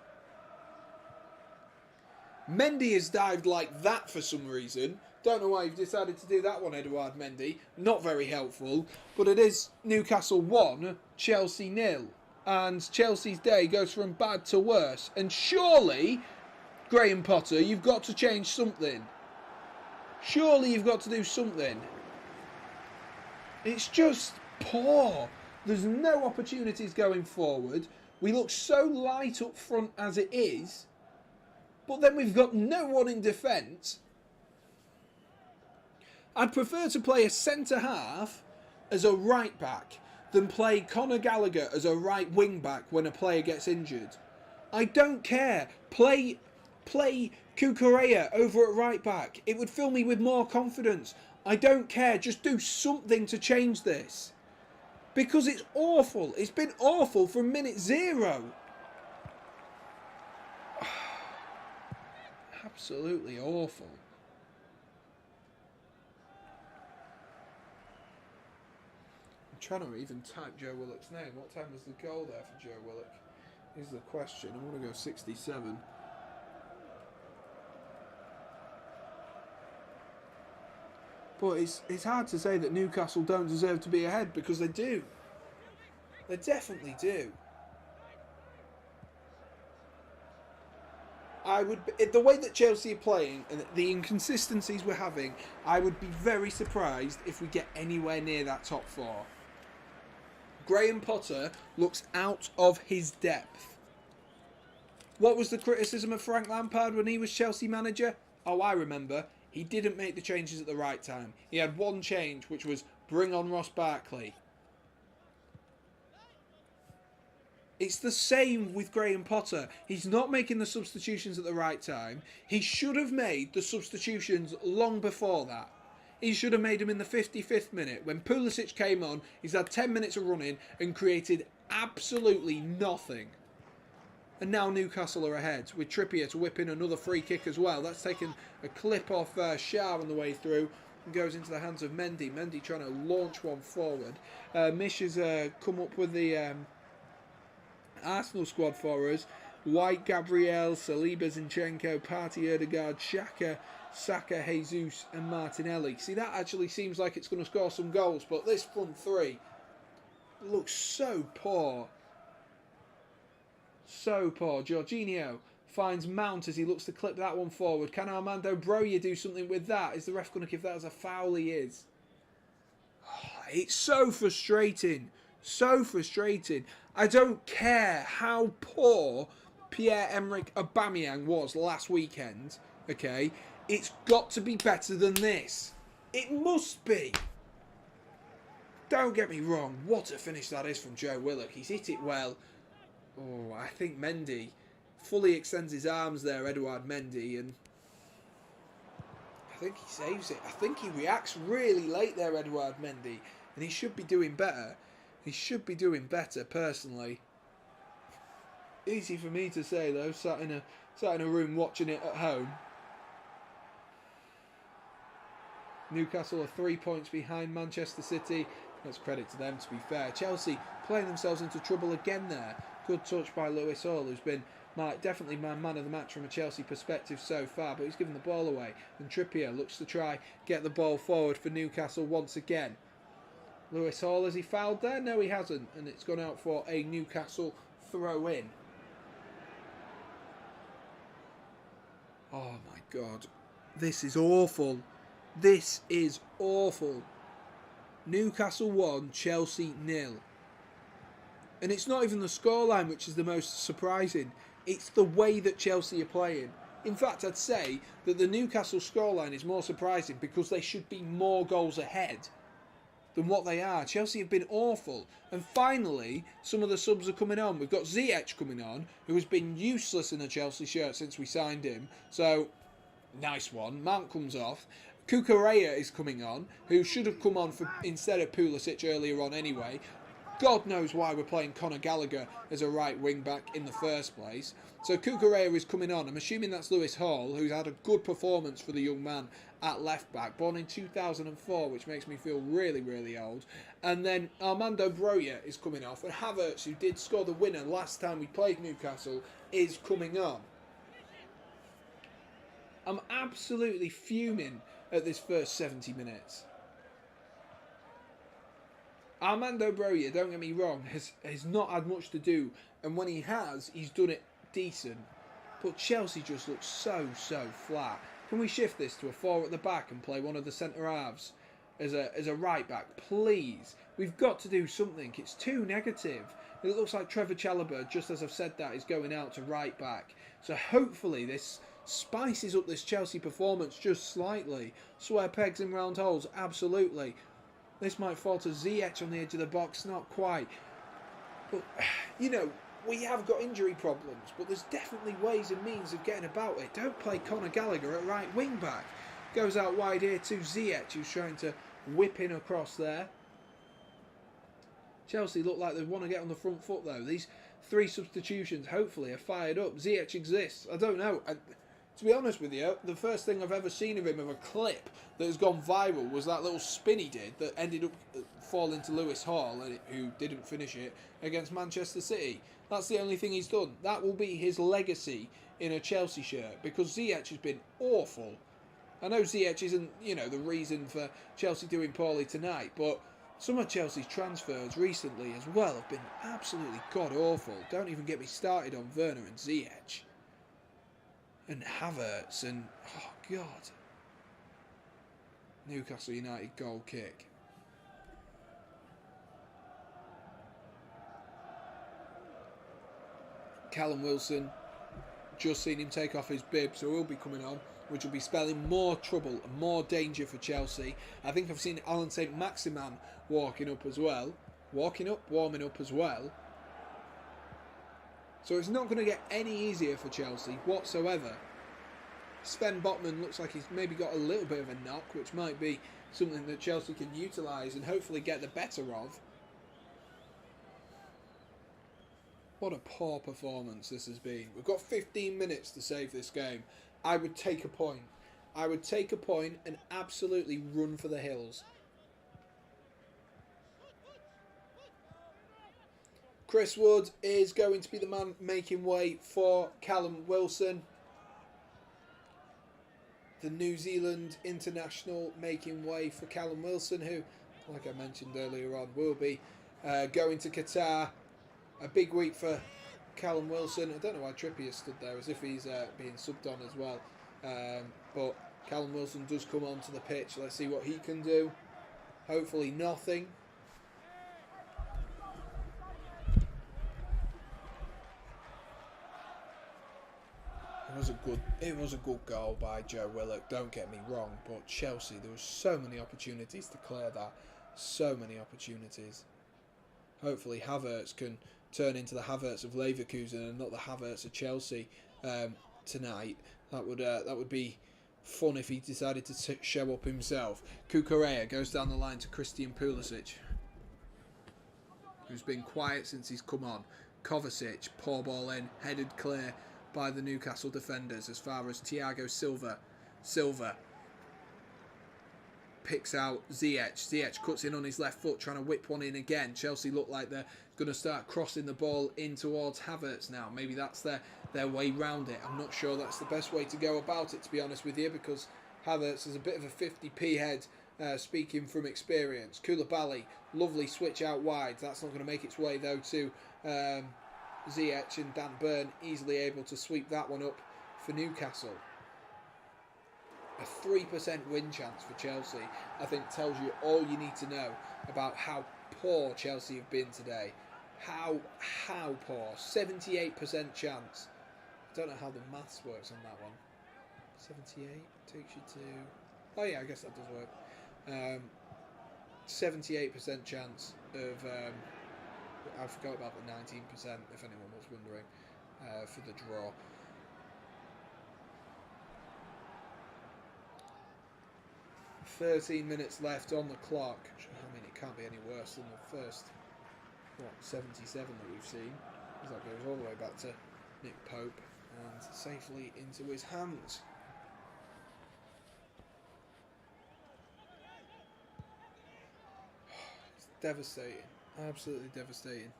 Mendy has dived like that for some reason. Don't know why you've decided to do that one, Edouard Mendy. Not very helpful. But it is Newcastle 1, Chelsea 0. And Chelsea's day goes from bad to worse. And surely, Graham Potter, you've got to change something. Surely you've got to do something. It's just poor. There's no opportunities going forward. We look so light up front as it is. But then we've got no one in defence. I'd prefer to play a centre-half as a right-back than play Conor Gallagher as a right wing-back when a player gets injured. I don't care. Play Cucurella over at right-back. It would fill me with more confidence. I don't care. Just do something to change this. Because it's awful. It's been awful from minute 0. Absolutely awful. I'm trying to even type Joe Willock's name. What time was the goal there for Joe Willock? Is the question. I want to go 67. But it's hard to say that Newcastle don't deserve to be ahead, because they do. They definitely do. The way that Chelsea are playing and the inconsistencies we're having, I would be very surprised if we get anywhere near that top 4. Graham Potter looks out of his depth. What was the criticism of Frank Lampard when he was Chelsea manager? Oh, I remember. He didn't make the changes at the right time. He had one change, which was bring on Ross Barkley. It's the same with Graham Potter. He's not making the substitutions at the right time. He should have made the substitutions long before that. He should have made them in the 55th minute. When Pulisic came on, he's had 10 minutes of running and created absolutely nothing. And now Newcastle are ahead, with Trippier to whip in another free kick as well. That's taken a clip off Shah on the way through and goes into the hands of Mendy. Mendy trying to launch one forward. Mish has come up with the Arsenal squad for us. White, Gabriel, Saliba, Zinchenko, Partey, Ødegaard, Xhaka, Saka, Jesus and Martinelli. See, that actually seems like it's going to score some goals, but this front three looks so poor. So poor. Jorginho finds Mount as he looks to clip that one forward. Can Armando Broja do something with that? Is the ref going to give that as a foul? He is. Oh, it's so frustrating. So frustrating. I don't care how poor Pierre-Emerick Aubameyang was last weekend. Okay? It's got to be better than this. It must be. Don't get me wrong. What a finish that is from Joe Willock. He's hit it well. Oh, I think Mendy fully extends his arms there, Edouard Mendy, and I think he saves it. I think he reacts really late there, Edouard Mendy, and he should be doing better. He should be doing better, personally. Easy for me to say, though, sat in a room watching it at home. Newcastle are 3 points behind Manchester City. That's credit to them, to be fair. Chelsea playing themselves into trouble again there. Good touch by Lewis Hall, who's been definitely my man of the match from a Chelsea perspective so far, but he's given the ball away. And Trippier looks to try get the ball forward for Newcastle once again. Lewis Hall, has he fouled there? No, he hasn't. And it's gone out for a Newcastle throw-in. Oh my God. This is awful. This is awful. Newcastle 1, Chelsea 0. And it's not even the scoreline which is the most surprising. It's the way that Chelsea are playing. In fact, I'd say that the Newcastle scoreline is more surprising because they should be more goals ahead than what they are. Chelsea have been awful. And finally, some of the subs are coming on. We've got Ziyech coming on, who has been useless in a Chelsea shirt since we signed him. So, nice one. Mount comes off. Cucurella is coming on, who should have come on for instead of Pulisic earlier on anyway. God knows why we're playing Conor Gallagher as a right wing back in the first place. So Cucurella is coming on. I'm assuming that's Lewis Hall, who's had a good performance for the young man at left back, born in 2004, which makes me feel really, really old. And then Armando Broja is coming off, and Havertz, who did score the winner last time we played Newcastle, is coming on. I'm absolutely fuming at this first 70 minutes. Armando Broja, don't get me wrong, has not had much to do, and when he has, he's done it decent. But Chelsea just looks so flat. Can we shift this to a 4 at the back and play one of the centre halves as a right back, please? We've got to do something. It's too negative. It looks like Trevor Chalobah, just as I've said that, is going out to right back. So hopefully this spices up this Chelsea performance just slightly. Square pegs in round holes, absolutely. This might fall to Ziyech on the edge of the box, not quite. But, you know, we have got injury problems, but there's definitely ways and means of getting about it. Don't play Conor Gallagher at right wing back. Goes out wide here to Ziyech, who's trying to whip in across there. Chelsea look like they want to get on the front foot, though. These 3 substitutions, hopefully, are fired up. Ziyech exists. I don't know. To be honest with you, the first thing I've ever seen of him of a clip that has gone viral was that little spin he did that ended up falling to Lewis Hall, who didn't finish it, against Manchester City. That's the only thing he's done. That will be his legacy in a Chelsea shirt, because Ziyech has been awful. I know Ziyech isn't, the reason for Chelsea doing poorly tonight, but some of Chelsea's transfers recently as well have been absolutely god-awful. Don't even get me started on Werner and Ziyech. And Havertz and, oh God. Newcastle United goal kick. Callum Wilson, just seen him take off his bib, so he'll be coming on, which will be spelling more trouble and more danger for Chelsea. I think I've seen Alan St. Maximan warming up as well. So it's not going to get any easier for Chelsea whatsoever. Sven Botman looks like he's maybe got a little bit of a knock, which might be something that Chelsea can utilise and hopefully get the better of. What a poor performance this has been. We've got 15 minutes to save this game. I would take a point. I would take a point and absolutely run for the hills. Chris Wood is going to be the man making way for Callum Wilson. The New Zealand international making way for Callum Wilson, who, like I mentioned earlier on, will be going to Qatar. A big week for Callum Wilson. I don't know why Trippier stood there, as if he's being subbed on as well. But Callum Wilson does come onto the pitch. Let's see what he can do. Hopefully nothing. It was a good goal by Joe Willock, don't get me wrong, but Chelsea, there were so many opportunities to clear that. So many opportunities. Hopefully Havertz can turn into the Havertz of Leverkusen and not the Havertz of Chelsea tonight. That would be fun if he decided to show up himself. Cucurella goes down the line to Christian Pulisic, who's been quiet since he's come on. Kovacic, poor ball in, headed clear by the Newcastle defenders as far as Thiago Silva. Silva picks out Ziyech. Ziyech cuts in on his left foot, trying to whip one in again. Chelsea look like they're going to start crossing the ball in towards Havertz now. Maybe that's their way round it. I'm not sure that's the best way to go about it, to be honest with you, because Havertz is a bit of a 50p head, speaking from experience. Koulibaly, lovely switch out wide. That's not going to make its way, though, to Ziyech, and Dan Burn easily able to sweep that one up for Newcastle. A 3% win chance for Chelsea, I think, tells you all you need to know about how poor Chelsea have been today. How poor. 78% chance. I don't know how the maths works on that one. 78 takes you to... Oh yeah, I guess that does work. 78% chance of... I forgot about the 19%, if anyone was wondering, for the draw. .13 minutes left on the clock. I mean, it can't be any worse than the first, 77 that we've seen. As that goes all the way back to Nick Pope and safely into his hands. It's devastating. Absolutely devastating.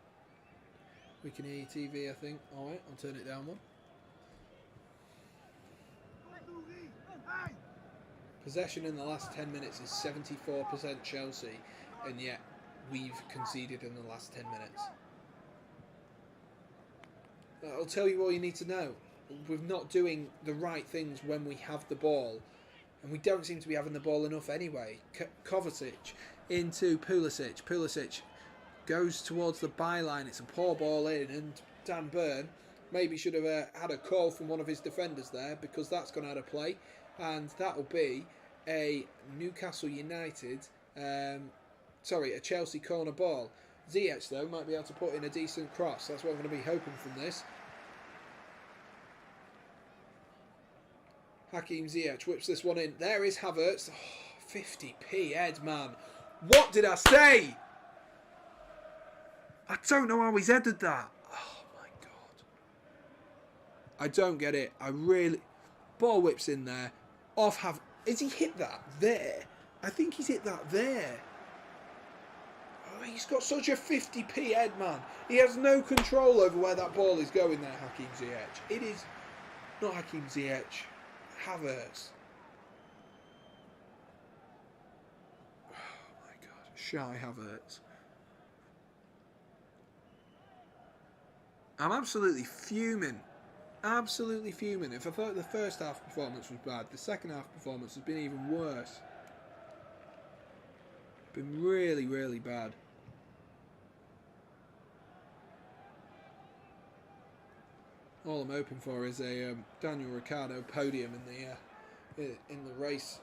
We can hear your TV, I think. Alright, I'll turn it down one. Possession in the last 10 minutes is 74% Chelsea, and yet we've conceded in the last 10 minutes. I'll tell you all you need to know. We're not doing the right things when we have the ball, and we don't seem to be having the ball enough anyway. Kovacic into Pulisic. Pulisic goes towards the byline. It's a poor ball in, and Dan Burn maybe should have had a call from one of his defenders there, because that's gone out of play, and that'll be a Newcastle United, a Chelsea corner ball. Ziyech though might be able to put in a decent cross. That's what I'm going to be hoping from this. Hakim Ziyech whips this one in. There is Havertz. Oh, 50p head, man. What did I say? I don't know how he's headed that. Oh my god. I don't get it. I really... Ball whips in there. Off Havertz. Has he hit that there? I think he's hit that there. Oh, he's got such a 50p head, man. He has no control over where that ball is going there, Hakim Ziyech. It is not Hakim Ziyech. Havertz. Oh my god. Shy Havertz. I'm absolutely fuming. Absolutely fuming. If I thought the first half performance was bad, the second half performance has been even worse. Been really, really bad. All I'm hoping for is a Daniel Ricciardo podium in the race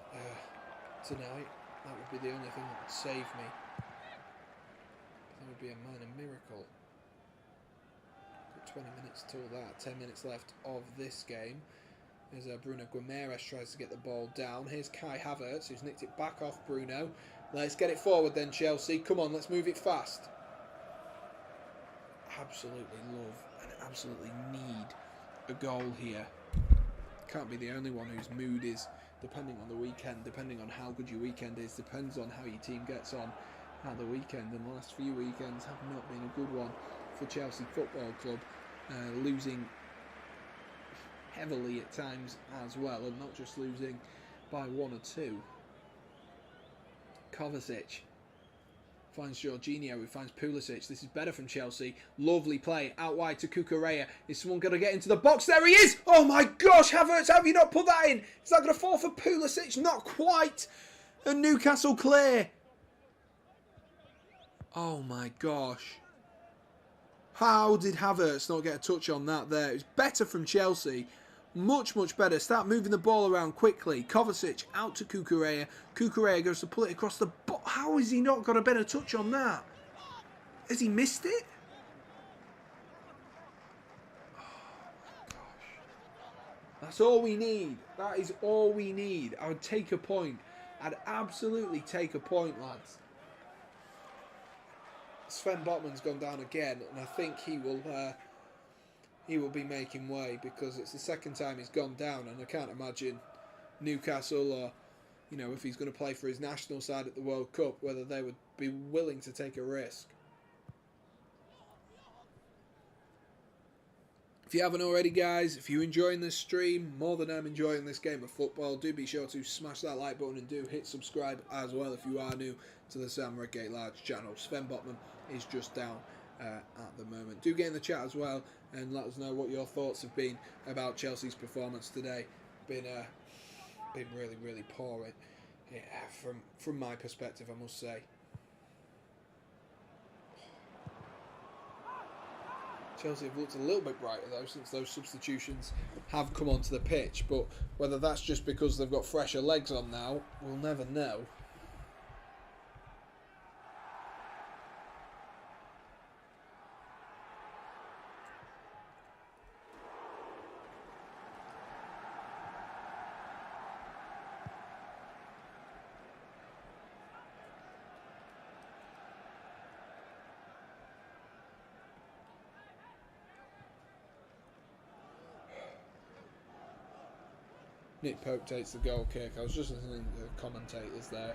tonight. That would be the only thing that would save me. That would be a minor miracle. 20 minutes till that. 10 minutes left of this game. As Bruno Guimaraes tries to get the ball down. Here's Kai Havertz, who's nicked it back off Bruno. Let's get it forward then, Chelsea. Come on, let's move it fast. Absolutely love and absolutely need a goal here. Can't be the only one whose mood is, depending on the weekend, depending on how good your weekend is, depends on how your team gets on at the weekend. And the last few weekends have not been a good one for Chelsea Football Club, losing heavily at times as well, and not just losing by 1 or 2. Kovacic finds Jorginho, who finds Pulisic. This is better from Chelsea. Lovely play out wide to Cucurella. Is someone going to get into the box? There he is! Oh my gosh, Havertz, how have you not put that in? Is that going to fall for Pulisic? Not quite. And Newcastle clear. Oh my gosh. How did Havertz not get a touch on that there? It was better from Chelsea. Much, much better. Start moving the ball around quickly. Kovacic out to Cucurella. Cucurella goes to pull it across the box. How has he not got a better touch on that? Has he missed it? Oh my gosh. That's all we need. That is all we need. I would take a point. I'd absolutely take a point, lads. Sven Botman's gone down again, and I think he will be making way, because it's the second time he's gone down, and I can't imagine Newcastle, or if he's going to play for his national side at the World Cup, whether they would be willing to take a risk. If you haven't already, guys, if you're enjoying this stream more than I'm enjoying this game of football, do be sure to smash that like button and do hit subscribe as well if you are new to the Sam Redgate-Large channel. Sven Botman is just down at the moment. Do get in the chat as well and let us know what your thoughts have been about Chelsea's performance today. Been really, really poor from my perspective, I must say. Chelsea have looked a little bit brighter though since those substitutions have come onto the pitch, but whether that's just because they've got fresher legs on now, we'll never know. Nick Pope takes the goal kick. I was just listening to the commentators there,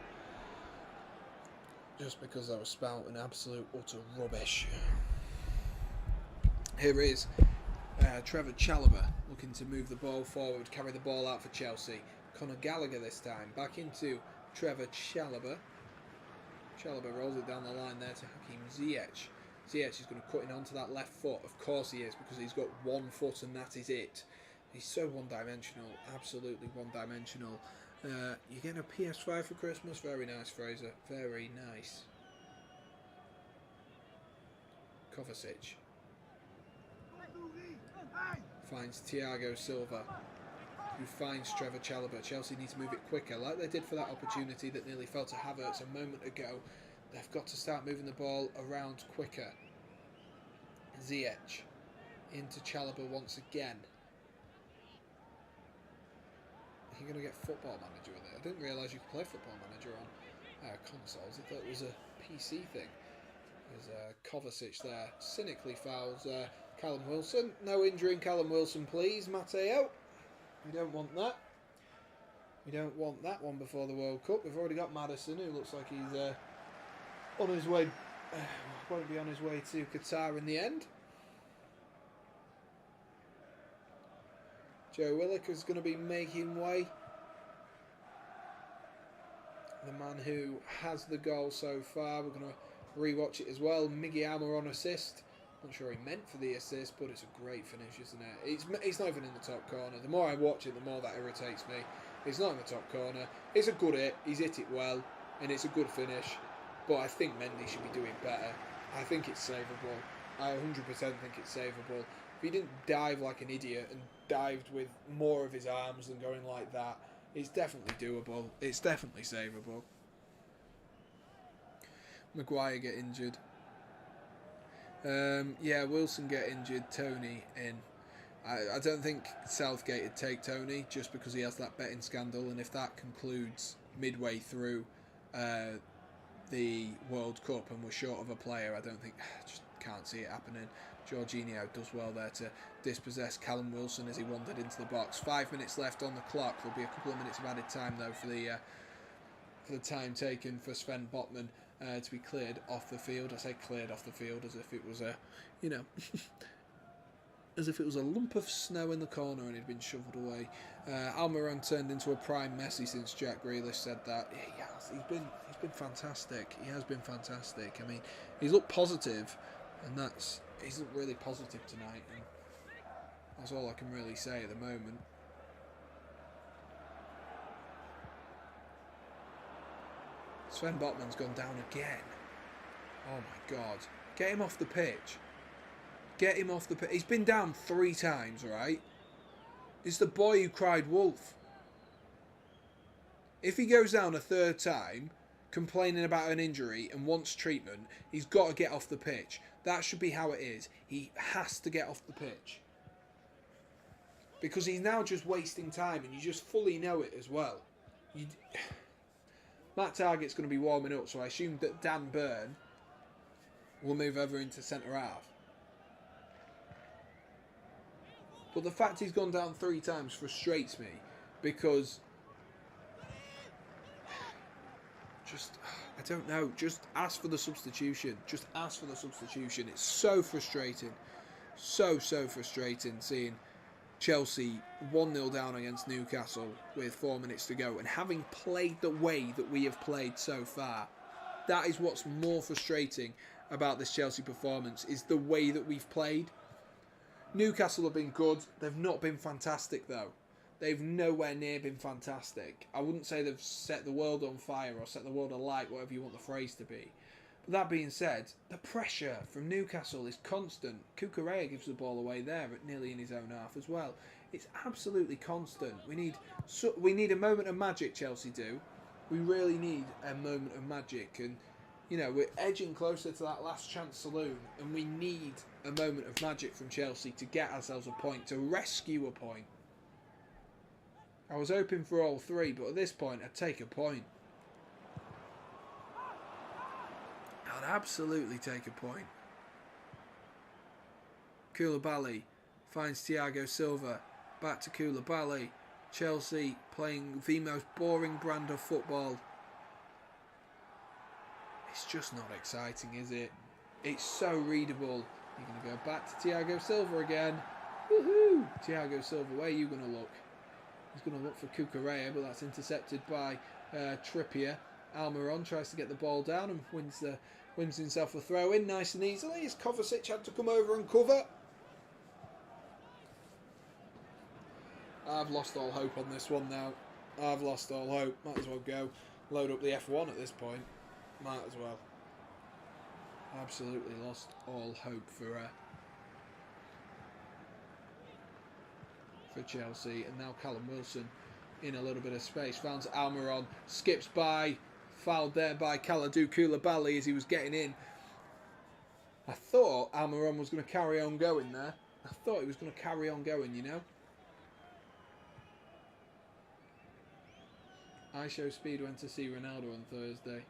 just because I was spouting absolute utter rubbish. Here is Trevor Chalobah looking to move the ball forward, carry the ball out for Chelsea. Conor Gallagher this time, back into Trevor Chalobah. Chalobah rolls it down the line there to Hakim Ziyech. Ziyech is going to cut in onto that left foot. Of course he is, because he's got one foot and that is it. He's so one-dimensional, absolutely one-dimensional. You're getting a PS5 for Christmas? Very nice, Fraser. Very nice. Kovacic finds Thiago Silva, who finds Trevor Chalobah. Chelsea need to move it quicker, like they did for that opportunity that nearly fell to Havertz a moment ago. They've got to start moving the ball around quicker. Ziyech into Chalobah once again. You're going to get Football Manager with it. I didn't realise you could play Football Manager on consoles. I thought it was a PC thing. There's Kovacic there. Cynically fouls Callum Wilson. No injuring Callum Wilson, please, Matteo. We don't want that. We don't want that one before the World Cup. We've already got Maddison, who looks like he's on his way. Won't be on his way to Qatar in the end. Joe Willock is going to be making way. The man who has the goal so far. We're going to rewatch it as well. Miggy Almer on assist. Not sure he meant for the assist, but it's a great finish, isn't it? It's not even in the top corner. The more I watch it, the more that irritates me. It's not in the top corner. It's a good hit. He's hit it well, and it's a good finish. But I think Mendy should be doing better. I think it's savable. I 100% think it's savable. If he didn't dive like an idiot and dived with more of his arms than going like that, it's definitely doable. It's definitely savable. Maguire get injured. Yeah, Wilson get injured. Tony in. I don't think Southgate would take Tony just because he has that betting scandal, and if that concludes midway through the World Cup and we're short of a player, I don't think, just can't see it happening. Jorginho does well there to dispossess Callum Wilson as he wandered into the box. 5 minutes left on the clock. There'll be a couple of minutes of added time though for the time taken for Sven Botman to be cleared off the field. I say cleared off the field as if it was a, you know, as if it was a lump of snow in the corner and he'd been shovelled away. Almiron turned into a prime Messi since Jack Grealish said that. Yeah, he's been fantastic. He has been fantastic. I mean, he's looked positive, and he's looked really positive tonight, and that's all I can really say at the moment. Sven Botman's gone down again. Oh my God. Get him off the pitch. Get him off the pitch. He's been down 3 times, right? It's the boy who cried wolf. If he goes down a 3rd time, complaining about an injury and wants treatment, he's got to get off the pitch. That should be how it is. He has to get off the pitch. Because he's now just wasting time, and you just fully know it as well. Matt Targett's going to be warming up, so I assume that Dan Burn will move over into centre-half. But the fact he's gone down 3 times frustrates me, because I don't know, just ask for the substitution. Just ask for the substitution. It's so frustrating. So frustrating seeing Chelsea 1-0 down against Newcastle with 4 minutes to go, and having played the way that we have played so far. That is what's more frustrating about this Chelsea performance, is the way that we've played. Newcastle have been good. They've not been fantastic though. They've nowhere near been fantastic. I wouldn't say they've set the world on fire or set the world alight, whatever you want the phrase to be. That being said, the pressure from Newcastle is constant. Cucurella gives the ball away there at nearly in his own half as well. It's absolutely constant. We need a moment of magic, Chelsea do. We really need a moment of magic, and you know, we're edging closer to that last chance saloon, and we need a moment of magic from Chelsea to get ourselves a point, to rescue a point. I was hoping for all three, but at this point I'd take a point. I'd absolutely take a point. Koulibaly finds Thiago Silva. Back to Koulibaly. Chelsea playing the most boring brand of football. It's just not exciting, is it? It's so readable. You're going to go back to Thiago Silva again. Woohoo! Thiago Silva, where are you going to look? He's going to look for Cucurella, but that's intercepted by Trippier. Almiron tries to get the ball down and wins himself a throw in nice and easily. As Kovacic had to come over and cover. I've lost all hope on this one now. I've lost all hope. Might as well go load up the F1 at this point. Might as well. Absolutely lost all hope for Chelsea. And now Callum Wilson in a little bit of space. Finds Almiron. Skips by. Fouled there by Kalidou Koulibaly as he was getting in. I thought Almiron was going to carry on going there. I thought he was going to carry on going, you know. I Show Speed went to see Ronaldo on Thursday.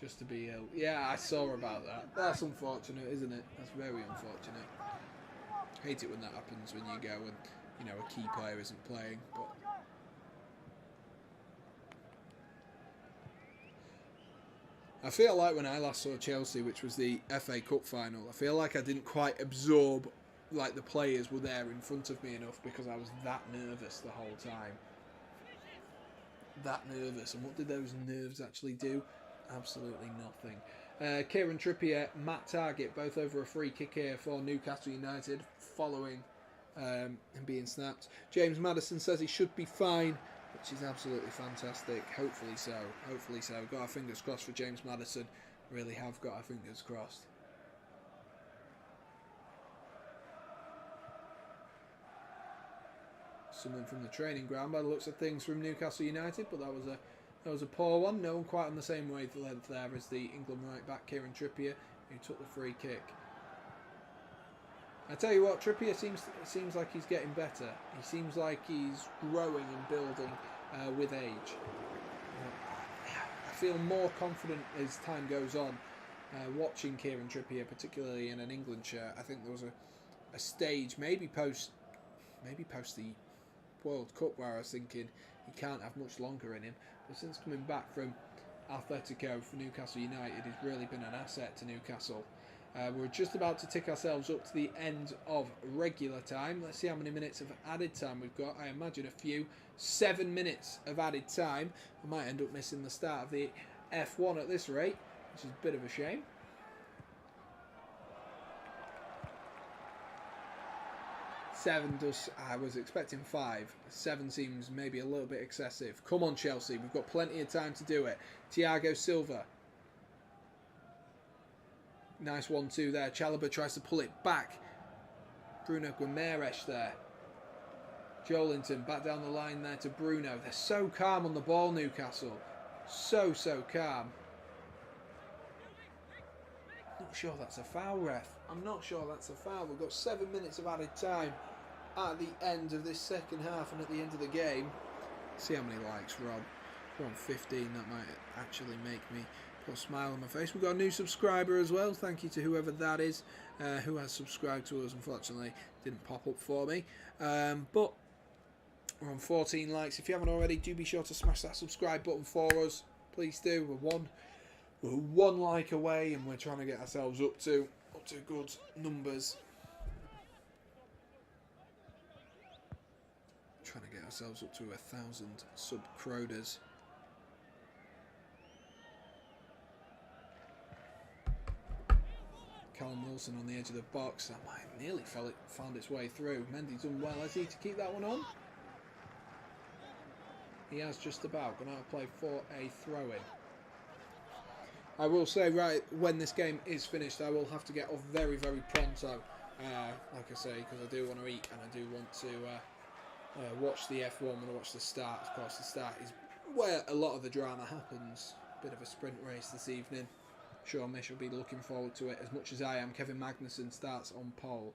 Just to be ill. Yeah, I saw about that. That's unfortunate, isn't it? That's very unfortunate. I hate it when that happens, when you go and, you know, a key player isn't playing. But I feel like when I last saw Chelsea, which was the FA Cup final, I feel like I didn't quite absorb, like, the players were there in front of me enough because I was that nervous the whole time. That nervous. And what did those nerves actually do? Absolutely nothing. Kieran Trippier, Matt Targett, both over a free kick here for Newcastle United, following him being snapped. James Maddison says he should be fine, which is absolutely fantastic. Hopefully so. Hopefully so. Got our fingers crossed for James Maddison. Really have got our fingers crossed. Someone from the training ground by the looks of things from Newcastle United, but that was a poor one. No one quite on the same wavelength there as the England right back Kieran Trippier, who took the free kick. I tell you what, Trippier seems like he's getting better. He seems like he's growing and building with age. I feel more confident as time goes on. Watching Kieran Trippier, particularly in an England shirt, I think there was a stage, maybe post the World Cup, where I was thinking he can't have much longer in him. But since coming back from Atletico for Newcastle United, he's really been an asset to Newcastle. We're just about to tick ourselves up to the end of regular time. Let's see how many minutes of added time we've got. I imagine a few. 7 minutes of added time. I might end up missing the start of the F1 at this rate, which is a bit of a shame. I was expecting 5. 7 seems maybe a little bit excessive. Come on, Chelsea. We've got plenty of time to do it. Thiago Silva. Nice 1-2 there. Chalobah tries to pull it back. Bruno Guimaraes there. Joelinton back down the line there to Bruno. They're so calm on the ball, Newcastle. So calm. Not sure that's a foul, ref. I'm not sure that's a foul. We've got 7 minutes of added time at the end of this second half and at the end of the game. See how many likes we're on. We're on 15. That might actually make me put a smile on my face. We've got a new subscriber as well. Thank you to whoever that is who has subscribed to us. Unfortunately, didn't pop up for me. But we're on 14 likes. If you haven't already, do be sure to smash that subscribe button for us. Please do. We're one like away, and we're trying to get ourselves up to good numbers. Trying to get ourselves up to 1,000 sub-croders. Callum Wilson on the edge of the box. That might nearly found its way through. Mendy's done well, has he, to keep that one on? He has just about gone out of play for a throw-in. I will say, right, when this game is finished, I will have to get off very, very pronto. Like I say, because I do want to eat and I do want to watch the F1. I want to watch the start. Of course, the start is where a lot of the drama happens. Bit of a sprint race this evening. Sure, Mish will be looking forward to it as much as I am. Kevin Magnussen starts on pole.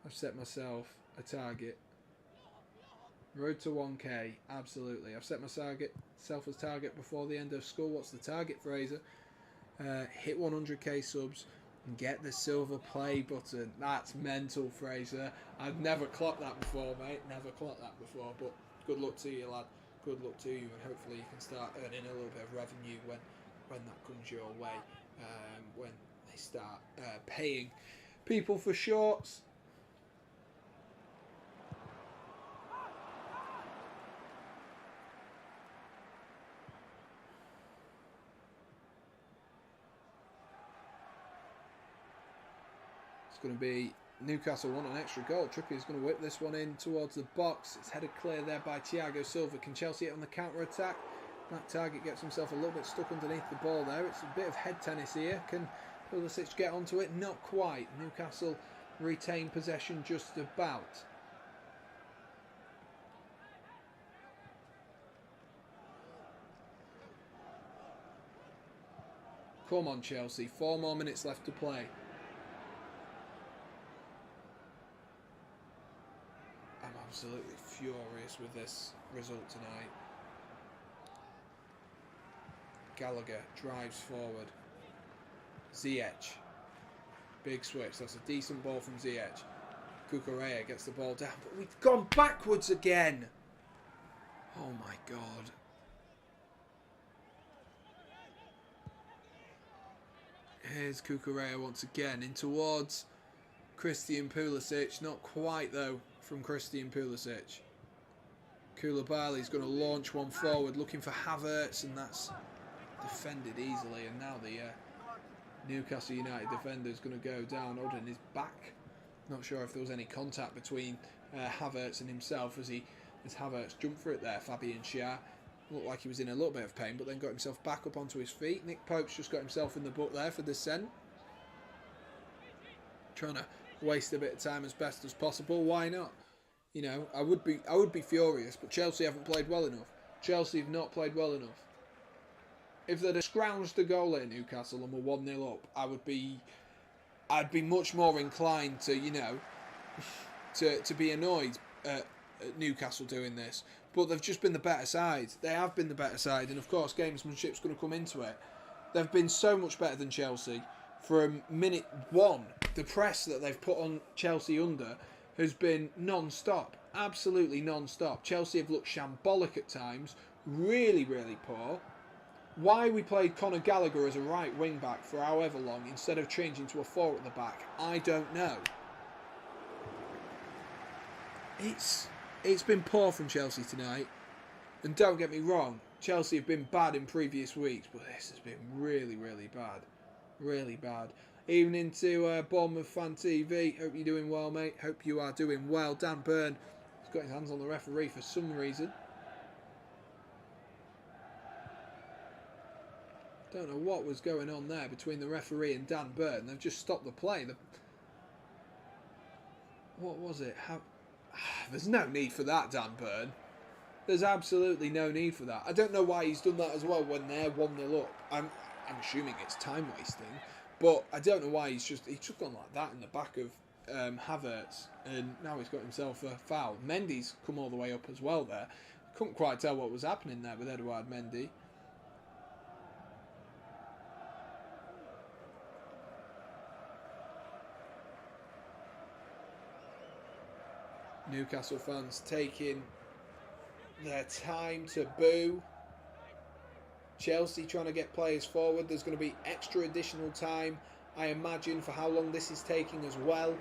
I've set myself a target. Road to 1K, absolutely. I've set myself as target before the end of school. What's the target, Fraser? Hit 100k subs and get the silver play button. That's mental, Fraser. I've never clocked that before, mate. Never clocked that before. But good luck to you, lad. Good luck to you, and hopefully you can start earning a little bit of revenue when that comes your way. When they start paying people for shorts. It's going to be Newcastle want an extra goal. Trippier's going to whip this one in towards the box. It's headed clear there by Thiago Silva. Can Chelsea hit on the counter-attack? That target gets himself a little bit stuck underneath the ball there. It's a bit of head tennis here. Can Pulisic get onto it? Not quite. Newcastle retain possession just about. Come on, Chelsea. 4 more minutes left to play. I'm absolutely furious with this result tonight. Gallagher drives forward. Ziyech. Big switch. That's a decent ball from Ziyech. Cucurella gets the ball down, but we've gone backwards again. Oh my God. Here's Cucurella once again in towards Christian Pulisic. Not quite though from Christian Pulisic. Koulibaly's going to launch one forward looking for Havertz, and that's defended easily. And now the Newcastle United defender is going to go down. Odin is back. Not sure if there was any contact between Havertz and himself as Havertz jumped for it there. Fabian Schär looked like he was in a little bit of pain, but then got himself back up onto his feet. Nick Pope's just got himself in the book there for descent. Trying to waste a bit of time as best as possible. Why not? You know, I would be furious, but Chelsea haven't played well enough. Chelsea have not played well enough. If they'd have scrounged a goal at Newcastle and were 1-0 up, I'd be much more inclined to, you know, to be annoyed at Newcastle doing this. But they've just been the better side. They have been the better side, and of course gamesmanship's going to come into it. They've been so much better than Chelsea. From minute 1, the press that they've put on Chelsea under has been non-stop. Absolutely non-stop. Chelsea have looked shambolic at times. Really, really poor. Why we played Conor Gallagher as a right wing-back for however long instead of changing to a 4 at the back, I don't know. It's been poor from Chelsea tonight. And don't get me wrong, Chelsea have been bad in previous weeks, but this has been really, really bad. Really bad. Evening to Bournemouth Fan TV. Hope you're doing well, mate. Hope you are doing well. Dan Byrne has got his hands on the referee for some reason. Don't know what was going on there between the referee and Dan Byrne. They've just stopped the play. What was it? There's no need for that, Dan Byrne. There's absolutely no need for that. I don't know why he's done that as well when they're 1-0 up. I'm assuming it's time wasting, but I don't know why he's just gone like that in the back of Havertz, and now he's got himself a foul. Mendy's come all the way up as well there. Couldn't quite tell what was happening there with Edouard Mendy. Newcastle fans taking their time to boo. Chelsea trying to get players forward. There's going to be extra additional time, I imagine, for how long this is taking as well.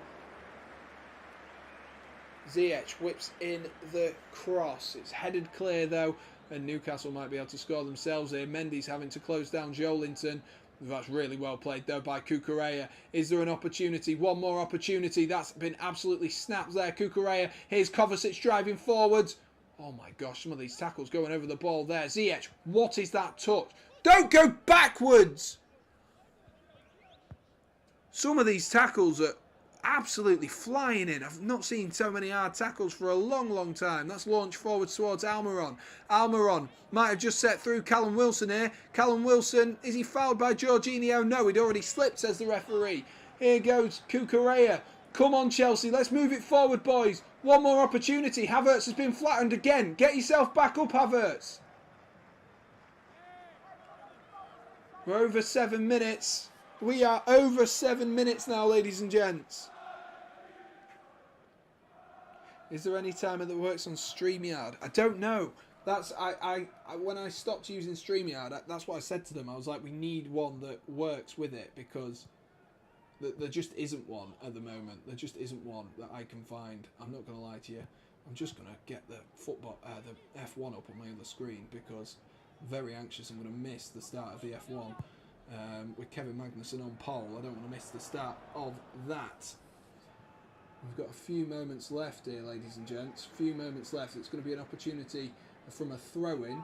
Ziyech whips in the cross. It's headed clear though, and Newcastle might be able to score themselves here. Mendy's having to close down Joelinton. That's really well played though by Cucurella. Is there an opportunity? One more opportunity. That's been absolutely snapped there. Cucurella. Here's Kovacic driving forwards. Oh my gosh, some of these tackles going over the ball there. Ziyech, what is that touch? Don't go backwards! Some of these tackles are absolutely flying in. I've not seen so many hard tackles for a long, long time. That's launched forward towards Almiron. Almiron might have just set through Callum Wilson here. Callum Wilson, is he fouled by Jorginho? No, he'd already slipped, says the referee. Here goes Cucurella. Come on, Chelsea, let's move it forward, boys. One more opportunity. Havertz has been flattened again. Get yourself back up, Havertz. We're over 7 minutes. We are over 7 minutes now, ladies and gents. Is there any timer that works on StreamYard? I don't know. That's when I stopped using StreamYard, that's what I said to them. I was like, we need one that works with it, because there just isn't one at the moment. There just isn't one that I can find. I'm not going to lie to you. I'm just going to get the the F1 up on my other screen, because I'm very anxious. I'm going to miss the start of the F1 with Kevin Magnussen on pole. I don't want to miss the start of that. We've got a few moments left here, ladies and gents. A few moments left. It's going to be an opportunity from a throw-in.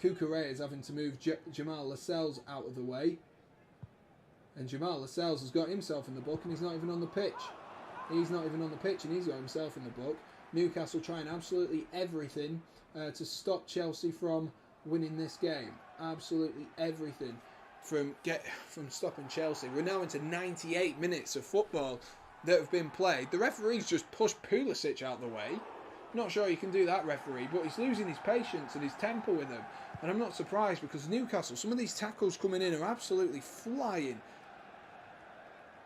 Cucurella is having to move Jamal Lascelles out of the way. And Jamal Lascelles has got himself in the book, and he's not even on the pitch. He's not even on the pitch, and he's got himself in the book. Newcastle trying absolutely everything to stop Chelsea from winning this game. Absolutely everything from stopping Chelsea. We're now into 98 minutes of football that have been played. The referee's just pushed Pulisic out of the way. Not sure you can do that, referee, but he's losing his patience and his temper with him. And I'm not surprised, because Newcastle, some of these tackles coming in are absolutely flying.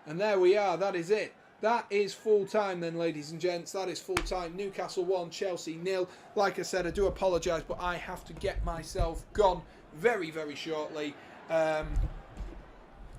And there we are, that is it. That is full time then, ladies and gents. That is full time. Newcastle 1, Chelsea 0. Like I said, I do apologise, but I have to get myself gone very, very shortly.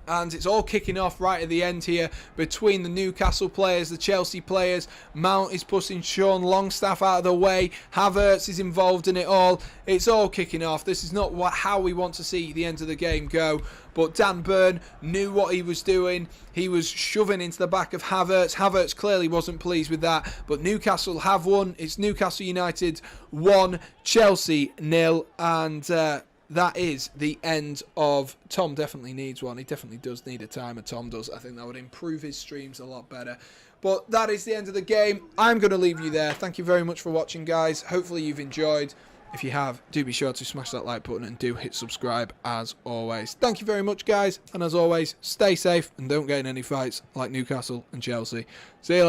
And it's all kicking off right at the end here between the Newcastle players, the Chelsea players. Mount is pushing Sean Longstaff out of the way. Havertz is involved in it all. It's all kicking off. This is not how we want to see the end of the game go. But Dan Burn knew what he was doing. He was shoving into the back of Havertz. Havertz clearly wasn't pleased with that. But Newcastle have won. It's Newcastle United 1, Chelsea 0. And that is the end of... Tom definitely needs one. He definitely does need a timer. Tom does. I think that would improve his streams a lot better. But that is the end of the game. I'm going to leave you there. Thank you very much for watching, guys. Hopefully you've enjoyed. If you have, do be sure to smash that like button and do hit subscribe as always. Thank you very much, guys. And as always, stay safe and don't get in any fights like Newcastle and Chelsea. See you later.